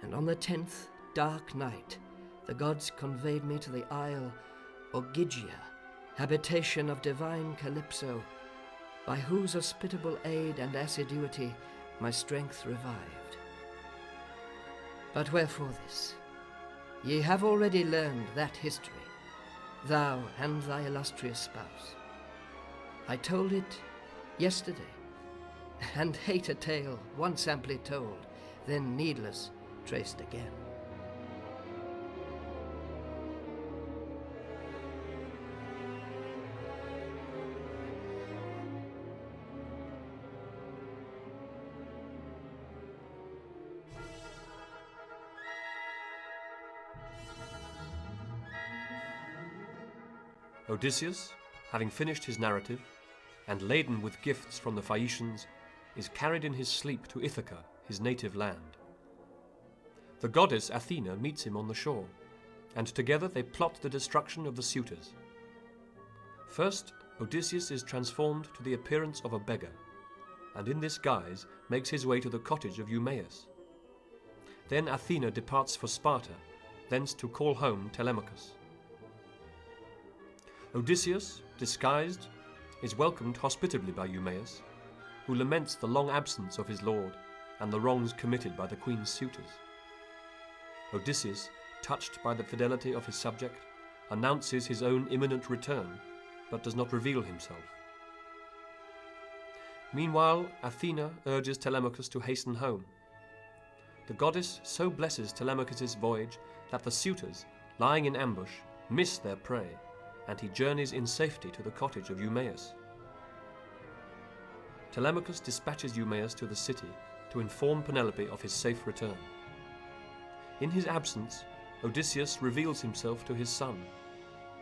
and on the 10th dark night the gods conveyed me to the isle Ogygia, habitation of divine Calypso, by whose hospitable aid and assiduity my strength revived. But wherefore this? Ye have already learned that history, thou and thy illustrious spouse. I told it yesterday, and hate a tale once amply told, then needless traced again. Odysseus, having finished his narrative, and laden with gifts from the Phaeacians, is carried in his sleep to Ithaca, his native land. The goddess Athena meets him on the shore, and together they plot the destruction of the suitors. First, Odysseus is transformed to the appearance of a beggar, and in this guise makes his way to the cottage of Eumaeus. Then Athena departs for Sparta, thence to call home Telemachus. Odysseus, disguised, is welcomed hospitably by Eumaeus, who laments the long absence of his lord and the wrongs committed by the queen's suitors. Odysseus, touched by the fidelity of his subject, announces his own imminent return, but does not reveal himself. Meanwhile, Athena urges Telemachus to hasten home. The goddess so blesses Telemachus' voyage that the suitors, lying in ambush, miss their prey, and he journeys in safety to the cottage of Eumaeus. Telemachus dispatches Eumaeus to the city to inform Penelope of his safe return. In his absence, Odysseus reveals himself to his son.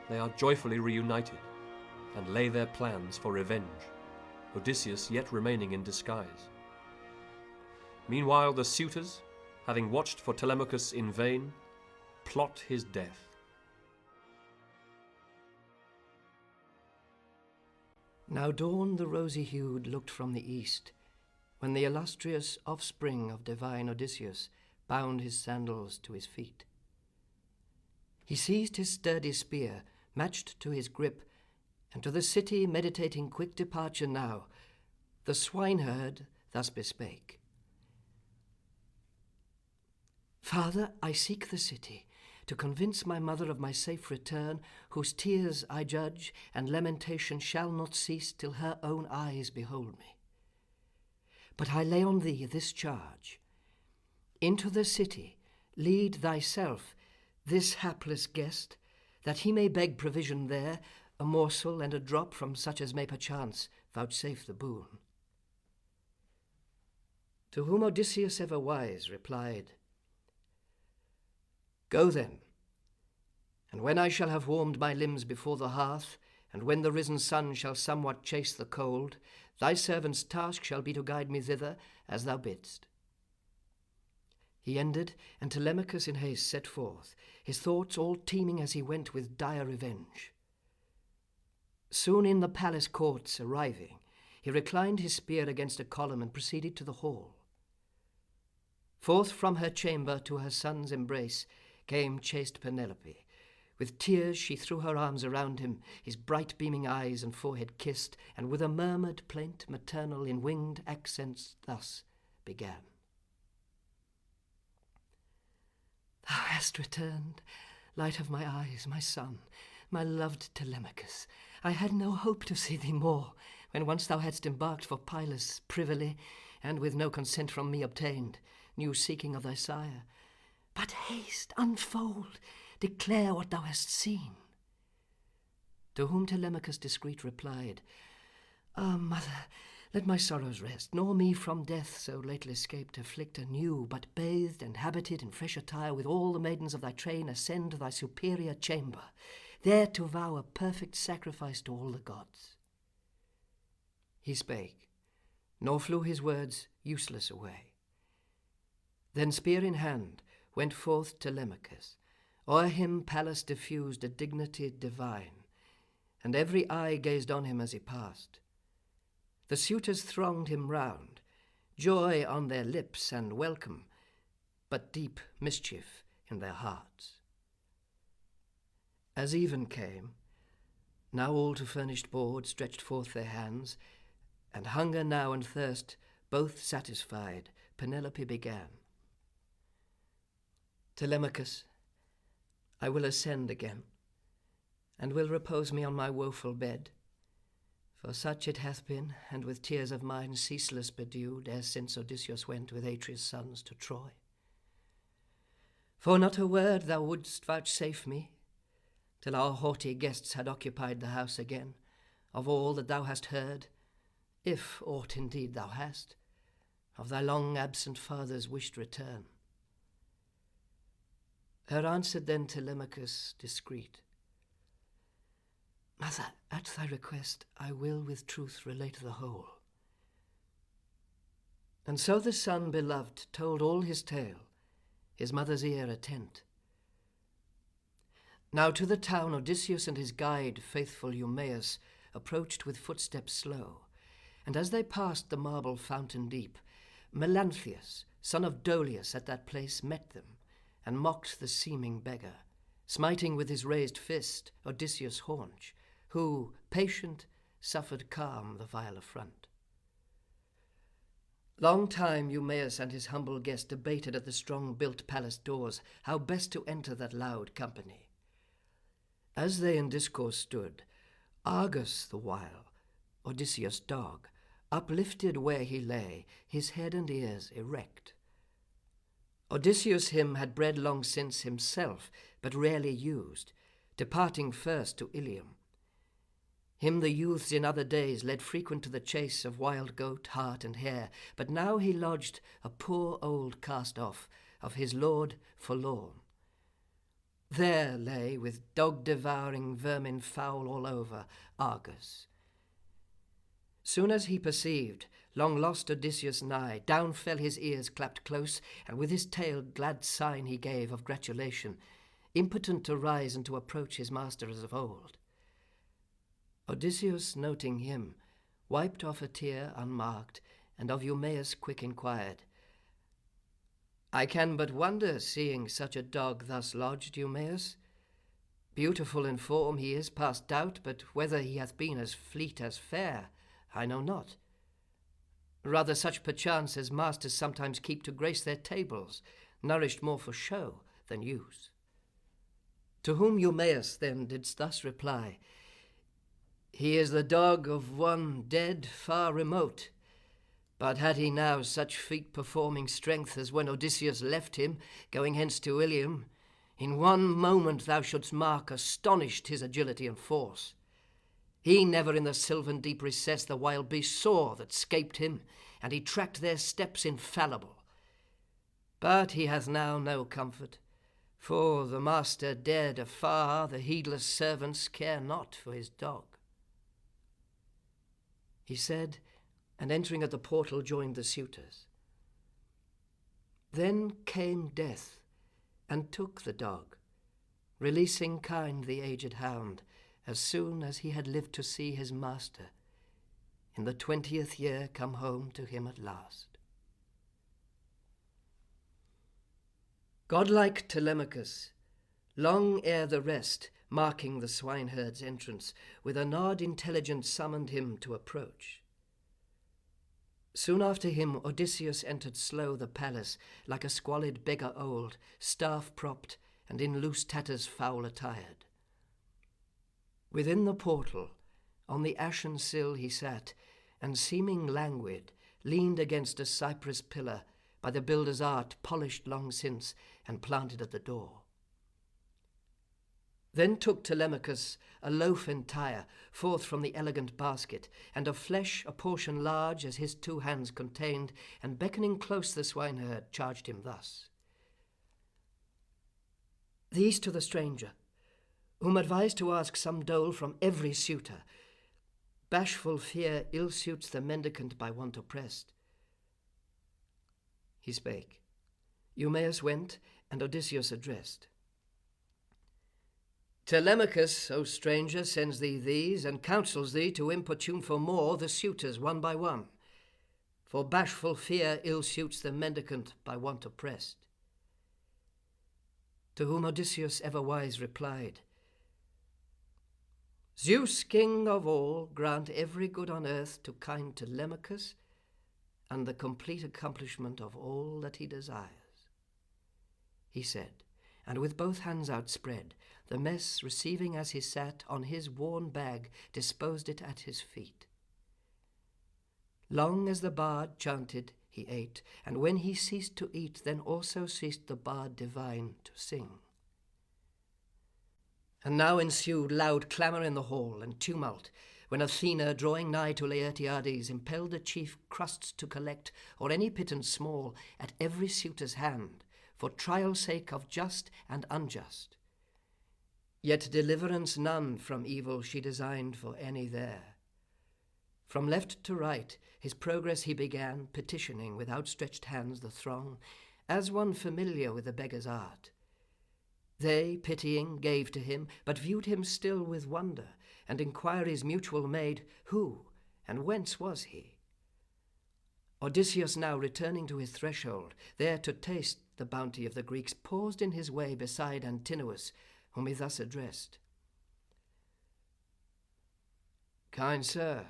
They are joyfully reunited and lay their plans for revenge, Odysseus yet remaining in disguise. Meanwhile, the suitors, having watched for Telemachus in vain, plot his death. Now dawn the rosy-hued looked from the east, when the illustrious offspring of divine Odysseus bound his sandals to his feet. He seized his sturdy spear, matched to his grip, and to the city meditating quick departure now, the swineherd thus bespake. Father, I seek the city, to convince my mother of my safe return, whose tears, I judge, and lamentation shall not cease till her own eyes behold me. But I lay on thee this charge. Into the city lead thyself this hapless guest, that he may beg provision there, a morsel and a drop from such as may perchance vouchsafe the boon. To whom Odysseus ever wise replied, Go then, and when I shall have warmed my limbs before the hearth, and when the risen sun shall somewhat chase the cold, thy servant's task shall be to guide me thither, as thou bidst. He ended, and Telemachus in haste set forth, his thoughts all teeming as he went with dire revenge. Soon in the palace courts arriving, he reclined his spear against a column and proceeded to the hall. Forth from her chamber to her son's embrace came chaste Penelope. With tears she threw her arms around him, his bright beaming eyes and forehead kissed, and with a murmured plaint maternal in winged accents thus began. Thou hast returned, light of my eyes, my son, my loved Telemachus. I had no hope to see thee more, when once thou hadst embarked for Pylos privily, and with no consent from me obtained, new seeking of thy sire. But haste, unfold, declare what thou hast seen. To whom Telemachus discreet replied, Ah, mother, let my sorrows rest, nor me from death so lately escaped afflict anew, but bathed and habited in fresh attire with all the maidens of thy train ascend to thy superior chamber, there to vow a perfect sacrifice to all the gods. He spake, nor flew his words useless away. Then spear in hand went forth Telemachus. O'er him Pallas diffused a dignity divine, and every eye gazed on him as he passed. The suitors thronged him round, joy on their lips and welcome, but deep mischief in their hearts. As even came, now all to furnished board stretched forth their hands, and hunger now and thirst both satisfied, Penelope began. Telemachus, I will ascend again, and will repose me on my woeful bed, for such it hath been, and with tears of mine ceaseless bedewed, ere since Odysseus went with Atreus' sons to Troy. For not a word thou wouldst vouchsafe me, till our haughty guests had occupied the house again, of all that thou hast heard, if aught indeed thou hast, of thy long-absent father's wished return. Her answered then Telemachus discreet, Mother, at thy request I will with truth relate the whole. And so the son beloved told all his tale, his mother's ear attent. Now to the town Odysseus and his guide, faithful Eumaeus, approached with footsteps slow, and as they passed the marble fountain deep, Melanthius, son of Dolius, at that place met them, and mocked the seeming beggar, smiting with his raised fist Odysseus' haunch, who, patient, suffered calm the vile affront. Long time Eumaeus and his humble guest debated at the strong-built palace doors how best to enter that loud company. As they in discourse stood, Argus the while, Odysseus' dog, uplifted where he lay, his head and ears erect. Odysseus him had bred long since himself, but rarely used, departing first to Ilium. Him the youths in other days led frequent to the chase of wild goat, hart, and hare, but now he lodged a poor old cast-off of his lord forlorn. There lay, with dog-devouring vermin foul all over, Argus. Soon as he perceived long-lost Odysseus nigh, down fell his ears clapped close, and with his tail glad sign he gave of gratulation, impotent to rise and to approach his master as of old. Odysseus, noting him, wiped off a tear unmarked, and of Eumaeus quick inquired, I can but wonder, seeing such a dog thus lodged, Eumaeus. Beautiful in form he is past doubt, but whether he hath been as fleet as fair, I know not. Rather such perchance as masters sometimes keep to grace their tables, nourished more for show than use. To whom Eumaeus then didst thus reply, He is the dog of one dead far remote, but had he now such feat-performing strength as when Odysseus left him, going hence to Ilium, in one moment thou shouldst mark astonished his agility and force. He never in the sylvan deep recess the wild beast saw that scaped him, and he tracked their steps infallible. But he hath now no comfort, for the master dead afar, the heedless servants care not for his dog. He said, and entering at the portal joined the suitors. Then came death, and took the dog, releasing kind the aged hound, as soon as he had lived to see his master, in the 20th year come home to him at last. Godlike Telemachus, long ere the rest, marking the swineherd's entrance, with a nod intelligent summoned him to approach. Soon after him Odysseus entered slow the palace, like a squalid beggar old, staff-propped, and in loose tatters foul attired. Within the portal, on the ashen sill he sat, and seeming languid, leaned against a cypress pillar, by the builder's art polished long since, and planted at the door. Then took Telemachus a loaf entire forth from the elegant basket, and of flesh a portion large as his 2 hands contained, and beckoning close the swineherd, charged him thus. These to the stranger, whom advised to ask some dole from every suitor. Bashful fear ill suits the mendicant by want oppressed. He spake. Eumaeus went, and Odysseus addressed. Telemachus, O stranger, sends thee these, and counsels thee to importune for more the suitors one by one. For bashful fear ill suits the mendicant by want oppressed. To whom Odysseus ever wise replied, Zeus, king of all, grant every good on earth to kind Telemachus, and the complete accomplishment of all that he desires. He said, and with both hands outspread, the mess receiving as he sat, on his worn bag disposed it at his feet. Long as the bard chanted, he ate, and when he ceased to eat, then also ceased the bard divine to sing. And now ensued loud clamour in the hall, and tumult, when Athena, drawing nigh to Laertiades, impelled the chief crusts to collect, or any pittance small, at every suitor's hand, for trial's sake of just and unjust. Yet deliverance none from evil she designed for any there. From left to right, his progress he began, petitioning with outstretched hands the throng, as one familiar with the beggar's art. They, pitying, gave to him, but viewed him still with wonder, and inquiries mutual made, who and whence was he? Odysseus now, returning to his threshold, there to taste the bounty of the Greeks, paused in his way beside Antinous, whom he thus addressed. Kind sir,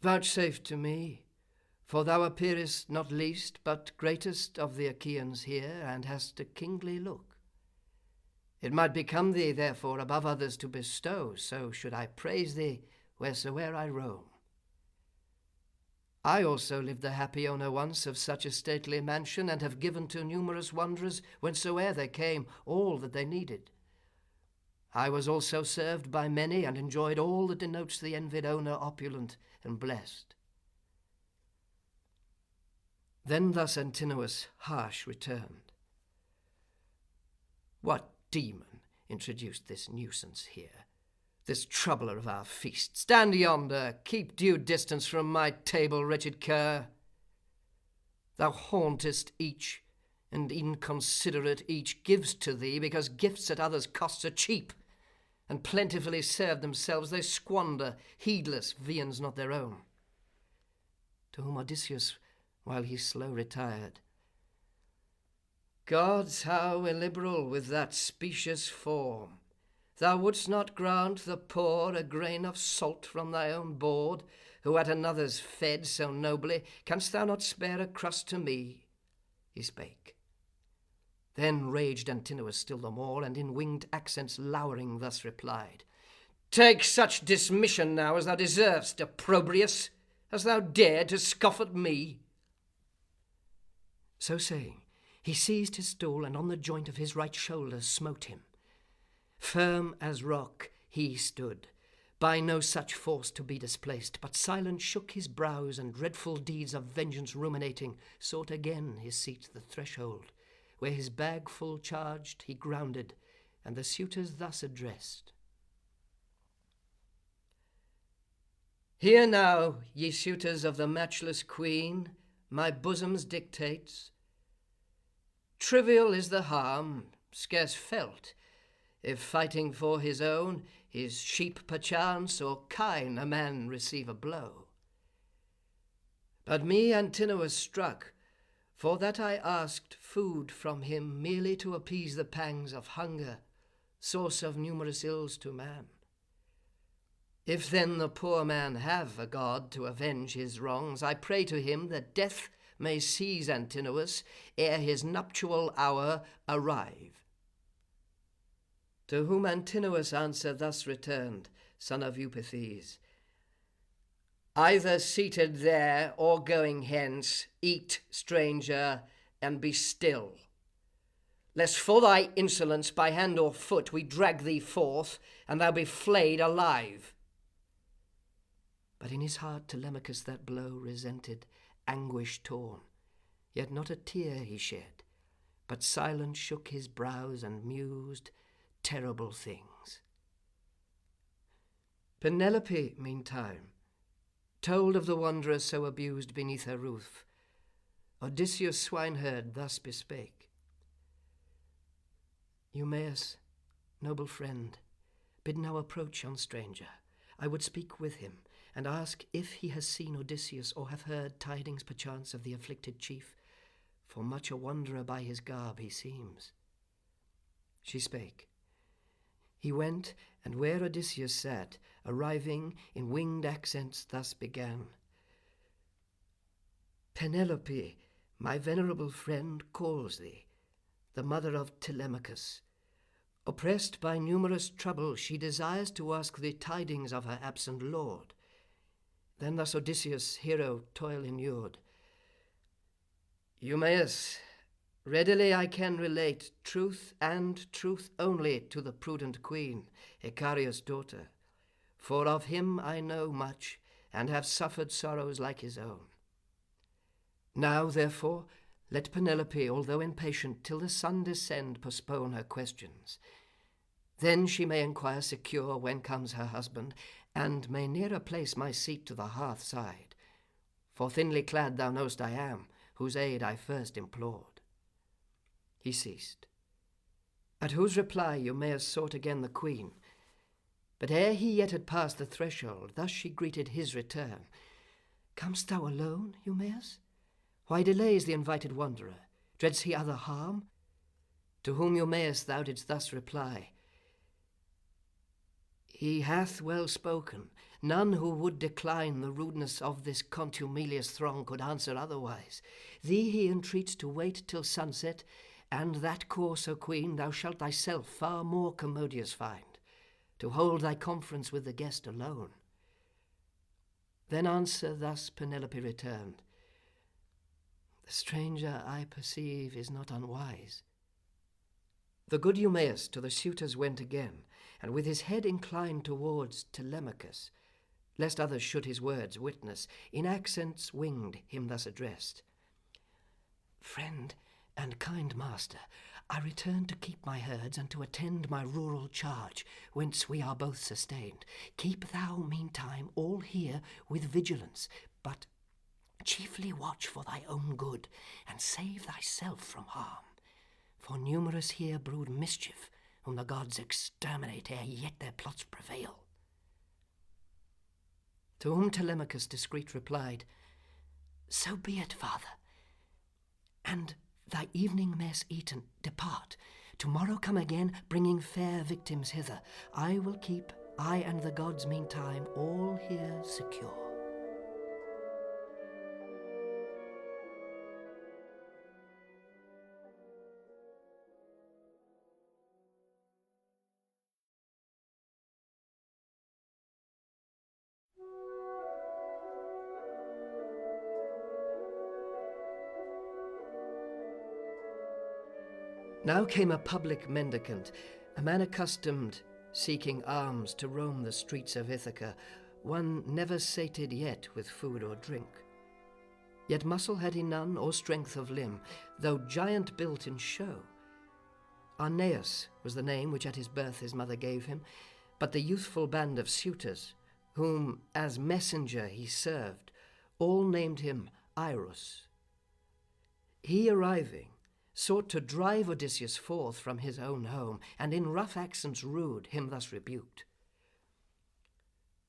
vouchsafe to me, for thou appearest not least but greatest of the Achaeans here, and hast a kingly look. It might become thee, therefore, above others to bestow, so should I praise thee wheresoe'er I roam. I also lived the happy owner once of such a stately mansion, and have given to numerous wanderers, whensoe'er they came, all that they needed. I was also served by many, and enjoyed all that denotes the envied owner opulent and blessed. Then thus Antinous harsh returned. What demon introduced this nuisance here, this troubler of our feast? Stand yonder, keep due distance from my table, wretched cur. Thou hauntest each, and inconsiderate each gives to thee, because gifts at others' costs are cheap, and plentifully served themselves they squander, heedless viands not their own. To whom Odysseus, while he slow retired, Gods, how illiberal with that specious form! Thou wouldst not grant the poor a grain of salt from thy own board, who at another's fed so nobly. Canst thou not spare a crust to me? He spake. Then raged Antinous still the more, and in winged accents lowering thus replied, Take such dismission now as thou deservest, opprobrious, as thou dared to scoff at me. So saying, he seized his stool, and on the joint of his right shoulder smote him. Firm as rock he stood, by no such force to be displaced, but silent shook his brows, and dreadful deeds of vengeance ruminating, sought again his seat the threshold, where his bag full charged he grounded, and the suitors thus addressed. Hear now, ye suitors of the matchless queen, my bosom's dictates. Trivial is the harm, scarce felt, if fighting for his own, his sheep perchance, or kine, a man receive a blow. But me Antinous struck, for that I asked food from him merely to appease the pangs of hunger, source of numerous ills to man. If then the poor man have a god to avenge his wrongs, I pray to him that death may seize Antinous ere his nuptial hour arrive. To whom Antinous answer thus returned, son of Eupithes, Either seated there or going hence, eat, stranger, and be still, lest for thy insolence by hand or foot we drag thee forth, and thou be flayed alive. But in his heart Telemachus that blow resented, anguish torn, yet not a tear he shed, but silent shook his brows and mused terrible things. Penelope, meantime, told of the wanderer so abused beneath her roof. Odysseus swineherd thus bespake. Eumaeus, noble friend, bid now approach yon stranger. I would speak with him, and ask if he has seen Odysseus, or have heard tidings perchance of the afflicted chief, for much a wanderer by his garb he seems. She spake. He went, and where Odysseus sat, arriving in winged accents thus began. Penelope, my venerable friend, calls thee, the mother of Telemachus. Oppressed by numerous troubles, she desires to ask thee tidings of her absent lord. Then thus Odysseus, hero toil inured. Eumaeus, readily I can relate truth and truth only to the prudent queen, Icarius' daughter, for of him I know much, and have suffered sorrows like his own. Now, therefore, let Penelope, although impatient, till the sun descend, postpone her questions. Then she may enquire secure when comes her husband, and may nearer place my seat to the hearth side. For thinly clad thou know'st I am, whose aid I first implored. He ceased, at whose reply Eumaeus sought again the queen. But ere he yet had passed the threshold, thus she greeted his return. Com'st thou alone, Eumaeus? Why delays the invited wanderer? Dreads he other harm? To whom Eumaeus thou didst thus reply, He hath well spoken. None who would decline the rudeness of this contumelious throng could answer otherwise. Thee he entreats to wait till sunset, and that course, O queen, thou shalt thyself far more commodious find, to hold thy conference with the guest alone. Then answer thus Penelope returned, The stranger, I perceive, is not unwise. The good Eumaeus to the suitors went again, and with his head inclined towards Telemachus, lest others should his words witness, in accents winged him thus addressed. Friend and kind master, I return to keep my herds and to attend my rural charge, whence we are both sustained. Keep thou, meantime, all here with vigilance, but chiefly watch for thy own good, and save thyself from harm. For numerous here brood mischief, whom the gods exterminate ere yet their plots prevail. To whom Telemachus discreet replied, So be it, father, and thy evening mess eaten, depart. Tomorrow come again, bringing fair victims hither. I will keep, I and the gods meantime, all here secure. Now came a public mendicant, a man accustomed, seeking alms, to roam the streets of Ithaca, one never sated yet with food or drink. Yet muscle had he none, or strength of limb, though giant built in show. Arneus was the name which at his birth his mother gave him, but the youthful band of suitors, whom as messenger he served, all named him Irus. He arriving, sought to drive Odysseus forth from his own home, and in rough accents rude him thus rebuked.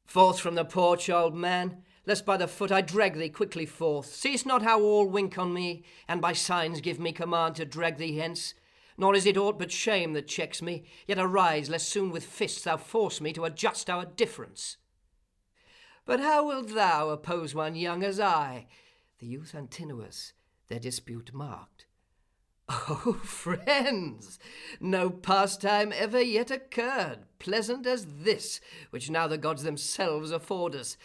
Forth from the porch, old man, lest by the foot I drag thee quickly forth. Seest not how all wink on me, and by signs give me command to drag thee hence? Nor is it aught but shame that checks me, yet arise, lest soon with fists thou force me to adjust our difference. But how wilt thou oppose one young as I? The youth Antinous their dispute marked. Oh, friends, no pastime ever yet occurred, pleasant as this, which now the gods themselves afford us.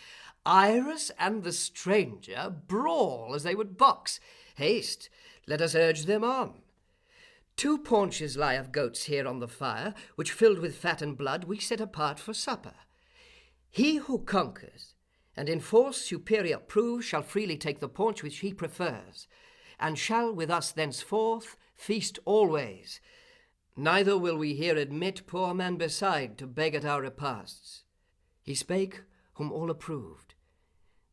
Iris and the stranger brawl as they would box. Haste, let us urge them on. 2 paunches lie of goats here on the fire, which filled with fat and blood we set apart for supper. He who conquers, and in force superior proves, shall freely take the paunch which he prefers, and shall with us thenceforth feast always. Neither will we here admit poor man beside to beg at our repasts. He spake, whom all approved.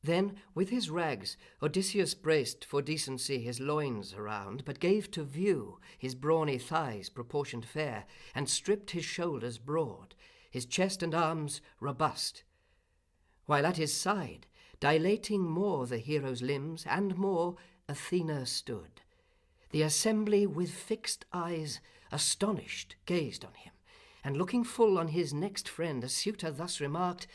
Then with his rags Odysseus braced for decency his loins around, but gave to view his brawny thighs proportioned fair, and stripped his shoulders broad, his chest and arms robust, while at his side, dilating more the hero's limbs, and more Athena stood. The assembly with fixed eyes, astonished, gazed on him, and looking full on his next friend, a suitor thus remarked,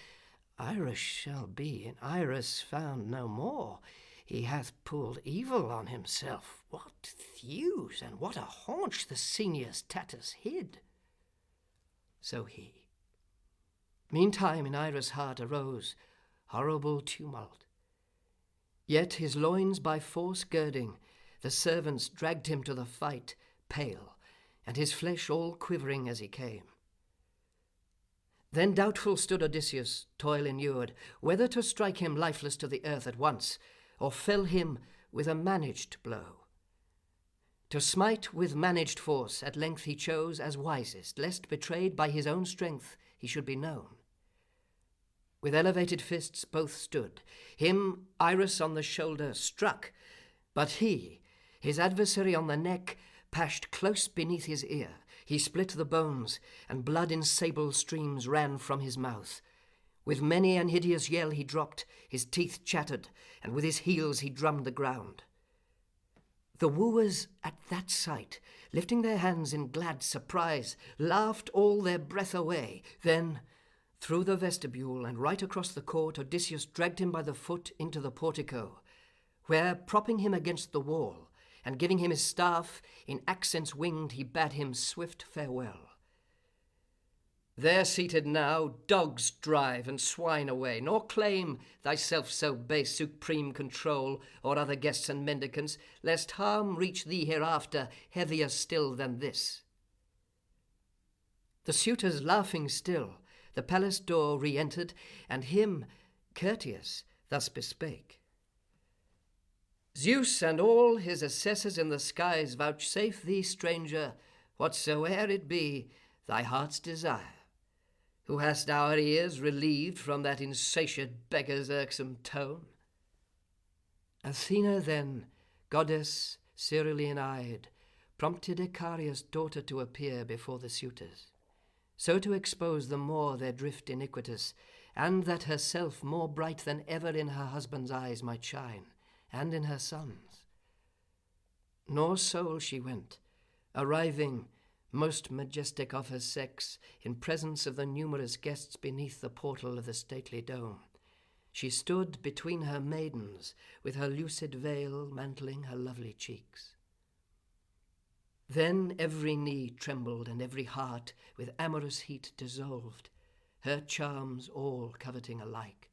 Iris shall be in Iris found no more. He hath pulled evil on himself. What thews and what a haunch the senior's tatters hid. So he. Meantime in Iris' heart arose horrible tumult. Yet his loins by force girding, the servants dragged him to the fight, pale, and his flesh all quivering as he came. Then doubtful stood Odysseus, toil inured, whether to strike him lifeless to the earth at once, or fell him with a managed blow. To smite with managed force at length he chose as wisest, lest betrayed by his own strength he should be known. With elevated fists both stood. Him Iris on the shoulder struck, but he, his adversary on the neck, pashed close beneath his ear. He split the bones, and blood in sable streams ran from his mouth. With many an hideous yell he dropped, his teeth chattered, and with his heels he drummed the ground. The wooers at that sight, lifting their hands in glad surprise, laughed all their breath away. Then, through the vestibule and right across the court, Odysseus dragged him by the foot into the portico, where, propping him against the wall, and giving him his staff, in accents winged he bade him swift farewell. There seated now, dogs drive and swine away, nor claim thyself so base supreme control o'er other guests and mendicants, lest harm reach thee hereafter heavier still than this. The suitors laughing still, the palace door re-entered, and him, courteous, thus bespake. Zeus and all his assessors in the skies vouchsafe thee, stranger, whatsoe'er it be, thy heart's desire, who hast our ears relieved from that insatiate beggar's irksome tone. Athena then, goddess cerulean-eyed, prompted Icarius' daughter to appear before the suitors, so to expose the more their drift iniquitous, and that herself more bright than ever in her husband's eyes might shine, and in her son's. Nor sole she went, arriving, most majestic of her sex, in presence of the numerous guests beneath the portal of the stately dome. She stood between her maidens, with her lucid veil mantling her lovely cheeks. Then every knee trembled and every heart with amorous heat dissolved, her charms all coveting alike.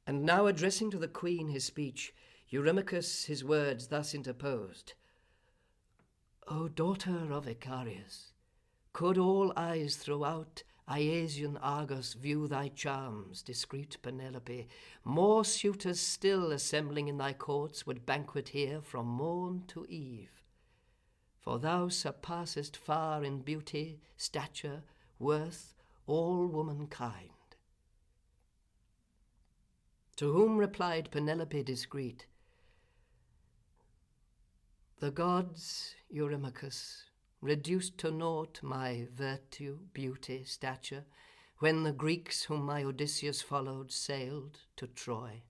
And now addressing to the queen his speech, Eurymachus his words thus interposed. O daughter of Icarius, could all eyes throughout Iasian Argos view thy charms, discreet Penelope, more suitors still assembling in thy courts would banquet here from morn to eve. For thou surpassest far in beauty, stature, worth, all womankind. To whom replied Penelope discreet, the gods, Eurymachus, reduced to naught my virtue, beauty, stature, when the Greeks whom my Odysseus followed sailed to Troy.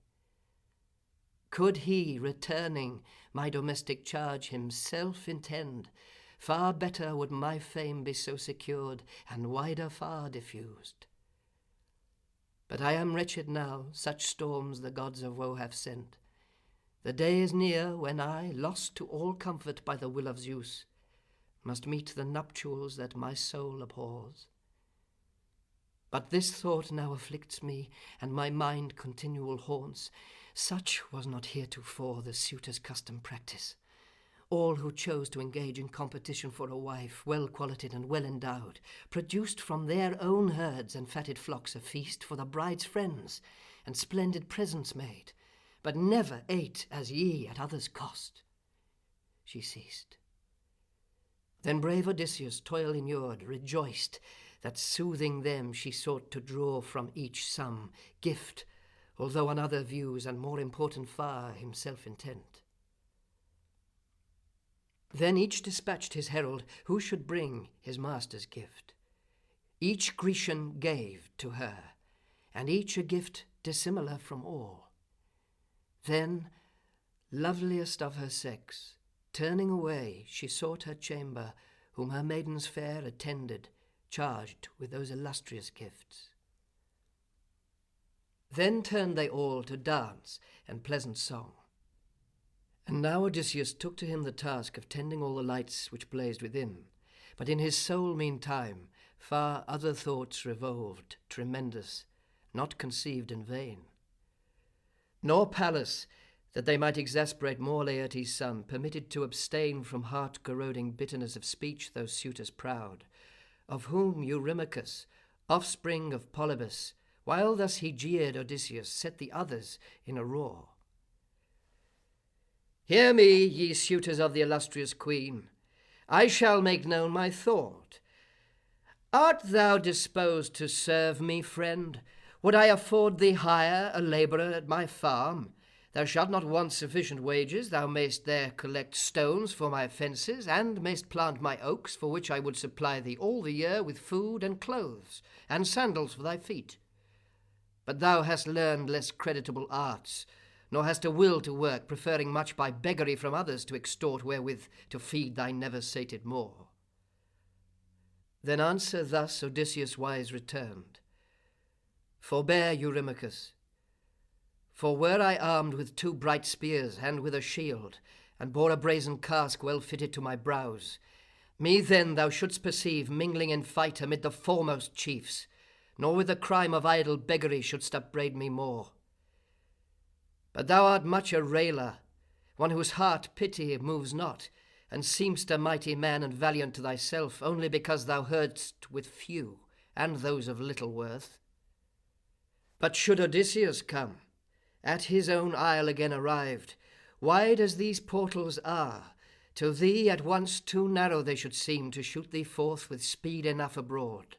Could he, returning, my domestic charge himself intend, far better would my fame be so secured, and wider far diffused. But I am wretched now, such storms the gods of woe have sent. The day is near when I, lost to all comfort by the will of Zeus, must meet the nuptials that my soul abhors. But this thought now afflicts me, and my mind continual haunts. Such was not heretofore the suitor's custom practice. All who chose to engage in competition for a wife, well-qualified and well-endowed, produced from their own herds and fatted flocks a feast for the bride's friends, and splendid presents made, but never ate as ye at others' cost. She ceased. Then brave Odysseus, toil inured, rejoiced that soothing them she sought to draw from each some gift, although on other views and more important far himself intent. Then each dispatched his herald who should bring his master's gift. Each Grecian gave to her, and each a gift dissimilar from all. Then, loveliest of her sex, turning away, she sought her chamber, whom her maidens fair attended, charged with those illustrious gifts. Then turned they all to dance and pleasant song. And now Odysseus took to him the task of tending all the lights which blazed within, but in his soul meantime far other thoughts revolved, tremendous, not conceived in vain. Nor Pallas, that they might exasperate more Laertes' son, permitted to abstain from heart-corroding bitterness of speech those suitors proud, of whom Eurymachus, offspring of Polybus, while thus he jeered Odysseus, set the others in a roar. Hear me, ye suitors of the illustrious queen. I shall make known my thought. Art thou disposed to serve me, friend? Would I afford thee hire, a labourer at my farm? Thou shalt not want sufficient wages. Thou mayst there collect stones for my fences, and mayst plant my oaks, for which I would supply thee all the year with food and clothes, and sandals for thy feet. But thou hast learned less creditable arts, nor hast a will to work, preferring much by beggary from others to extort wherewith to feed thy never-sated maw. Then answer thus Odysseus wise returned: Forbear, Eurymachus, for were I armed with 2 bright spears and with a shield, and bore a brazen casque well fitted to my brows, me then thou shouldst perceive mingling in fight amid the foremost chiefs, nor with the crime of idle beggary shouldst upbraid me more. But thou art much a railer, one whose heart pity moves not, and seem'st a mighty man and valiant to thyself, only because thou heardst with few, and those of little worth. But should Odysseus come, at his own isle again arrived, wide as these portals are, to thee at once too narrow they should seem to shoot thee forth with speed enough abroad.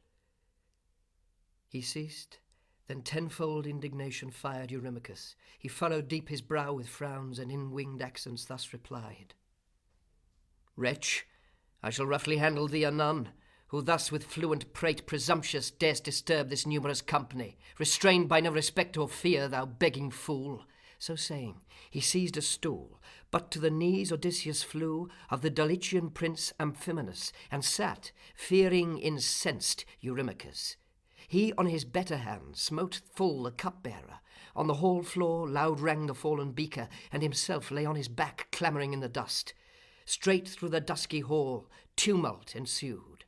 He ceased, then tenfold indignation fired Eurymachus. He furrowed deep his brow with frowns, and in winged accents thus replied: Wretch, I shall roughly handle thee anon, who thus with fluent prate presumptuous darest disturb this numerous company, restrained by no respect or fear, thou begging fool. So saying, he seized a stool, but to the knees Odysseus flew of the Dulichian prince Amphimenus, and sat, fearing incensed Eurymachus. He on his better hand smote full the cupbearer. On the hall floor loud rang the fallen beaker, and himself lay on his back clamouring in the dust. Straight through the dusky hall tumult ensued.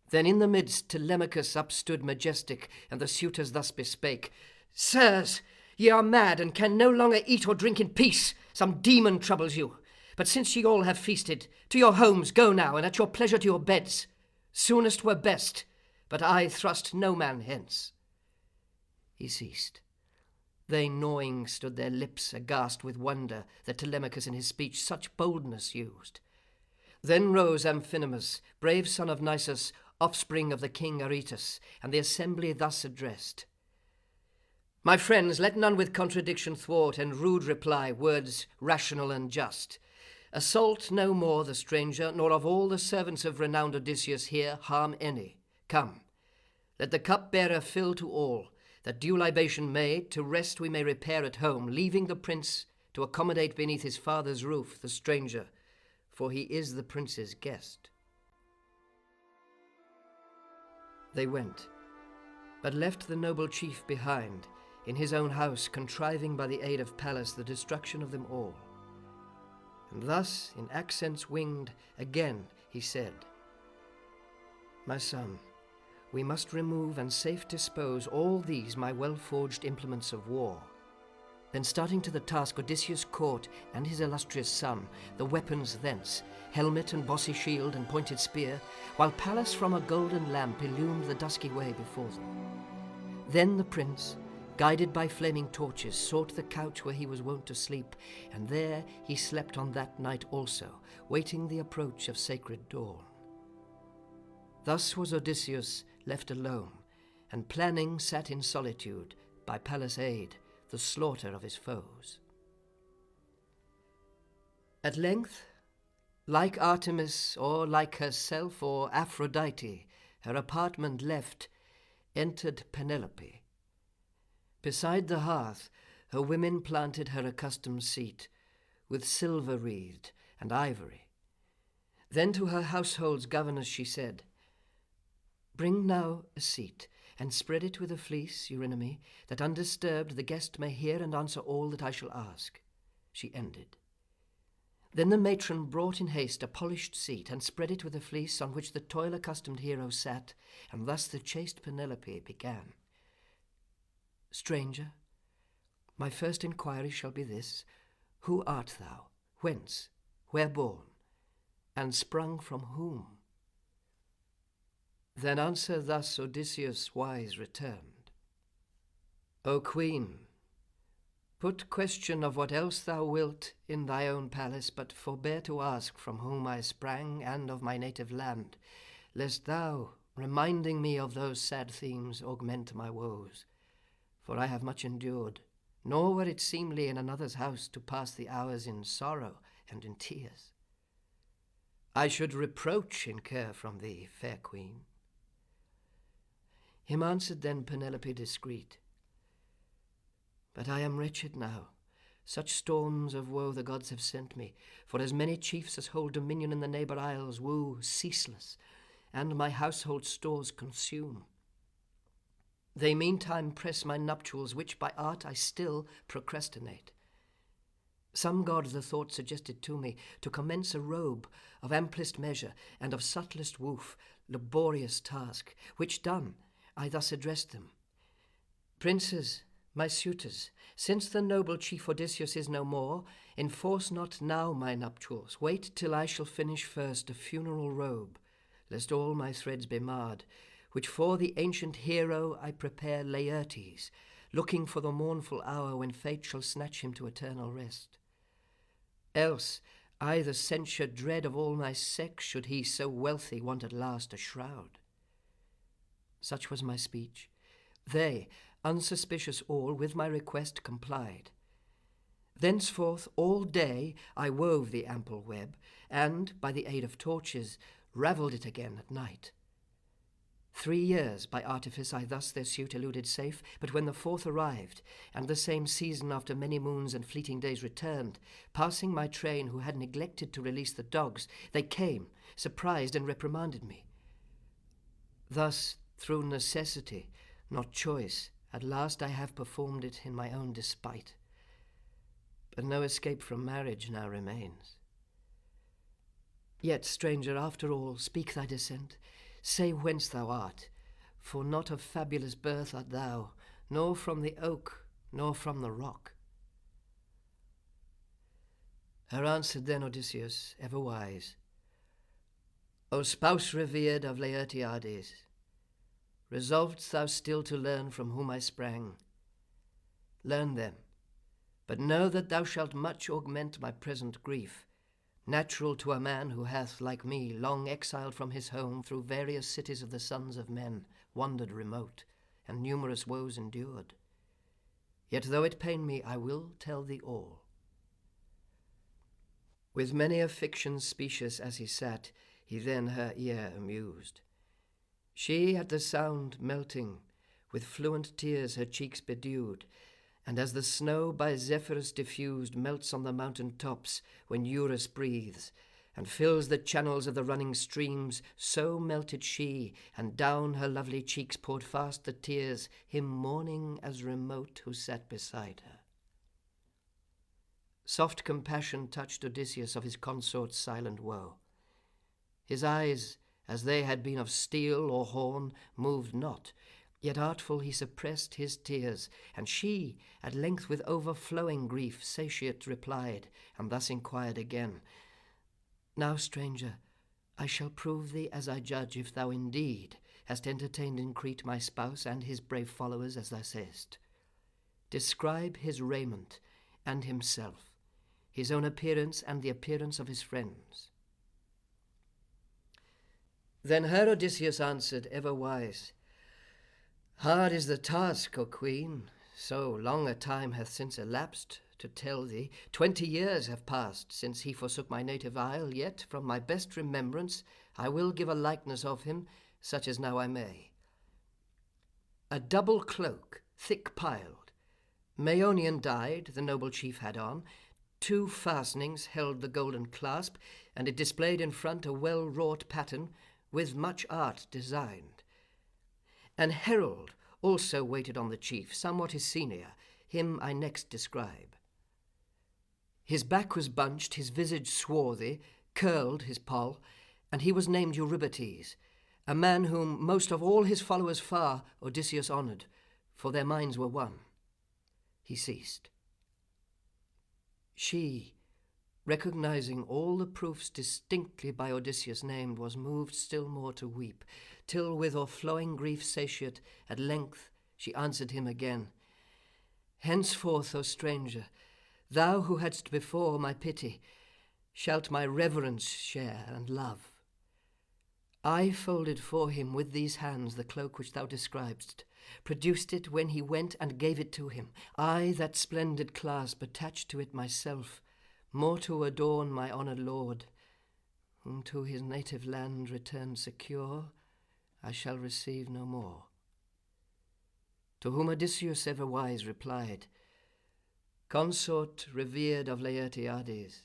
Then in the midst Telemachus upstood majestic, and the suitors thus bespake: Sirs, ye are mad, and can no longer eat or drink in peace. Some demon troubles you. But since ye all have feasted, to your homes go now, and at your pleasure to your beds. Soonest were best, but I thrust no man hence. He ceased. They gnawing stood their lips, aghast with wonder that Telemachus in his speech such boldness used. Then rose Amphinomus, brave son of Naxos, offspring of the king Aretus, and the assembly thus addressed: My friends, let none with contradiction thwart and rude reply words rational and just. Assault no more the stranger, nor of all the servants of renowned Odysseus here harm any. Come, let the cupbearer fill to all, that due libation made, to rest we may repair at home, leaving the prince to accommodate beneath his father's roof the stranger, for he is the prince's guest. They went, but left the noble chief behind, in his own house, contriving by the aid of Pallas the destruction of them all. And thus, in accents winged, again he said: My son, we must remove and safe dispose all these my well-forged implements of war. Then starting to the task, Odysseus caught, and his illustrious son, the weapons thence, helmet and bossy shield and pointed spear, while Pallas from a golden lamp illumined the dusky way before them. Then the prince, guided by flaming torches, sought the couch where he was wont to sleep, and there he slept on that night also, waiting the approach of sacred dawn. Thus was Odysseus left alone, and planning sat in solitude, by Pallas' aid, the slaughter of his foes. At length, like Artemis, or like herself, or Aphrodite, her apartment left, entered Penelope. Beside the hearth, her women planted her accustomed seat, with silver wreathed and ivory. Then to her household's governess she said, Bring now a seat, and spread it with a fleece, Eurynome, that undisturbed the guest may hear and answer all that I shall ask. She ended. Then the matron brought in haste a polished seat, and spread it with a fleece on which the toil-accustomed hero sat, and thus the chaste Penelope began. Stranger, my first inquiry shall be this: Who art thou? Whence? Where born? And sprung from whom? Then answer thus Odysseus wise returned: O Queen, Put question of what else thou wilt in thy own palace, but forbear to ask from whom I sprang and of my native land, lest thou, reminding me of those sad themes, augment my woes. For I have much endured, nor were it seemly in another's house to pass the hours in sorrow and in tears. I should reproach in care from thee, fair queen. Him answered then Penelope discreet, But I am wretched now. Such storms of woe the gods have sent me, for as many chiefs as hold dominion in the neighbour isles woo ceaseless, and my household stores consume. They meantime press my nuptials, which by art I still procrastinate. Some god the thought suggested to me to commence a robe of amplest measure and of subtlest woof, laborious task, which done, I thus addressed them. Princes, my suitors, since the noble chief Odysseus is no more, enforce not now my nuptials. Wait till I shall finish first a funeral robe, lest all my threads be marred, which for the ancient hero I prepare Laertes, looking for the mournful hour when fate shall snatch him to eternal rest. Else I the censure dread of all my sex, should he so wealthy want at last a shroud. Such was my speech. They, unsuspicious all, with my request complied. Thenceforth all day I wove the ample web, and, by the aid of torches, ravelled it again at night. 3 years by artifice I thus their suit eluded safe, but when the 4th arrived, and the same season after many moons and fleeting days returned, passing my train who had neglected to release the dogs, they came, surprised, and reprimanded me. Thus, through necessity, not choice, at last I have performed it in my own despite. But no escape from marriage now remains. Yet, stranger, after all, speak thy descent. Say whence thou art, for not of fabulous birth art thou, nor from the oak, nor from the rock. Her answered then Odysseus, ever wise, O spouse revered of Laertiades, resolvedst thou still to learn from whom I sprang? Learn then, but know that thou shalt much augment my present grief, natural to a man who hath, like me, long exiled from his home through various cities of the sons of men, wandered remote, and numerous woes endured. Yet though it pain me, I will tell thee all. With many a fiction specious as he sat, he then her ear amused. She at the sound melting, with fluent tears her cheeks bedewed, and as the snow by Zephyrus diffused melts on the mountain tops when Eurus breathes, and fills the channels of the running streams, so melted she, and down her lovely cheeks poured fast the tears, him mourning as remote who sat beside her. Soft compassion touched Odysseus of his consort's silent woe. His eyes, as they had been of steel or horn, moved not, yet artful he suppressed his tears, and she, at length with overflowing grief, satiate replied, and thus inquired again, Now, stranger, I shall prove thee as I judge if thou indeed hast entertained in Crete my spouse and his brave followers as thou sayest. Describe his raiment and himself, his own appearance and the appearance of his friends. Then her Odysseus answered, ever wise, Hard is the task, O queen, so long a time hath since elapsed to tell thee. 20 years have passed since he forsook my native isle, yet from my best remembrance I will give a likeness of him, such as now I may. A double cloak, thick piled, Maeonian dyed, the noble chief had on. 2 fastenings held the golden clasp, and it displayed in front a well-wrought pattern with much art designed. An herald also waited on the chief, somewhat his senior. Him I next describe. His back was bunched, his visage swarthy, curled his poll, and he was named Eurybates, a man whom most of all his followers far Odysseus honoured, for their minds were one. He ceased. She, recognizing all the proofs distinctly by Odysseus named, was moved still more to weep, till with o'erflowing grief satiate, at length she answered him again, Henceforth, O stranger, thou who hadst before my pity, shalt my reverence share and love. I folded for him with these hands the cloak which thou describedst, produced it when he went and gave it to him. I that splendid clasp attached to it myself, more to adorn my honoured lord, whom to his native land returned secure, I shall receive no more. To whom Odysseus ever wise replied, Consort revered of Laertiades,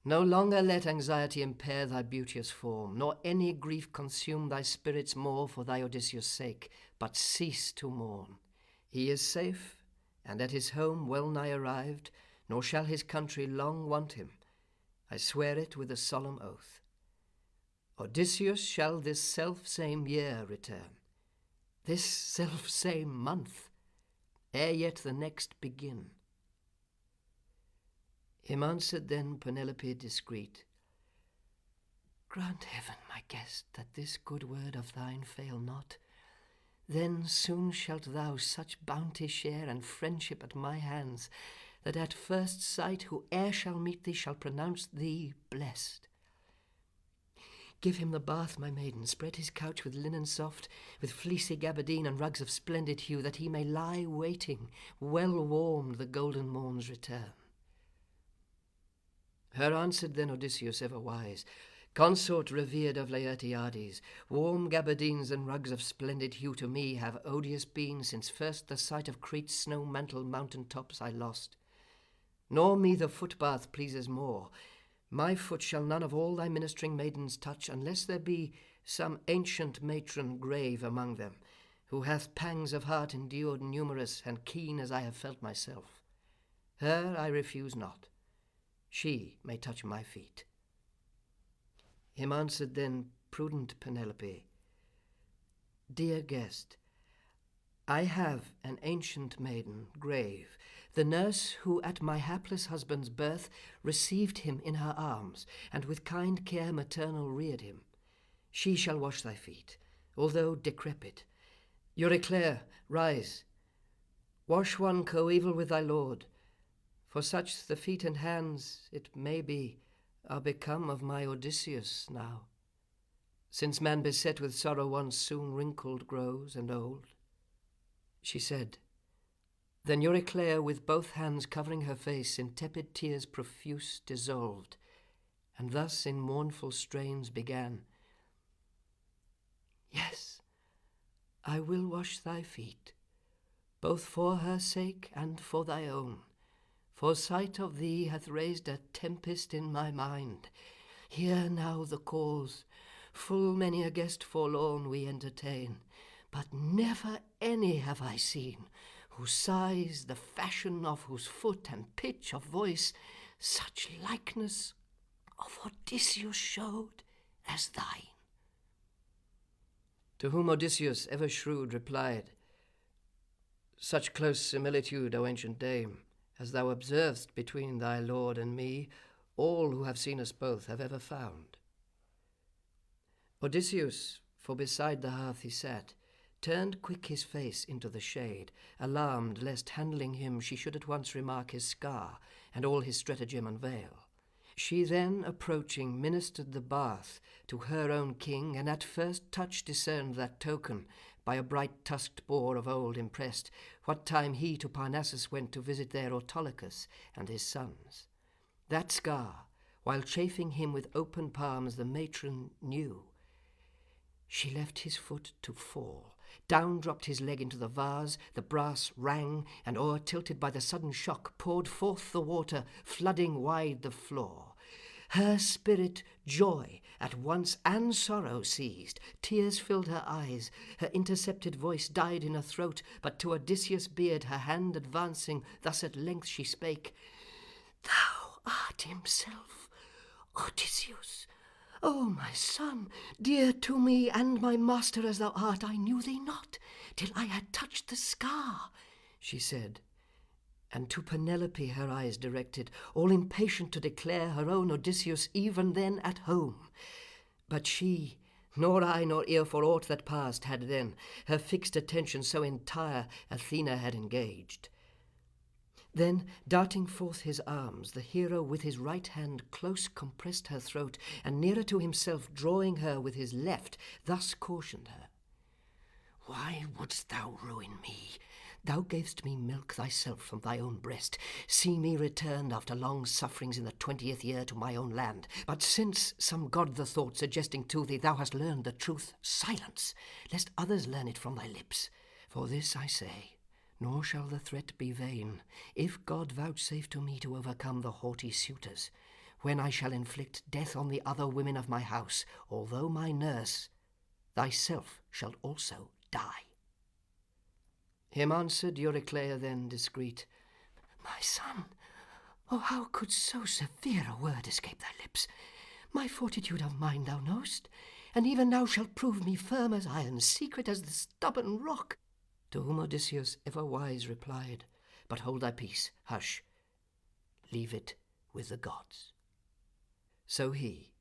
no longer let anxiety impair thy beauteous form, nor any grief consume thy spirits more for thy Odysseus' sake, but cease to mourn. He is safe, and at his home well nigh arrived, nor shall his country long want him. I swear it with a solemn oath. Odysseus shall this self-same year return, this self-same month, ere yet the next begin. Him answered then Penelope discreet, Grant heaven, my guest, that this good word of thine fail not. Then soon shalt thou such bounty share and friendship at my hands, that at first sight whoe'er shall meet thee shall pronounce thee blessed. Give him the bath, my maiden, spread his couch with linen soft, with fleecy gabardine and rugs of splendid hue, that he may lie waiting, well warmed, the golden morn's return. Her answered then Odysseus ever wise, Consort revered of Laertiades, warm gabardines and rugs of splendid hue to me have odious been since first the sight of Crete's snow-mantled mountain tops I lost. Nor me the footbath pleases more. My foot shall none of all thy ministering maidens touch, unless there be some ancient matron grave among them, who hath pangs of heart endured numerous and keen as I have felt myself. Her I refuse not. She may touch my feet. Him answered then prudent Penelope, Dear guest, I have an ancient maiden, grave, the nurse who at my hapless husband's birth received him in her arms, and with kind care maternal reared him. She shall wash thy feet, although decrepit. Euryclea, rise. Wash one coeval with thy lord, for such the feet and hands, it may be, are become of my Odysseus now, since man beset with sorrow once soon wrinkled grows and old. She said. Then Euryclea, with both hands covering her face, in tepid tears profuse dissolved, and thus in mournful strains began, Yes, I will wash thy feet, both for her sake and for thy own. For sight of thee hath raised a tempest in my mind. Hear now the cause. Full many a guest forlorn we entertain, but never any have I seen, whose size, the fashion of whose foot, and pitch of voice, such likeness of Odysseus showed as thine. To whom Odysseus, ever shrewd, replied, Such close similitude, O ancient dame, as thou observest between thy lord and me, all who have seen us both have ever found. Odysseus, for beside the hearth he sat, turned quick his face into the shade, alarmed lest handling him she should at once remark his scar, and all his stratagem unveil. She then, approaching, ministered the bath to her own king, and at first touch discerned that token, by a bright tusked boar of old impressed, what time he to Parnassus went to visit there Autolycus and his sons. That scar, while chafing him with open palms, the matron knew. She left his foot to fall. Down dropped his leg into the vase, the brass rang, and o'er-tilted by the sudden shock, poured forth the water, flooding wide the floor. Her spirit joy at once and sorrow seized. Tears filled her eyes, her intercepted voice died in her throat, but to Odysseus' beard her hand advancing, thus at length she spake, Thou art himself, Odysseus. O my son, dear to me and my master as thou art, I knew thee not, till I had touched the scar, she said, and to Penelope her eyes directed, all impatient to declare her own Odysseus even then at home. But she, nor eye nor ear for aught that passed, had then her fixed attention so entire Athena had engaged. Then, darting forth his arms, the hero with his right hand close compressed her throat, and nearer to himself drawing her with his left, thus cautioned her. Why wouldst thou ruin me? Thou gavest me milk thyself from thy own breast. See me returned after long sufferings in the 20th year to my own land. But since, some god the thought suggesting to thee, thou hast learned the truth, silence, lest others learn it from thy lips. For this I say, nor shall the threat be vain, if God vouchsafe to me to overcome the haughty suitors, when I shall inflict death on the other women of my house, although my nurse, thyself shalt also die. Him answered Euryclea then discreet, My son, oh how could so severe a word escape thy lips? My fortitude of mind thou knowest, and even now shalt prove me firm as iron, secret as the stubborn rock. To whom Odysseus ever wise replied, But hold thy peace, hush, leave it with the gods. So he.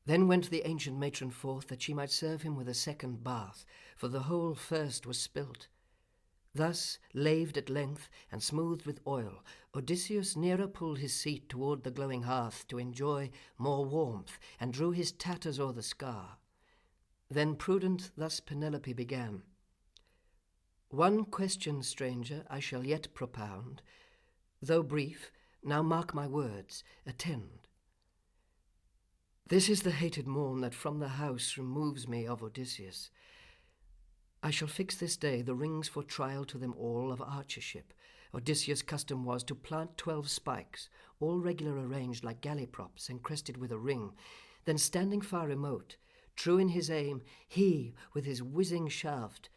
Then went the ancient matron forth, that she might serve him with a second bath, for the whole first was spilt. Thus, laved at length, and smoothed with oil, Odysseus nearer pulled his seat toward the glowing hearth, to enjoy more warmth, and drew his tatters o'er the scar. Then prudent thus Penelope began, One question, stranger, I shall yet propound, though brief, now mark my words, attend. This is the hated morn that from the house removes me of Odysseus. I shall fix this day the rings for trial to them all of archership. Odysseus' custom was to plant 12 spikes, all regular arranged like galley props, and crested with a ring. Then standing far remote, true in his aim, he, with his whizzing shaft,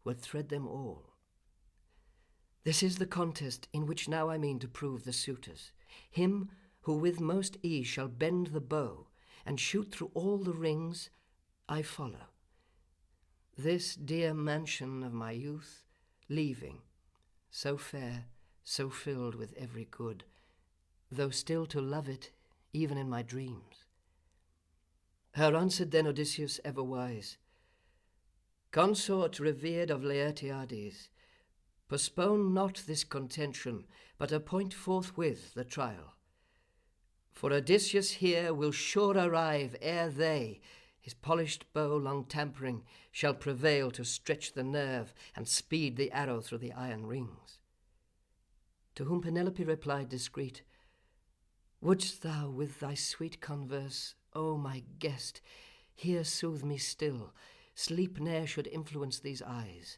would thread them all. This is the contest in which now I mean to prove the suitors. Him who with most ease shall bend the bow, and shoot through all the rings, I follow. This dear mansion of my youth, leaving, so fair, so filled with every good, though still to love it, even in my dreams. Her answered then Odysseus ever wise, Consort revered of Laertiades, postpone not this contention, but appoint forthwith the trial. For Odysseus here will sure arrive ere they, his polished bow long tampering, shall prevail to stretch the nerve and speed the arrow through the iron rings. To whom Penelope replied discreet, Wouldst thou with thy sweet converse, O my guest, here soothe me still, sleep ne'er should influence these eyes.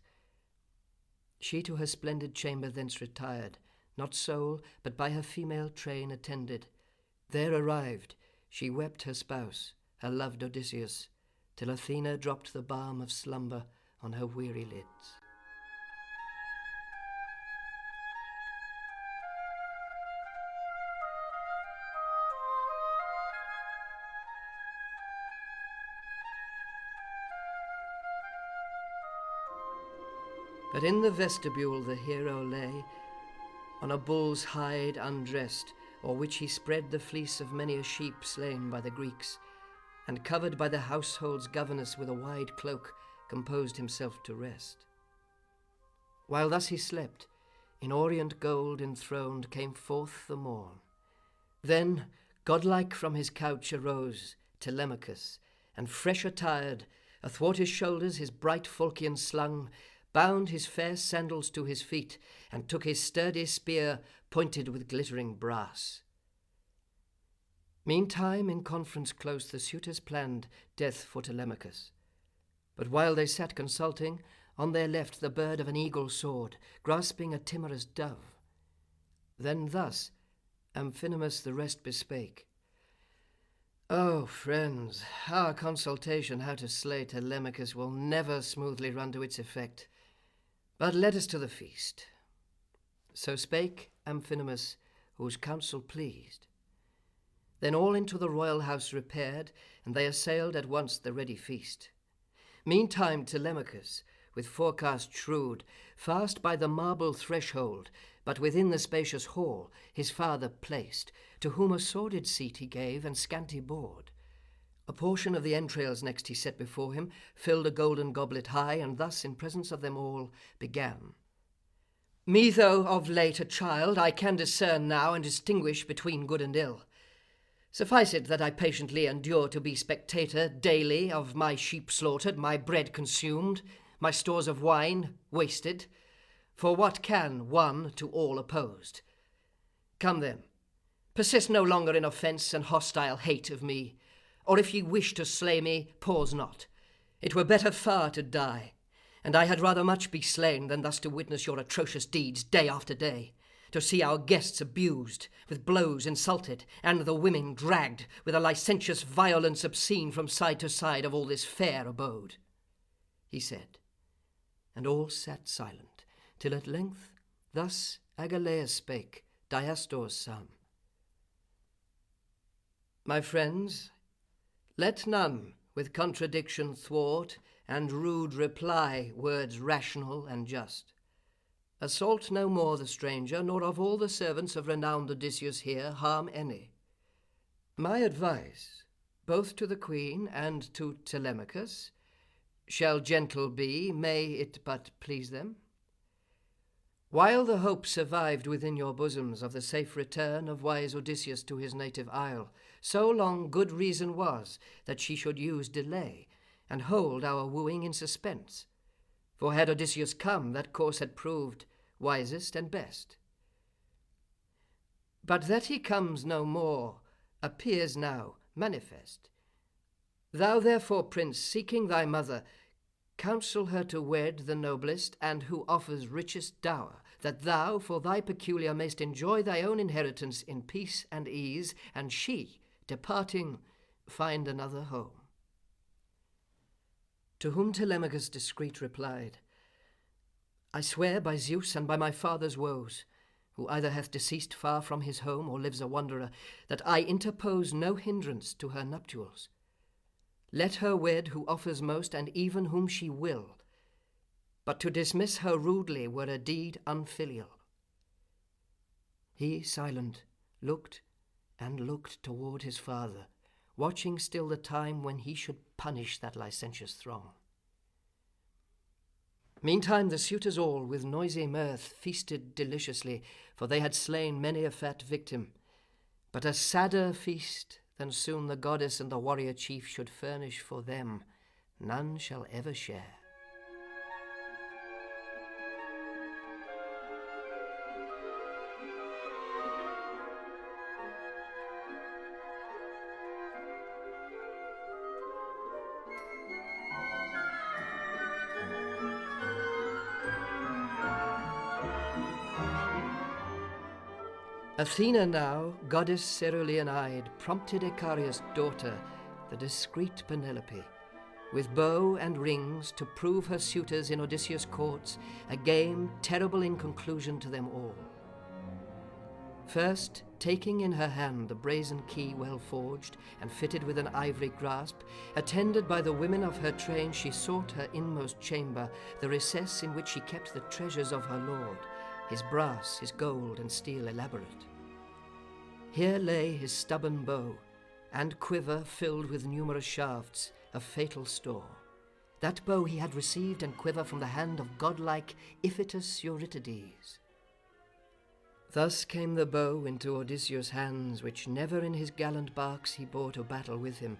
She to her splendid chamber thence retired, not sole, but by her female train attended. There arrived, she wept her spouse, her loved Odysseus, till Athena dropped the balm of slumber on her weary lids. But in the vestibule the hero lay, on a bull's hide undressed, o'er which he spread the fleece of many a sheep slain by the Greeks, and covered by the household's governess with a wide cloak, composed himself to rest. While thus he slept, in orient gold enthroned came forth the morn. Then, godlike from his couch arose Telemachus, and fresh attired, athwart his shoulders his bright falchion slung, bound his fair sandals to his feet, and took his sturdy spear pointed with glittering brass. Meantime, in conference close, the suitors planned death for Telemachus. But while they sat consulting, on their left the bird of an eagle soared, grasping a timorous dove. Then thus Amphinomus the rest bespake, O friends, our consultation how to slay Telemachus will never smoothly run to its effect. But let us to the feast. So spake Amphinomus, whose counsel pleased. Then all into the royal house repaired, and they assailed at once the ready feast. Meantime Telemachus, with forecast shrewd, fast by the marble threshold, but within the spacious hall, his father placed, to whom a sordid seat he gave, and scanty board. A portion of the entrails next he set before him, filled a golden goblet high, and thus in presence of them all began. Me, though of late a child, I can discern now and distinguish between good and ill. Suffice it that I patiently endure to be spectator daily of my sheep slaughtered, my bread consumed, my stores of wine wasted. For what can one to all opposed? Come then, persist no longer in offence and hostile hate of me, or if ye wish to slay me, pause not. It were better far to die, and I had rather much be slain than thus to witness your atrocious deeds day after day, to see our guests abused, with blows insulted, and the women dragged with a licentious violence obscene from side to side of all this fair abode. He said, and all sat silent, till at length thus Agelaus spake, Diastor's son. My friends, let none with contradiction thwart and rude reply words rational and just. Assault no more the stranger, nor of all the servants of renowned Odysseus here harm any. My advice, both to the queen and to Telemachus, shall gentle be, may it but please them. While the hope survived within your bosoms of the safe return of wise Odysseus to his native isle, so long good reason was that she should use delay, and hold our wooing in suspense. For had Odysseus come, that course had proved wisest and best. But that he comes no more appears now manifest. Thou therefore, prince, seeking thy mother, counsel her to wed the noblest and who offers richest dower, that thou for thy peculiar mayst enjoy thy own inheritance in peace and ease, and she, departing, find another home. To whom Telemachus discreet replied, I swear by Zeus and by my father's woes, who either hath deceased far from his home or lives a wanderer, that I interpose no hindrance to her nuptials. Let her wed who offers most, and even whom she will. But to dismiss her rudely were a deed unfilial. He, silent, looked and looked toward his father, watching still the time when he should punish that licentious throng. Meantime the suitors all with noisy mirth feasted deliciously, for they had slain many a fat victim. But a sadder feast than soon the goddess and the warrior chief should furnish for them, none shall ever share. Athena now, goddess cerulean-eyed, prompted Icarius' daughter, the discreet Penelope, with bow and rings to prove her suitors in Odysseus' courts, a game terrible in conclusion to them all. First, taking in her hand the brazen key well forged and fitted with an ivory grasp, attended by the women of her train, she sought her inmost chamber, the recess in which she kept the treasures of her lord, his brass, his gold, and steel elaborate. Here lay his stubborn bow, and quiver filled with numerous shafts, of fatal store. That bow he had received and quiver from the hand of godlike Iphitus Eurytides. Thus came the bow into Odysseus' hands, which never in his gallant barks he bore to battle with him,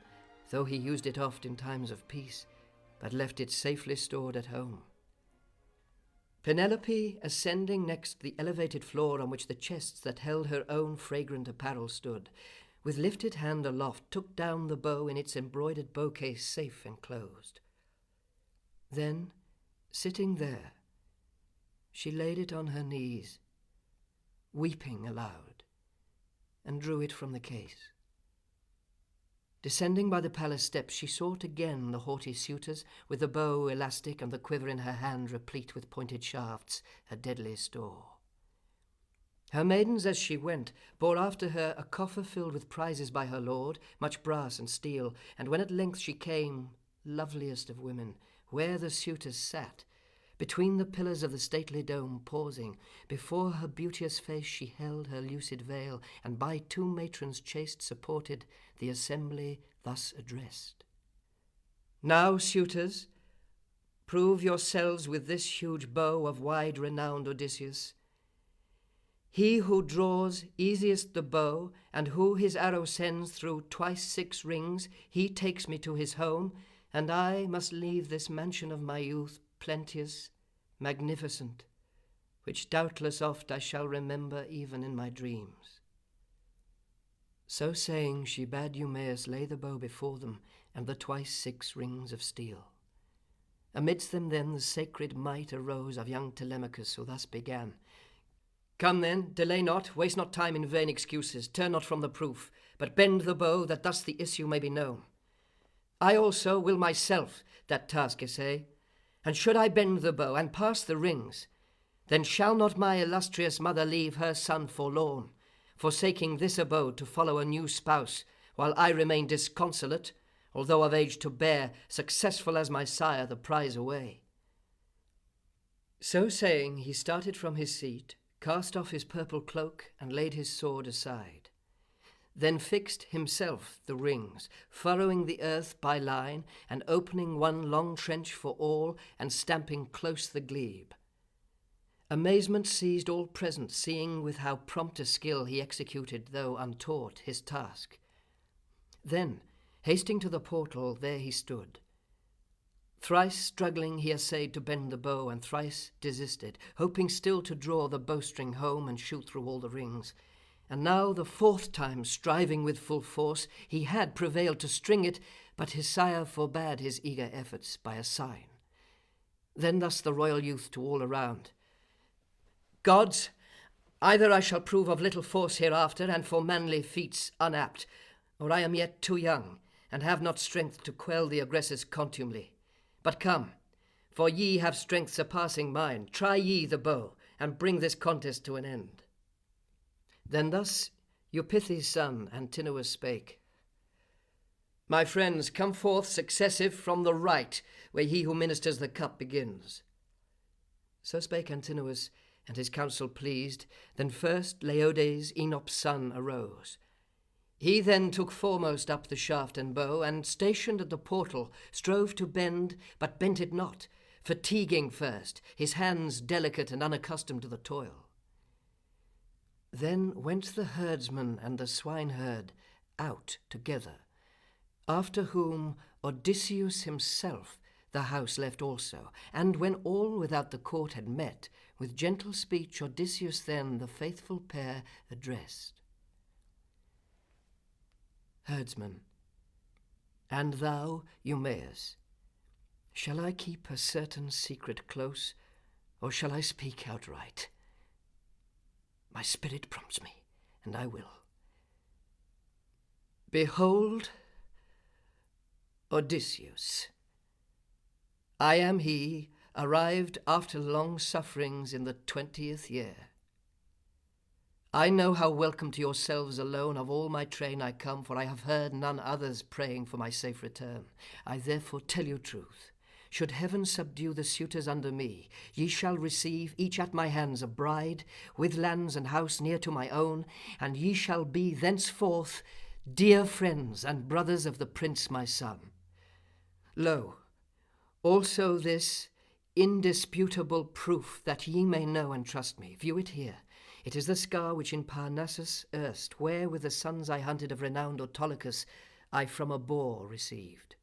though he used it oft in times of peace, but left it safely stored at home. Penelope, ascending next the elevated floor on which the chests that held her own fragrant apparel stood, with lifted hand aloft took down the bow in its embroidered bow-case safe enclosed. Then, sitting there, she laid it on her knees, weeping aloud, and drew it from the case. Descending by the palace steps, she sought again the haughty suitors, with the bow elastic and the quiver in her hand replete with pointed shafts, a deadly store. Her maidens, as she went, bore after her a coffer filled with prizes by her lord, much brass and steel, and when at length she came, loveliest of women, where the suitors sat, between the pillars of the stately dome pausing, before her beauteous face she held her lucid veil, and by two matrons chaste supported, the assembly thus addressed. Now, suitors, prove yourselves with this huge bow of wide-renowned Odysseus. He who draws easiest the bow, and who his arrow sends through twice 6 rings, he takes me to his home, and I must leave this mansion of my youth, plenteous, magnificent, which doubtless oft I shall remember even in my dreams." So saying, she bade Eumaeus lay the bow before them, and the twice 6 rings of steel. Amidst them then the sacred might arose of young Telemachus, who thus began: "Come then, delay not, waste not time in vain excuses, turn not from the proof, but bend the bow, that thus the issue may be known. I also will myself that task essay, and should I bend the bow and pass the rings, then shall not my illustrious mother leave her son forlorn, forsaking this abode to follow a new spouse, while I remain disconsolate, although of age to bear, successful as my sire, the prize away." So saying, he started from his seat, cast off his purple cloak, and laid his sword aside. Then fixed himself the rings, furrowing the earth by line, and opening one long trench for all, and stamping close the glebe. Amazement seized all present, seeing with how prompt a skill he executed, though untaught, his task. Then, hasting to the portal, there he stood. Thrice struggling he essayed to bend the bow, and thrice desisted, hoping still to draw the bowstring home and shoot through all the rings. And now the 4th time, striving with full force, he had prevailed to string it, but his sire forbade his eager efforts by a sign. Then thus the royal youth to all around: "Gods, either I shall prove of little force hereafter, and for manly feats unapt, or I am yet too young, and have not strength to quell the aggressor's contumely. But come, for ye have strength surpassing mine, try ye the bow, and bring this contest to an end." Then thus Eupeithes' son Antinous spake: "My friends, come forth successive from the right, where he who ministers the cup begins." So spake Antinous, and his counsel pleased. Then first Laodes, Enop's son, arose. He then took foremost up the shaft and bow, and stationed at the portal, strove to bend, but bent it not, fatiguing first, his hands delicate and unaccustomed to the toil. Then went the herdsman and the swineherd out together, after whom Odysseus himself the house left also. And when all without the court had met, with gentle speech Odysseus then the faithful pair addressed: "Herdsman, and thou, Eumaeus, shall I keep a certain secret close, or shall I speak outright? My spirit prompts me, and I will. Behold, Odysseus, I am he, arrived after long sufferings in the 20th year. I know how welcome to yourselves alone of all my train I come, for I have heard none others praying for my safe return. I therefore tell you truth. Should heaven subdue the suitors under me, ye shall receive each at my hands a bride, with lands and house near to my own, and ye shall be thenceforth dear friends and brothers of the prince my son. Lo, also this indisputable proof that ye may know and trust me. View it here. It is the scar which in Parnassus erst, where with the sons I hunted of renowned Autolycus, I from a boar received."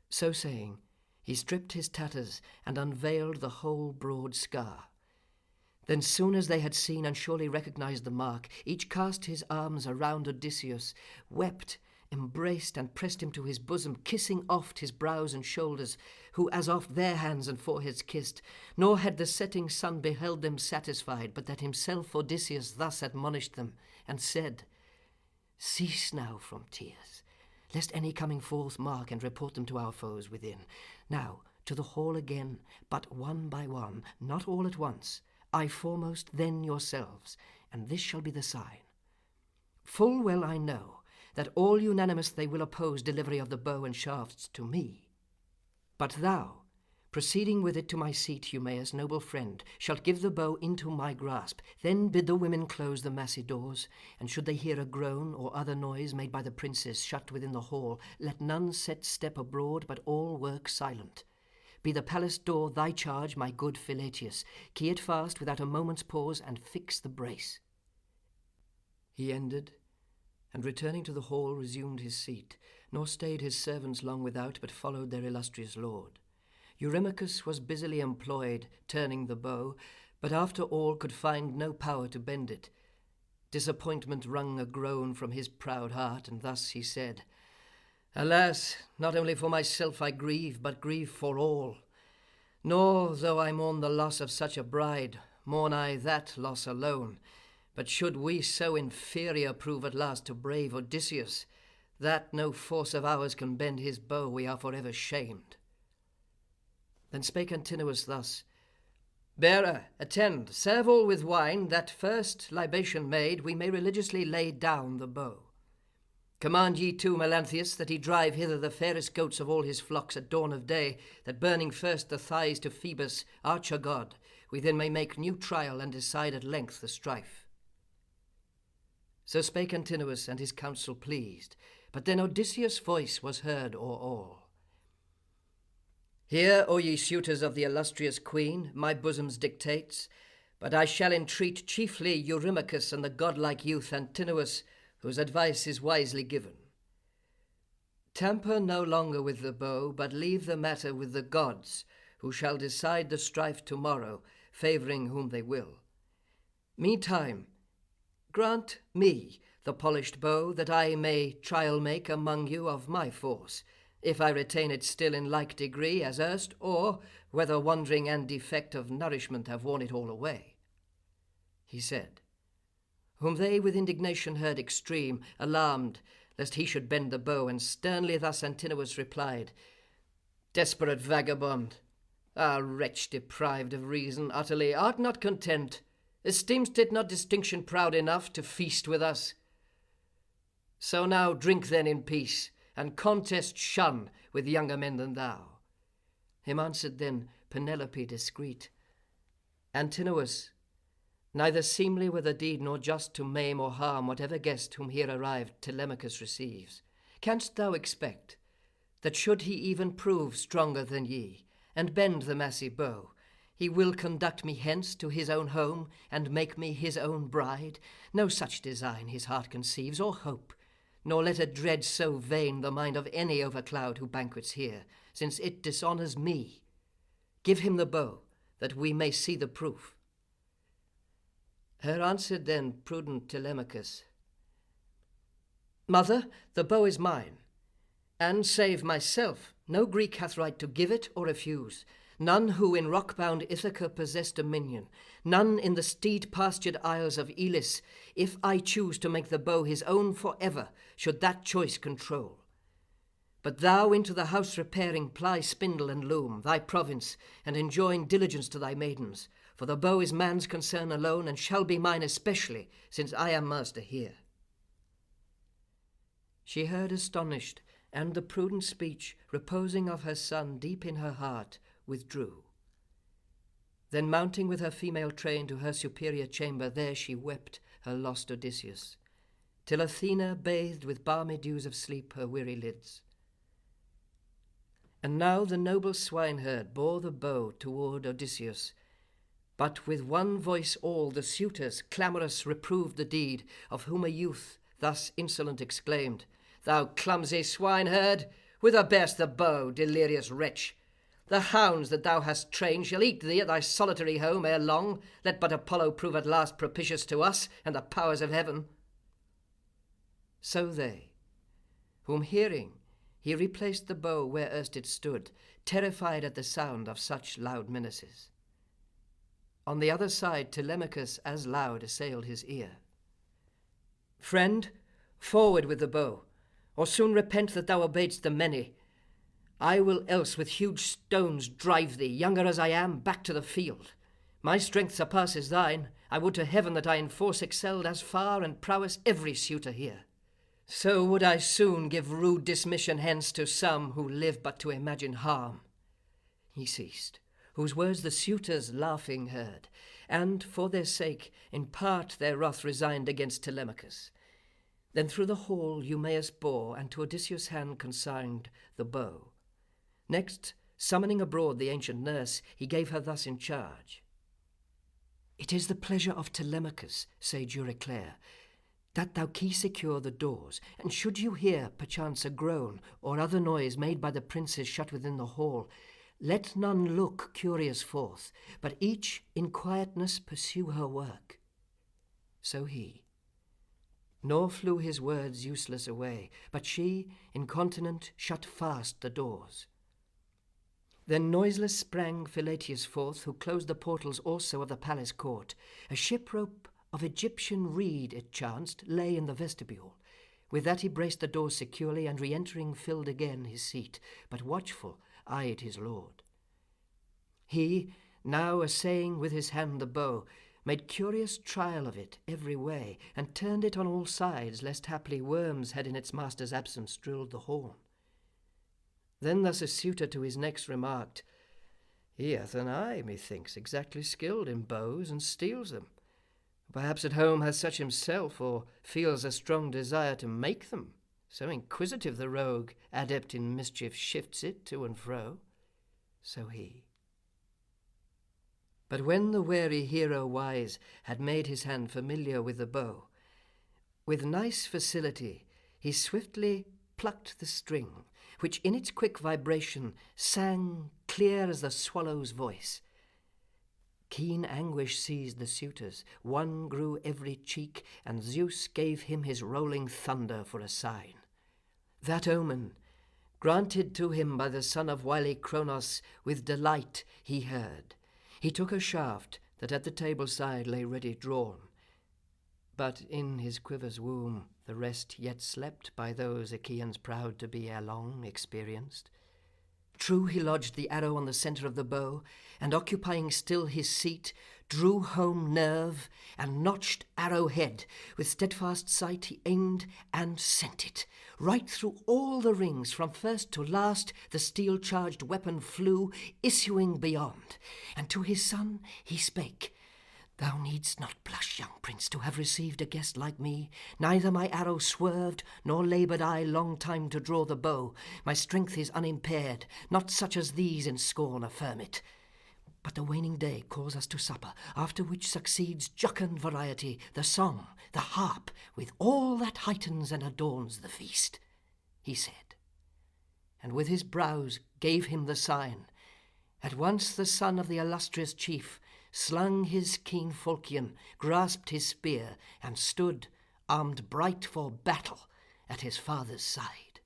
So saying, he stripped his tatters and unveiled the whole broad scar. Then soon as they had seen and surely recognized the mark, each cast his arms around Odysseus, wept, embraced, and pressed him to his bosom, kissing oft his brows and shoulders, who as oft their hands and foreheads kissed. Nor had the setting sun beheld them satisfied, but that himself Odysseus thus admonished them, and said, "Cease now from tears, lest any coming forth mark and report them to our foes within. Now to the hall again, but one by one, not all at once, I foremost, then yourselves, and this shall be the sign. Full well I know that all unanimous they will oppose delivery of the bow and shafts to me. But thou, proceeding with it to my seat, Eumaeus, noble friend, shalt give the bow into my grasp. Then bid the women close the massy doors, and should they hear a groan or other noise made by the princes shut within the hall, let none set step abroad, but all work silent. Be the palace door thy charge, my good Philetius. Key it fast without a moment's pause, and fix the brace." He ended, and returning to the hall resumed his seat, nor stayed his servants long without, but followed their illustrious lord. Eurymachus was busily employed, turning the bow, but after all could find no power to bend it. Disappointment wrung a groan from his proud heart, and thus he said, "Alas, not only for myself I grieve, but grieve for all. Nor, though I mourn the loss of such a bride, mourn I that loss alone. But should we so inferior prove at last to brave Odysseus, that no force of ours can bend his bow, we are forever shamed." Then spake Antinous thus, "Bearer, attend, serve all with wine, that first libation made, we may religiously lay down the bow. Command ye too Melanthius that he drive hither the fairest goats of all his flocks at dawn of day, that burning first the thighs to Phoebus, archer god, we then may make new trial and decide at length the strife." So spake Antinous, and his counsel pleased. But then Odysseus' voice was heard o'er all. "Hear, O ye suitors of the illustrious queen, my bosom's dictates, but I shall entreat chiefly Eurymachus and the godlike youth Antinous, whose advice is wisely given. Tamper no longer with the bow, but leave the matter with the gods, who shall decide the strife tomorrow, favouring whom they will. Meantime, grant me the polished bow, that I may trial make among you of my force, if I retain it still in like degree as erst, or whether wandering and defect of nourishment have worn it all away." He said, whom they with indignation heard extreme, alarmed lest he should bend the bow, and sternly thus Antinous replied, "Desperate vagabond, wretch deprived of reason utterly, art not content? Esteem'st it not distinction proud enough to feast with us? So now drink then in peace, and contest shun with younger men than thou." Him answered then Penelope discreet, "Antinous, neither seemly were the deed nor just to maim or harm whatever guest whom here arrived Telemachus receives. Canst thou expect that should he even prove stronger than ye, and bend the massy bow, he will conduct me hence to his own home, and make me his own bride? No such design his heart conceives or hope, nor let a dread so vain the mind of any overcloud who banquets here, since it dishonours me. Give him the bow, that we may see the proof." Her answered then prudent Telemachus, "Mother, the bow is mine, and save myself, no Greek hath right to give it or refuse, none who in rock-bound Ithaca possess dominion, none in the steed-pastured isles of Elis, if I choose to make the bow his own for ever, should that choice control. But thou into the house repairing ply spindle and loom, thy province, and enjoin diligence to thy maidens, for the bow is man's concern alone, and shall be mine especially, since I am master here." She heard astonished, and the prudent speech, reposing of her son deep in her heart, withdrew. Then mounting with her female train to her superior chamber, there she wept her lost Odysseus, till Athena bathed with balmy dews of sleep her weary lids. And now the noble swineherd bore the bow toward Odysseus, but with one voice all the suitors clamorous reproved the deed, of whom a youth thus insolent exclaimed, "Thou clumsy swineherd, whither bear'st the bow, delirious wretch? The hounds that thou hast trained shall eat thee at thy solitary home ere long, let but Apollo prove at last propitious to us and the powers of heaven." So they, whom hearing he replaced the bow where erst it stood, terrified at the sound of such loud menaces. On the other side Telemachus as loud assailed his ear. "Friend, forward with the bow, or soon repent that thou obeyedst the many. I will else with huge stones drive thee, younger as I am, back to the field. My strength surpasses thine. I would to heaven that I in force excelled as far and prowess every suitor here. So would I soon give rude dismission hence to some who live but to imagine harm." He ceased, whose words the suitors laughing heard, and for their sake in part their wrath resigned against Telemachus. Then through the hall Eumaeus bore, and to Odysseus' hand consigned the bow. Next Summoning abroad the ancient nurse, he gave her thus in charge. "It is the pleasure of Telemachus, sage Euryclea, that thou key secure the doors, and should you hear perchance a groan or other noise made by the princes shut within the hall, let none look curious forth, but each in quietness pursue her work." So he. Nor flew his words useless away, but she, incontinent, shut fast the doors. Then noiseless sprang Philetius forth, who closed the portals also of the palace court. A ship-rope of Egyptian reed, it chanced, lay in the vestibule. With that he braced the door securely, and re-entering filled again his seat, but watchful eyed his lord. He, now assaying with his hand the bow, made curious trial of it every way, and turned it on all sides, lest haply worms had in its master's absence drilled the horn. Then thus a suitor to his next remarked, "He hath an eye, methinks, exactly skilled in bows, and steals them. Perhaps at home has such himself, or feels a strong desire to make them. So inquisitive the rogue, adept in mischief, shifts it to and fro." So he. But when the wary hero wise had made his hand familiar with the bow, with nice facility he swiftly plucked the string, which in its quick vibration sang clear as the swallow's voice. Keen anguish seized the suitors, one grew every cheek, and Zeus gave him his rolling thunder for a sign. That omen, granted to him by the son of wily Cronos, with delight he heard. He took a shaft that at the table side lay ready drawn. But in his quiver's womb the rest yet slept by those Achaeans proud to be ere long experienced. True he lodged the arrow on the centre of the bow, and occupying still his seat, drew home nerve and notched arrow-head. With steadfast sight he aimed and sent it. Right through all the rings, from first to last, the steel-charged weapon flew, issuing beyond. And to his son he spake, "Thou needst not blush, young prince, to have received a guest like me. Neither my arrow swerved, nor laboured I long time to draw the bow. My strength is unimpaired, not such as these in scorn affirm it. But the waning day calls us to supper, after which succeeds jocund variety, the song, the harp, with all that heightens and adorns the feast," he said, and with his brows gave him the sign. At once the son of the illustrious chief slung his keen falchion, grasped his spear, and stood, armed bright for battle, at his father's side.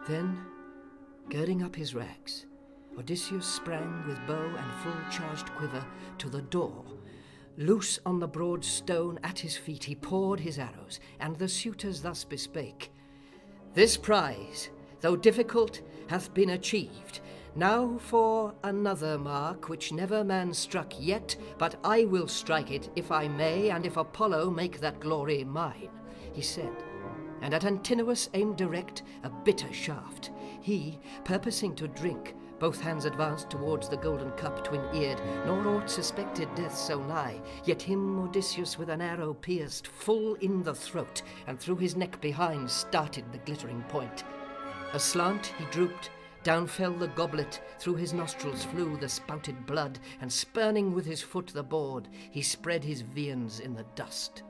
Then, girding up his rags, Odysseus sprang with bow and full-charged quiver to the door. Loose on the broad stone at his feet he poured his arrows, and the suitors thus bespake, "This prize, though difficult, hath been achieved. Now for another mark, which never man struck yet, but I will strike it, if I may, and if Apollo make that glory mine," he said, and at Antinous aimed direct a bitter shaft. He, purposing to drink, both hands advanced towards the golden cup twin-eared, nor aught suspected death so nigh. Yet him Odysseus with an arrow pierced full in the throat, and through his neck behind started the glittering point. Aslant he drooped, down fell the goblet, through his nostrils flew the spouted blood, and spurning with his foot the board, he spread his viands in the dust.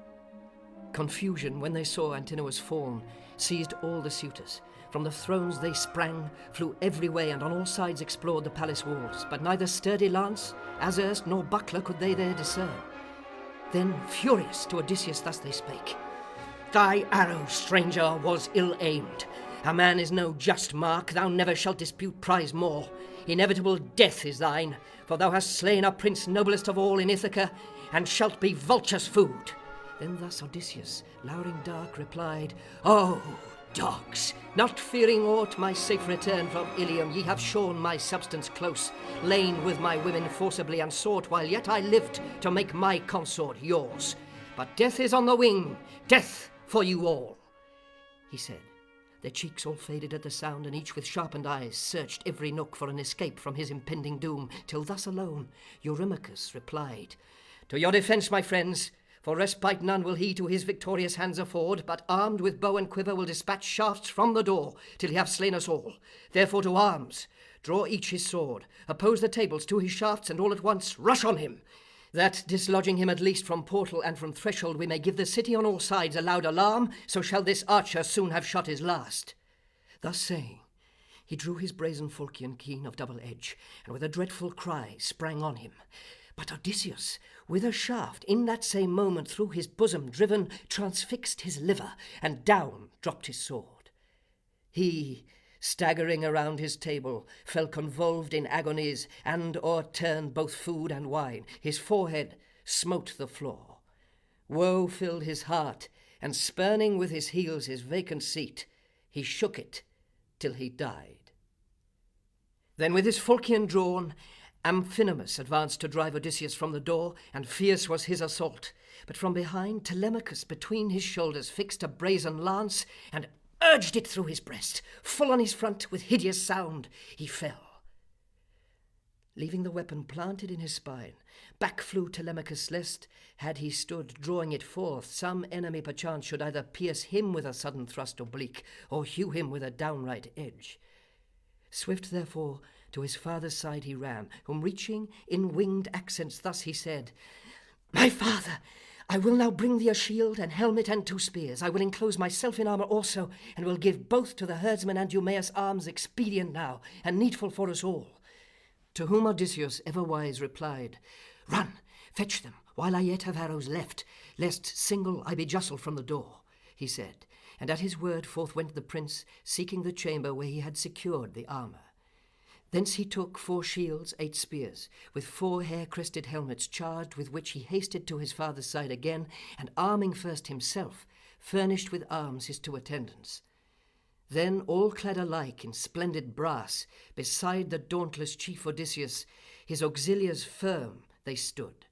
Confusion, when they saw Antinous fallen, seized all the suitors. From the thrones they sprang, flew every way, and on all sides explored the palace walls. But neither sturdy lance, as erst, nor buckler could they there discern. Then, furious, to Odysseus thus they spake, "Thy arrow, stranger, was ill-aimed. A man is no just mark, thou never shalt dispute prize more. Inevitable death is thine, for thou hast slain a prince noblest of all in Ithaca, and shalt be vulture's food." Then thus Odysseus, lowering dark, replied, "O dogs, not fearing aught my safe return from Ilium, ye have shorn my substance close, lain with my women forcibly, and sought, while yet I lived, to make my consort yours. But death is on the wing, death for you all," he said. Their cheeks all faded at the sound, and each with sharpened eyes searched every nook for an escape from his impending doom, till thus alone Eurymachus replied, To your defence, my friends, for respite none will he to his victorious hands afford, but armed with bow and quiver will dispatch shafts from the door, till he have slain us all. Therefore to arms, draw each his sword, oppose the tables to his shafts, and all at once rush on him, that, dislodging him at least from portal and from threshold, we may give the city on all sides a loud alarm, so shall this archer soon have shot his last. Thus saying, he drew his brazen falchion keen of double edge, and with a dreadful cry sprang on him. But Odysseus, with a shaft in that same moment through his bosom driven, transfixed his liver, and down dropped his sword. He, staggering around his table, fell convulsed in agonies, and o'erturned both food and wine. His forehead smote the floor. Woe filled his heart, and spurning with his heels his vacant seat, he shook it till he died. Then with his falchion drawn, Amphinomus advanced to drive Odysseus from the door, and fierce was his assault. But from behind, Telemachus between his shoulders fixed a brazen lance, and urged it through his breast. Full on his front, with hideous sound, he fell. Leaving the weapon planted in his spine, back flew Telemachus, lest, had he stood drawing it forth, some enemy perchance should either pierce him with a sudden thrust oblique, or hew him with a downright edge. Swift, therefore, to his father's side he ran, whom reaching, in winged accents thus he said, My father, I will now bring thee a shield and helmet and 2 spears. I will enclose myself in armour also, and will give both to the herdsman and Eumaeus arms expedient now, and needful for us all. To whom Odysseus ever wise replied, Run, fetch them, while I yet have arrows left, lest single I be justled from the door, he said. And at his word forth went the prince, seeking the chamber where he had secured the armour. Thence he took 4 shields, 8 spears, with 4 hair-crested helmets charged, with which he hasted to his father's side again, and arming first himself, furnished with arms his 2 attendants. Then, all clad alike in splendid brass, beside the dauntless chief Odysseus, his auxiliars firm they stood.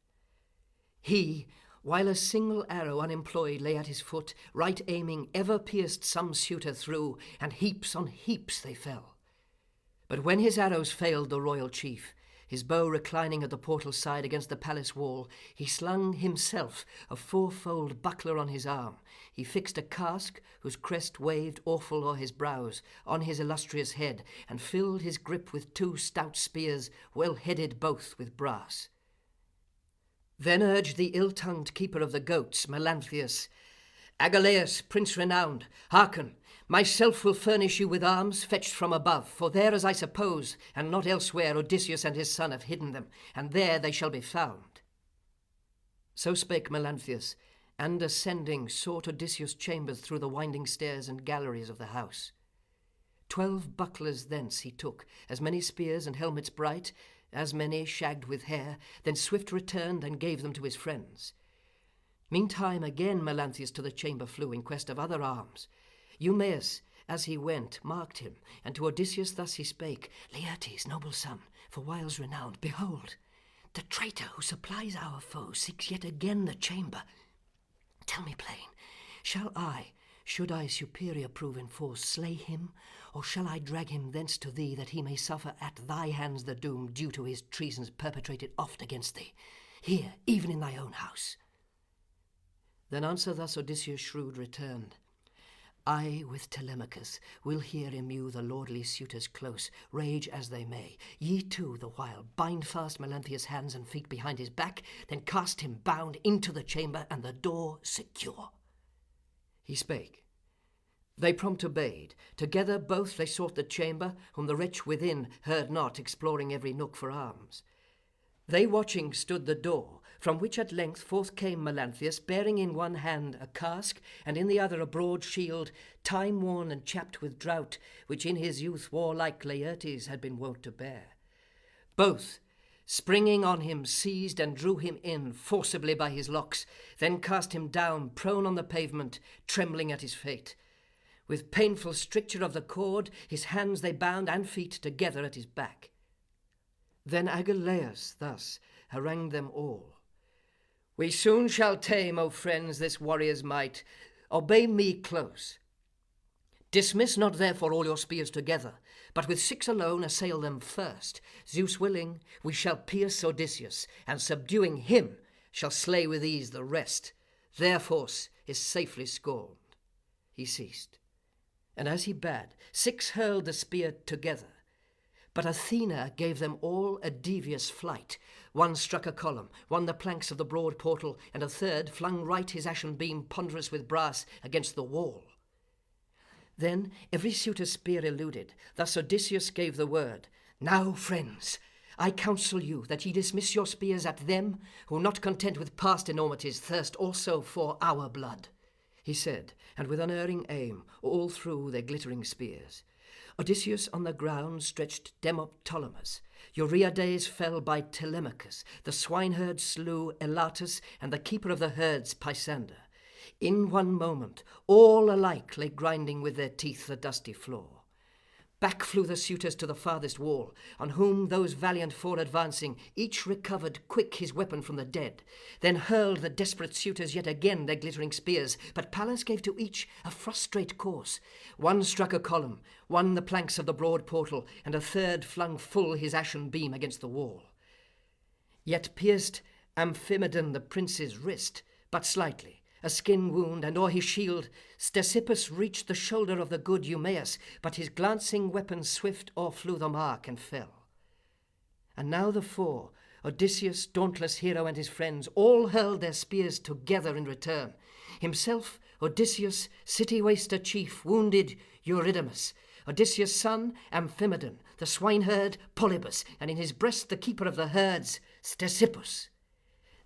He, while a single arrow unemployed lay at his foot, right aiming, ever pierced some suitor through, and heaps on heaps they fell. But when his arrows failed the royal chief, his bow reclining at the portal side against the palace wall, he slung himself a 4-fold buckler on his arm. He fixed a casque, whose crest waved awful o'er his brows, on his illustrious head, and filled his grip with 2 stout spears, well headed both with brass. Then urged the ill-tongued keeper of the goats, Melanthius, Agelaus, prince renowned, hearken, myself will furnish you with arms fetched from above, for there, as I suppose, and not elsewhere, Odysseus and his son have hidden them, and there they shall be found. So spake Melanthius, and ascending sought Odysseus' chambers through the winding stairs and galleries of the house. 12 bucklers thence he took, as many spears and helmets bright, as many shagged with hair, then swift returned and gave them to his friends. Meantime again Melanthius to the chamber flew in quest of other arms. Eumaeus, as he went, marked him, and to Odysseus thus he spake, Laertes, noble son, for whiles renowned, behold, the traitor who supplies our foe seeks yet again the chamber. Tell me plain, shall I, should I superior prove in force, slay him, or shall I drag him thence to thee, that he may suffer at thy hands the doom due to his treasons perpetrated oft against thee, here, even in thy own house? Then answer thus Odysseus shrewd returned, I with Telemachus will here immue the lordly suitors close, rage as they may. Ye too, the while, bind fast Melanthius' hands and feet behind his back, then cast him bound into the chamber, and the door secure. He spake. They prompt obeyed. Together both they sought the chamber, whom the wretch within heard not, exploring every nook for arms. They watching stood the door, from which at length forth came Melanthius, bearing in one hand a casque, and in the other a broad shield, time-worn and chapped with drought, which in his youth warlike Laertes had been wont to bear. Both, springing on him, seized and drew him in forcibly by his locks, then cast him down, prone on the pavement, trembling at his fate. With painful stricture of the cord, his hands they bound and feet together at his back. Then Agelaus thus harangued them all. We soon shall tame, O friends, this warrior's might. Obey me close. Dismiss not therefore all your spears together, but with 6 alone assail them first. Zeus willing, we shall pierce Odysseus, and subduing him, shall slay with ease the rest. Their force is safely scorned. He ceased, and as he bade, 6 hurled the spear together. But Athena gave them all a devious flight. 1 struck a column, 1 the planks of the broad portal, and a 3rd flung right his ashen beam, ponderous with brass, against the wall. Then every suitor's spear eluded. Thus Odysseus gave the word, "Now, friends, I counsel you that ye dismiss your spears at them, who, not content with past enormities, thirst also for our blood," he said, and with unerring aim all threw their glittering spears. Odysseus on the ground stretched Demoptolemus. Euryades fell by Telemachus. The swineherd slew Elatus, and the keeper of the herds Pisander. In one moment, all alike lay grinding with their teeth the dusty floor. Back flew the suitors to the farthest wall, on whom those valiant 4 advancing, each recovered quick his weapon from the dead. Then hurled the desperate suitors yet again their glittering spears, but Pallas gave to each a frustrate course. 1 struck a column, 1 the planks of the broad portal, and a 3rd flung full his ashen beam against the wall. Yet pierced Amphimedon the prince's wrist, but slightly, a skin wound, and o'er his shield Ctesippus reached the shoulder of the good Eumaeus, but his glancing weapon swift o'erflew the mark and fell. And now the 4, Odysseus, dauntless hero, and his friends, all hurled their spears together in return. Himself, Odysseus, city-waster chief, wounded Eurydamas, Odysseus' son, Amphimedon, the swineherd, Polybus, and in his breast the keeper of the herds, Ctesippus.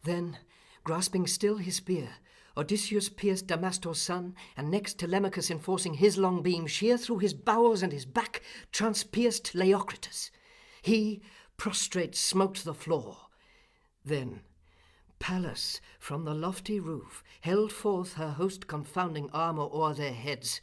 Then, grasping still his spear, Odysseus pierced Damastor's son, and next Telemachus, enforcing his long beam sheer through his bowels and his back, transpierced Leocritus. He, prostrate, smote the floor. Then Pallas, from the lofty roof, held forth her host-confounding armour o'er their heads,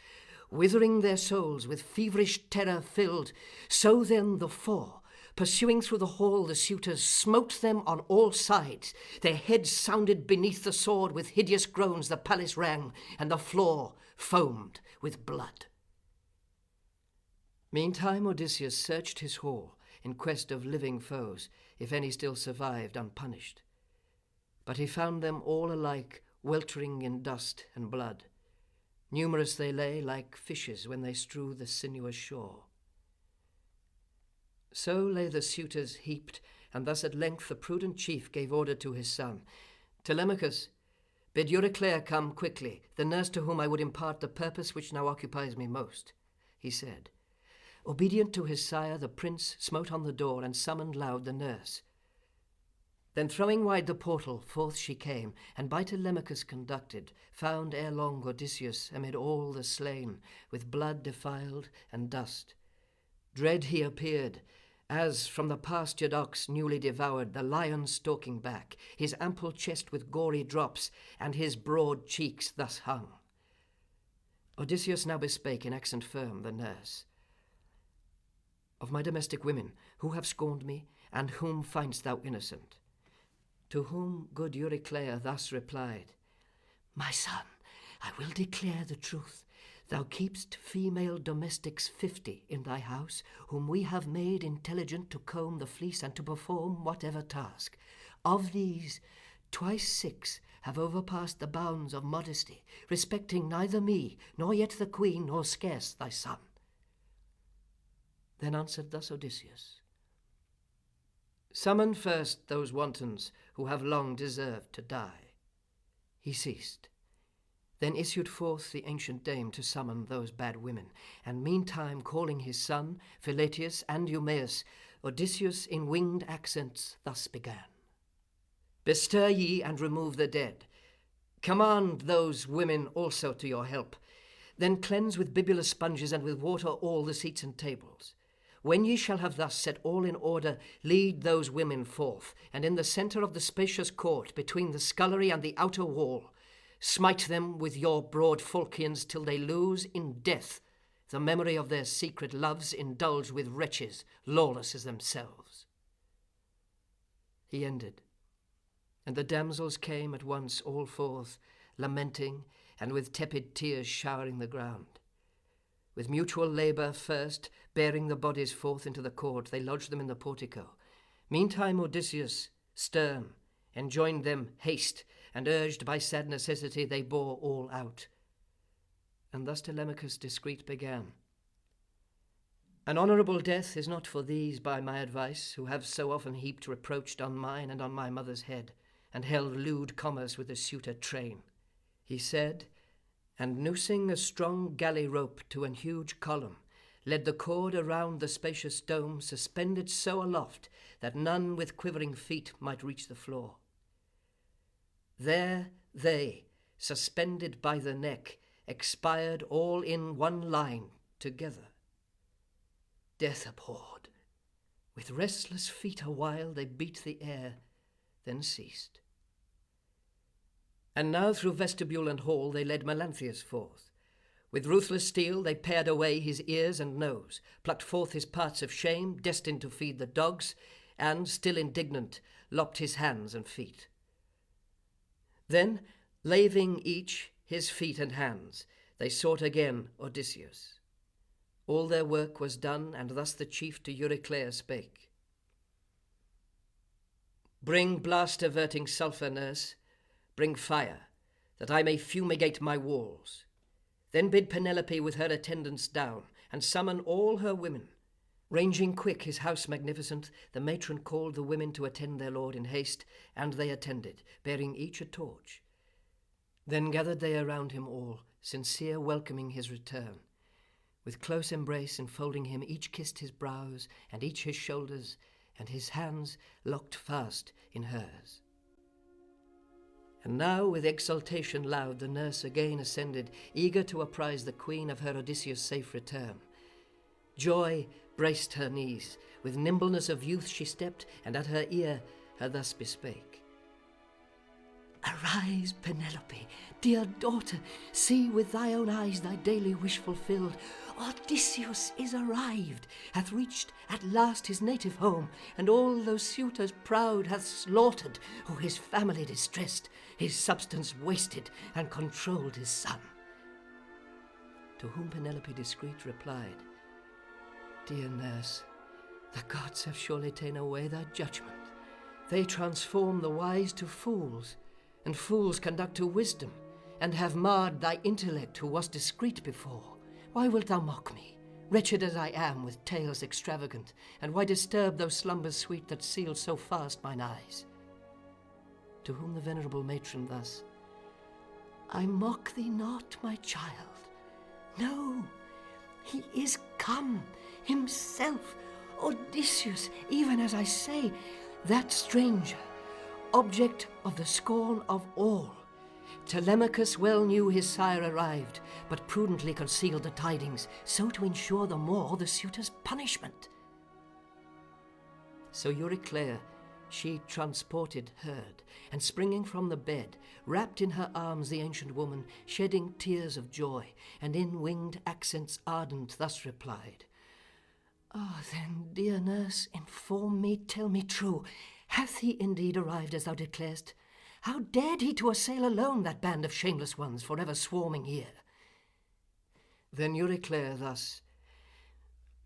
withering their souls with feverish terror filled. So then the 4, pursuing through the hall the suitors, smote them on all sides. Their heads sounded beneath the sword, with hideous groans the palace rang, and the floor foamed with blood. Meantime Odysseus searched his hall in quest of living foes, if any still survived unpunished. But he found them all alike weltering in dust and blood. Numerous they lay, like fishes when they strew the sinuous shore. So lay the suitors heaped, and thus at length the prudent chief gave order to his son, "Telemachus, bid Euryclea come quickly, the nurse to whom I would impart the purpose which now occupies me most," he said. Obedient to his sire, the prince smote on the door and summoned loud the nurse. Then throwing wide the portal, forth she came, and by Telemachus conducted, found ere long Odysseus amid all the slain, with blood defiled and dust. Dread he appeared, as from the pastured ox newly devoured, the lion stalking back, his ample chest with gory drops, and his broad cheeks thus hung. Odysseus now bespake in accent firm the nurse. "Of my domestic women, who have scorned me, and whom find'st thou innocent?" To whom good Euryclea thus replied, "My son, I will declare the truth. Thou keepst female domestics 50 in thy house, whom we have made intelligent to comb the fleece and to perform whatever task. Of these, twice 6 have overpassed the bounds of modesty, respecting neither me, nor yet the queen, nor scarce thy son." Then answered thus Odysseus, "Summon first those wantons who have long deserved to die." He ceased. Then issued forth the ancient dame to summon those bad women, and meantime calling his son, Philetius, and Eumaeus, Odysseus in winged accents thus began. "Bestir ye and remove the dead. Command those women also to your help. Then cleanse with bibulous sponges and with water all the seats and tables. When ye shall have thus set all in order, lead those women forth, and in the centre of the spacious court, between the scullery and the outer wall, smite them with your broad falchions till they lose in death the memory of their secret loves, indulged with wretches lawless as themselves." He ended, and the damsels came at once all forth, lamenting, and with tepid tears showering the ground. With mutual labour first, bearing the bodies forth into the court, they lodged them in the portico. Meantime Odysseus, stern, enjoined them haste, and urged by sad necessity they bore all out. And thus Telemachus discreet began. An honourable death is not for these by my advice, who have so often heaped reproach on mine and on my mother's head, and held lewd commerce with the suitor train. He said, and noosing a strong galley rope to an huge column, led the cord around the spacious dome, suspended so aloft that none with quivering feet might reach the floor. There they, suspended by the neck, expired all in one line together. Death abhorred, with restless feet a while they beat the air, then ceased. And now through vestibule and hall they led Melanthius forth. With ruthless steel they pared away his ears and nose, plucked forth his parts of shame, destined to feed the dogs, and, still indignant, lopped his hands and feet. Then, laving each his feet and hands, they sought again Odysseus. All their work was done, and thus the chief to Euryclea spake. Bring blast-averting sulphur, nurse, bring fire, that I may fumigate my walls. Then bid Penelope with her attendants down, and summon all her women. Ranging quick his house magnificent, the matron called the women to attend their lord in haste, and they attended, bearing each a torch. Then gathered they around him all, sincere welcoming his return. With close embrace enfolding him, each kissed his brows, and each his shoulders, and his hands locked fast in hers. And now with exultation loud the nurse again ascended, eager to apprise the queen of her Odysseus' safe return. Joy braced her knees, with nimbleness of youth she stepped, and at her ear her thus bespake. Arise, Penelope, dear daughter, see with thy own eyes thy daily wish fulfilled. Odysseus is arrived, hath reached at last his native home, and all those suitors proud hath slaughtered, who his family distressed, his substance wasted, and controlled his son. To whom Penelope discreet replied, Dear nurse, the gods have surely ta'en away thy judgment. They transform the wise to fools, and fools conduct to wisdom, and have marred thy intellect who was discreet before. Why wilt thou mock me, wretched as I am with tales extravagant, and why disturb those slumbers sweet that seal so fast mine eyes? To whom the venerable matron thus, I mock thee not, my child. No, he is come, himself, Odysseus, even as I say, that stranger, object of the scorn of all. Telemachus well knew his sire arrived, but prudently concealed the tidings, so to ensure the more the suitor's punishment. So Euryclea she transported heard, and springing from the bed, wrapped in her arms the ancient woman, shedding tears of joy, and in winged accents ardent thus replied, Ah, then, dear nurse, inform me, tell me true, hath he indeed arrived as thou declarest? How dared he to assail alone that band of shameless ones forever swarming here? Then Euryclea thus,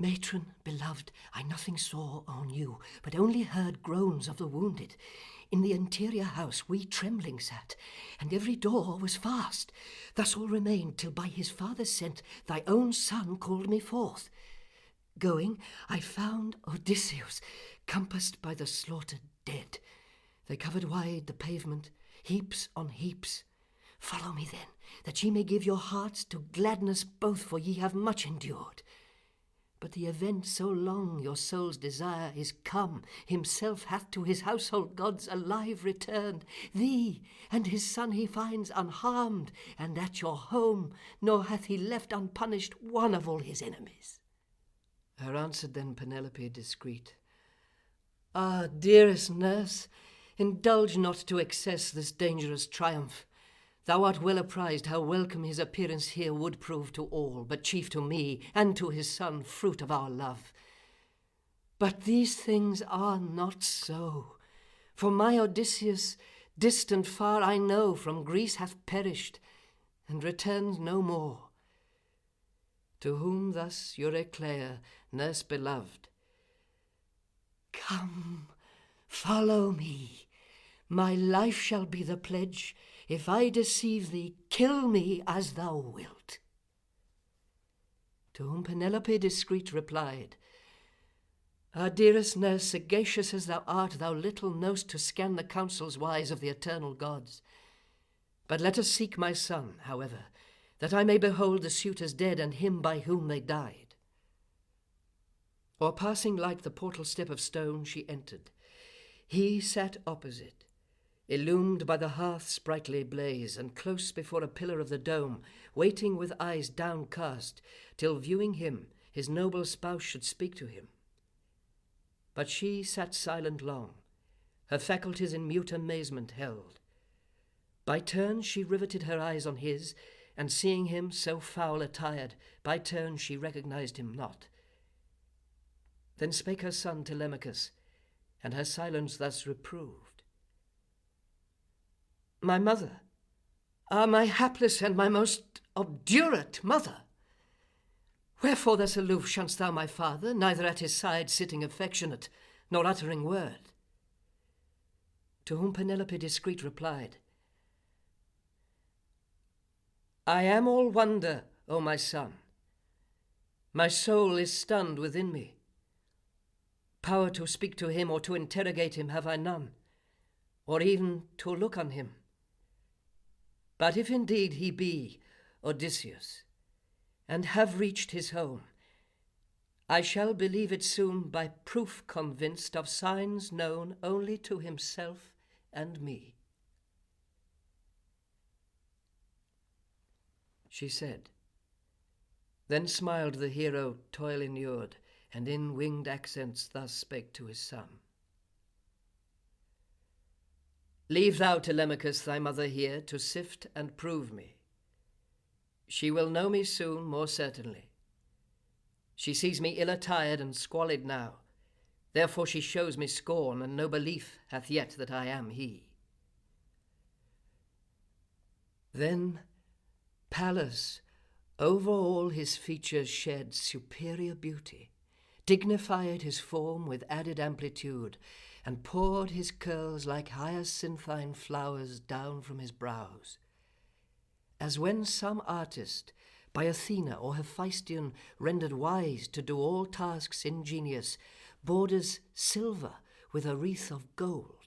Matron, beloved, I nothing saw or knew, but only heard groans of the wounded. In the interior house we trembling sat, and every door was fast. Thus all remained till by his father sent thy own son called me forth. Going, I found Odysseus, compassed by the slaughtered dead. They covered wide the pavement, heaps on heaps. Follow me then, that ye may give your hearts to gladness both, for ye have much endured. But the event so long your soul's desire is come. Himself hath to his household gods alive returned. Thee and his son he finds unharmed, and at your home, nor hath he left unpunished one of all his enemies. Her answered then Penelope discreet, Ah, dearest nurse, indulge not to excess this dangerous triumph. Thou art well apprised how welcome his appearance here would prove to all, but chief to me and to his son, fruit of our love. But these things are not so, for my Odysseus, distant far I know, from Greece hath perished, and returns no more. To whom thus Euryclea, nurse beloved, Come, follow me. My life shall be the pledge. If I deceive thee, kill me as thou wilt. To whom Penelope discreet replied, Ah, dearest nurse, sagacious as thou art, thou little know'st to scan the counsels wise of the eternal gods. But let us seek my son, however, that I may behold the suitors dead and him by whom they died. Or passing light the portal step of stone, she entered. He sat opposite, illumed by the hearth's sprightly blaze, and close before a pillar of the dome, waiting with eyes downcast, till viewing him, his noble spouse should speak to him. But she sat silent long, her faculties in mute amazement held. By turns she riveted her eyes on his, and seeing him so foul attired, by turns she recognized him not. Then spake her son Telemachus, and her silence thus reproved. My mother, my hapless and my most obdurate mother, wherefore thus aloof shunst thou my father, neither at his side sitting affectionate, nor uttering word? To whom Penelope discreet replied, I am all wonder, O my son. My soul is stunned within me. Power to speak to him or to interrogate him have I none, or even to look on him. But if indeed he be Odysseus, and have reached his home, I shall believe it soon by proof convinced of signs known only to himself and me. She said. Then smiled the hero toil inured, and in winged accents thus spake to his son. Leave thou, Telemachus, thy mother here, to sift and prove me. She will know me soon, more certainly. She sees me ill-attired and squalid now, therefore she shows me scorn, and no belief hath yet that I am he. Then Pallas over all his features shed superior beauty, dignified his form with added amplitude, and poured his curls like hyacinthine flowers down from his brows. As when some artist, by Athena or Hephaestion rendered wise to do all tasks ingenious, borders silver with a wreath of gold,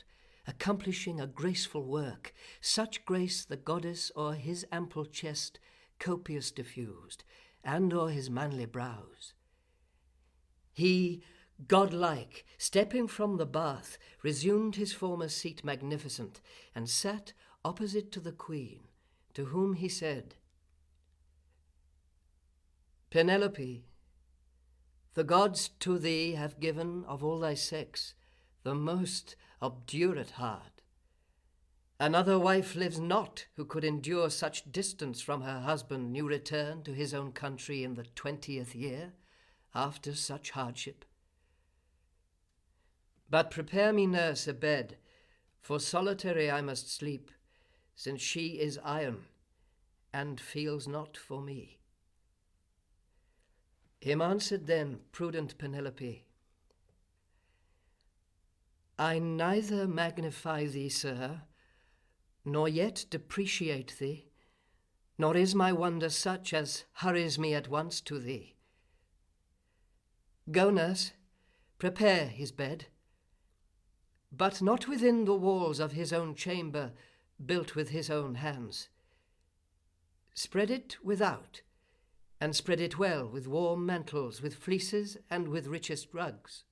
accomplishing a graceful work, such grace the goddess o'er his ample chest copious diffused, and o'er his manly brows. He, godlike, stepping from the bath, resumed his former seat magnificent, and sat opposite to the queen, to whom he said, Penelope, the gods to thee have given of all thy sex the most obdurate heart. Another wife lives not who could endure such distance from her husband new return to his own country in the 20th year, after such hardship. But prepare me, nurse, a bed, for solitary I must sleep, since she is iron, and feels not for me. Him answered then prudent Penelope, I neither magnify thee, sir, nor yet depreciate thee, nor is my wonder such as hurries me at once to thee. Go, nurse, prepare his bed, but not within the walls of his own chamber, built with his own hands. Spread it without, and spread it well with warm mantles, with fleeces, and with richest rugs.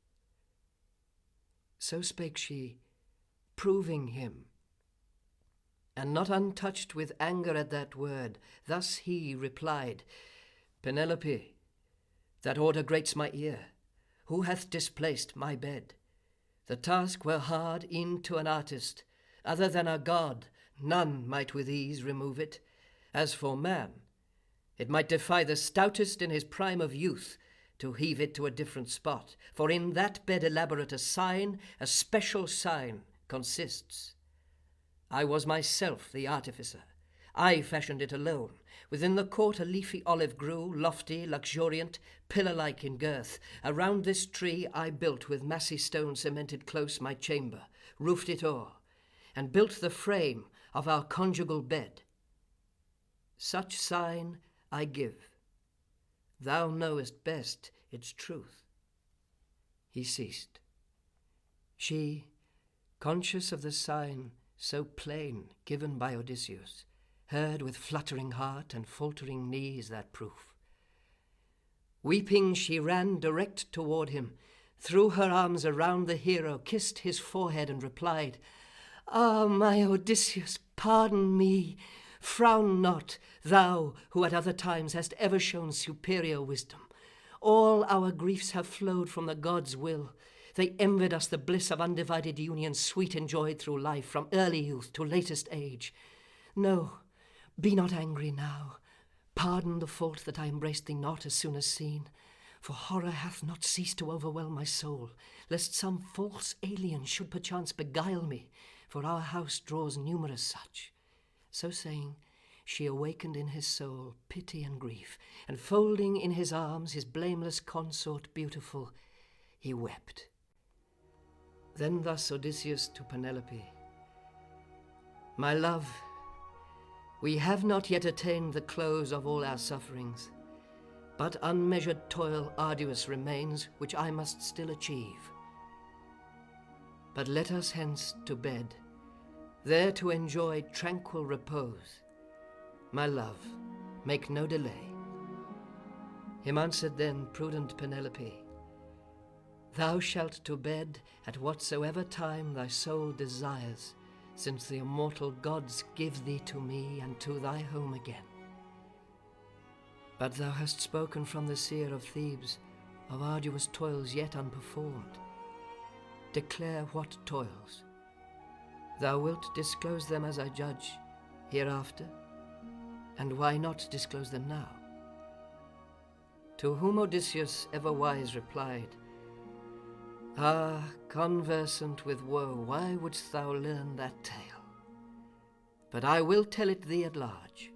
So spake she, proving him. And not untouched with anger at that word, thus he replied, Penelope, that order grates my ear. Who hath displaced my bed? The task were hard e'en to an artist. Other than a god, none might with ease remove it. As for man, it might defy the stoutest in his prime of youth to heave it to a different spot. For in that bed elaborate a sign, a special sign, consists. I was myself the artificer. I fashioned it alone. Within the court a leafy olive grew, lofty, luxuriant, pillar-like in girth. Around this tree I built with massy stone cemented close my chamber, roofed it o'er. and built the frame of our conjugal bed. Such sign I give. Thou knowest best its truth." He ceased. She, conscious of the sign so plain given by Odysseus, heard with fluttering heart and faltering knees that proof. Weeping, she ran direct toward him, threw her arms around the hero, kissed his forehead, and replied, "Ah, my Odysseus, pardon me. Frown not, thou who at other times hast ever shown superior wisdom. All our griefs have flowed from the gods' will. They envied us the bliss of undivided union, sweet enjoyed through life, from early youth to latest age. No, be not angry now. Pardon the fault that I embraced thee not as soon as seen. For horror hath not ceased to overwhelm my soul, lest some false alien should perchance beguile me, for our house draws numerous such." So saying, she awakened in his soul pity and grief, and folding in his arms his blameless consort beautiful, he wept. Then thus Odysseus to Penelope, "My love, we have not yet attained the close of all our sufferings, but unmeasured toil arduous remains, which I must still achieve. But let us hence to bed, there to enjoy tranquil repose. My love, make no delay." Him answered then prudent Penelope, "Thou shalt to bed at whatsoever time thy soul desires, since the immortal gods give thee to me and to thy home again. But thou hast spoken from the seer of Thebes of arduous toils yet unperformed. Declare what toils. Thou wilt disclose them as I judge hereafter, and why not disclose them now?" To whom Odysseus ever wise replied, "Ah, conversant with woe, why wouldst thou learn that tale? But I will tell it thee at large.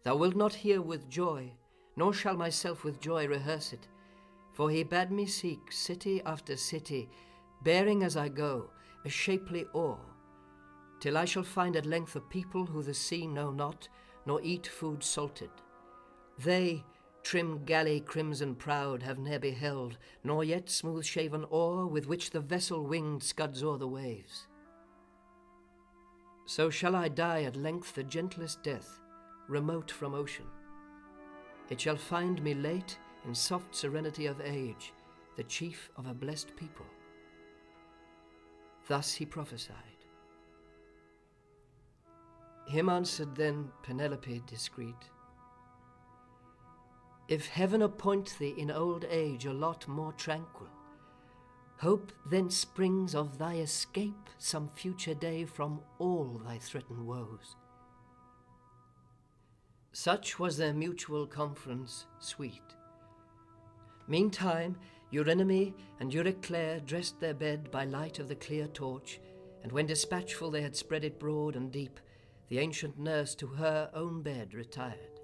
Thou wilt not hear with joy, nor shall myself with joy rehearse it, for he bade me seek city after city, bearing as I go a shapely oar, till I shall find at length a people who the sea know not, nor eat food salted. They, trim galley crimson proud, have ne'er beheld, nor yet smooth-shaven oar with which the vessel winged scuds o'er the waves. So shall I die at length the gentlest death, remote from ocean. It shall find me late in soft serenity of age, the chief of a blessed people." Thus he prophesied. Him answered then Penelope discreet, "If heaven appoint thee in old age a lot more tranquil, hope thence springs of thy escape some future day from all thy threatened woes." Such was their mutual conference sweet. Meantime Eurynome and Euryclea dressed their bed by light of the clear torch, and when dispatchful they had spread it broad and deep, the ancient nurse to her own bed retired.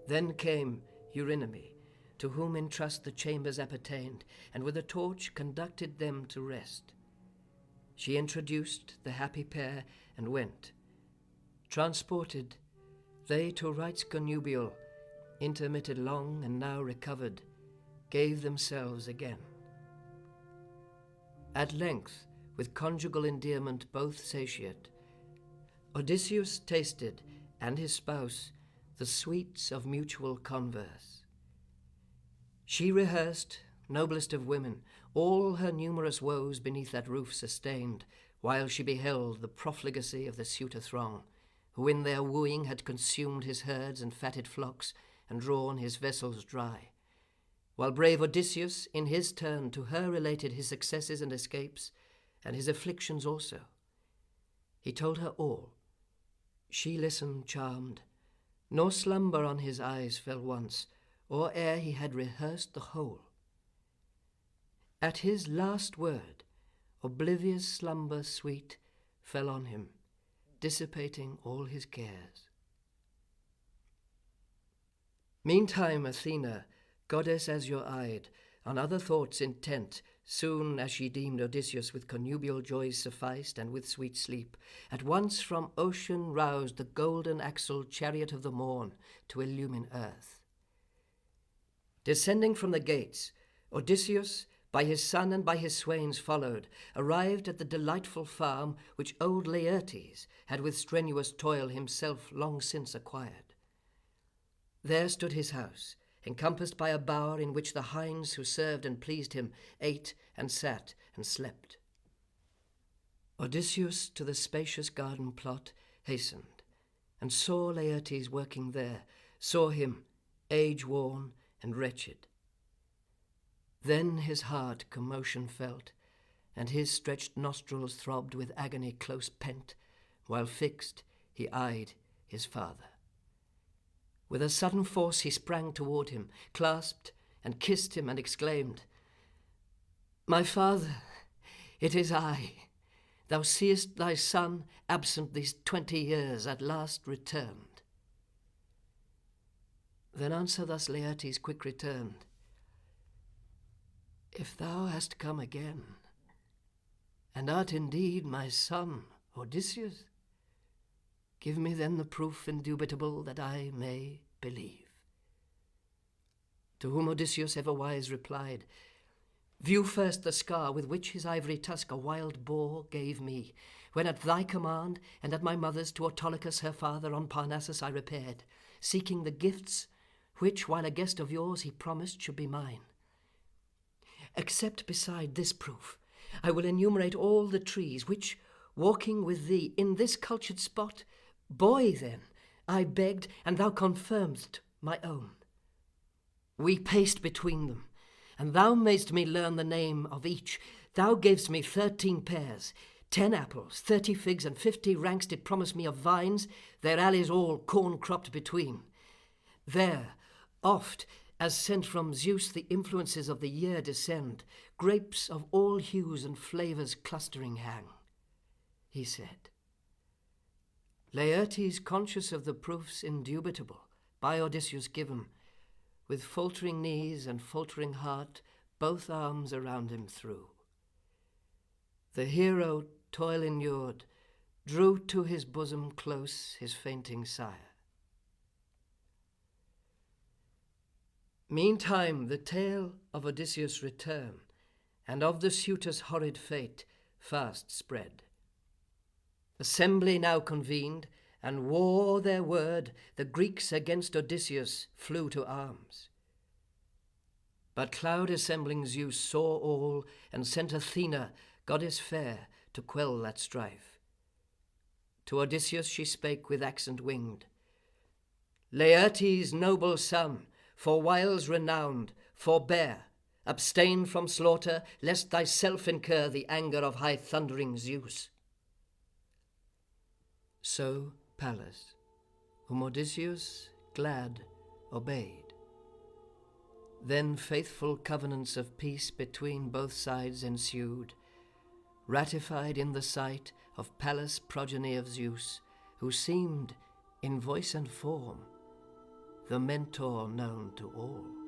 Then came Eurynome, to whom in trust the chambers appertained, and with a torch conducted them to rest. She introduced the happy pair and went. Transported, they to rites connubial, intermitted long and now recovered, gave themselves again. At length, with conjugal endearment both satiate, Odysseus tasted, and his spouse, the sweets of mutual converse. She rehearsed, noblest of women, all her numerous woes beneath that roof sustained, while she beheld the profligacy of the suitor throng, who in their wooing had consumed his herds and fatted flocks, and drawn his vessels dry. While brave Odysseus, in his turn, to her related his successes and escapes, and his afflictions also. He told her all. She listened charmed, nor slumber on his eyes fell once, or ere he had rehearsed the whole. At his last word, oblivious slumber sweet fell on him, dissipating all his cares. Meantime Athena, goddess azure-eyed, on other thoughts intent, Soon as she deemed Odysseus with connubial joys sufficed, and with sweet sleep, at once from ocean roused the golden axled chariot of the morn to illumine earth. Descending from the gates, Odysseus, by his son and by his swains followed, arrived at the delightful farm which old Laertes had with strenuous toil himself long since acquired. There stood his house, encompassed by a bower in which the hinds who served and pleased him ate and sat and slept. Odysseus to the spacious garden plot hastened, and saw Laertes working there, saw him, age-worn and wretched. Then his heart commotion felt, and his stretched nostrils throbbed with agony close pent, while fixed he eyed his father. With a sudden force he sprang toward him, clasped and kissed him, and exclaimed, "My father, it is I. Thou seest thy son, absent these 20 years, at last returned." Then answer thus Laertes quick returned, "If thou hast come again, and art indeed my son, Odysseus, give me then the proof indubitable that I may believe." To whom Odysseus everwise replied, "View first the scar with which his ivory tusk a wild boar gave me, when at thy command and at my mother's to Autolycus her father on Parnassus I repaired, seeking the gifts which, while a guest of yours, he promised should be mine. Except beside this proof, I will enumerate all the trees which, walking with thee in this cultured spot, boy then, I begged, and thou confirmedst my own. We paced between them, and thou madest me learn the name of each. Thou gavest me 13 pears, 10 apples, 30 figs, and 50 ranks did promise me of vines, their alleys all corn cropped between. There, oft, as sent from Zeus the influences of the year descend, grapes of all hues and flavours clustering hang," he said. Laertes, conscious of the proofs indubitable by Odysseus given, with faltering knees and faltering heart, both arms around him threw. The hero, toil inured, drew to his bosom close his fainting sire. Meantime the tale of Odysseus' return, and of the suitor's horrid fate, fast spread. Assembly now convened, and wore their word, the Greeks against Odysseus flew to arms. But cloud-assembling Zeus saw all, and sent Athena, goddess fair, to quell that strife. To Odysseus she spake with accent winged, "Laertes, noble son, for wiles renowned, forbear, abstain from slaughter, lest thyself incur the anger of high thundering Zeus." So Pallas, whom Odysseus glad obeyed. Then faithful covenants of peace between both sides ensued, ratified in the sight of Pallas, progeny of Zeus, who seemed, in voice and form, the mentor known to all.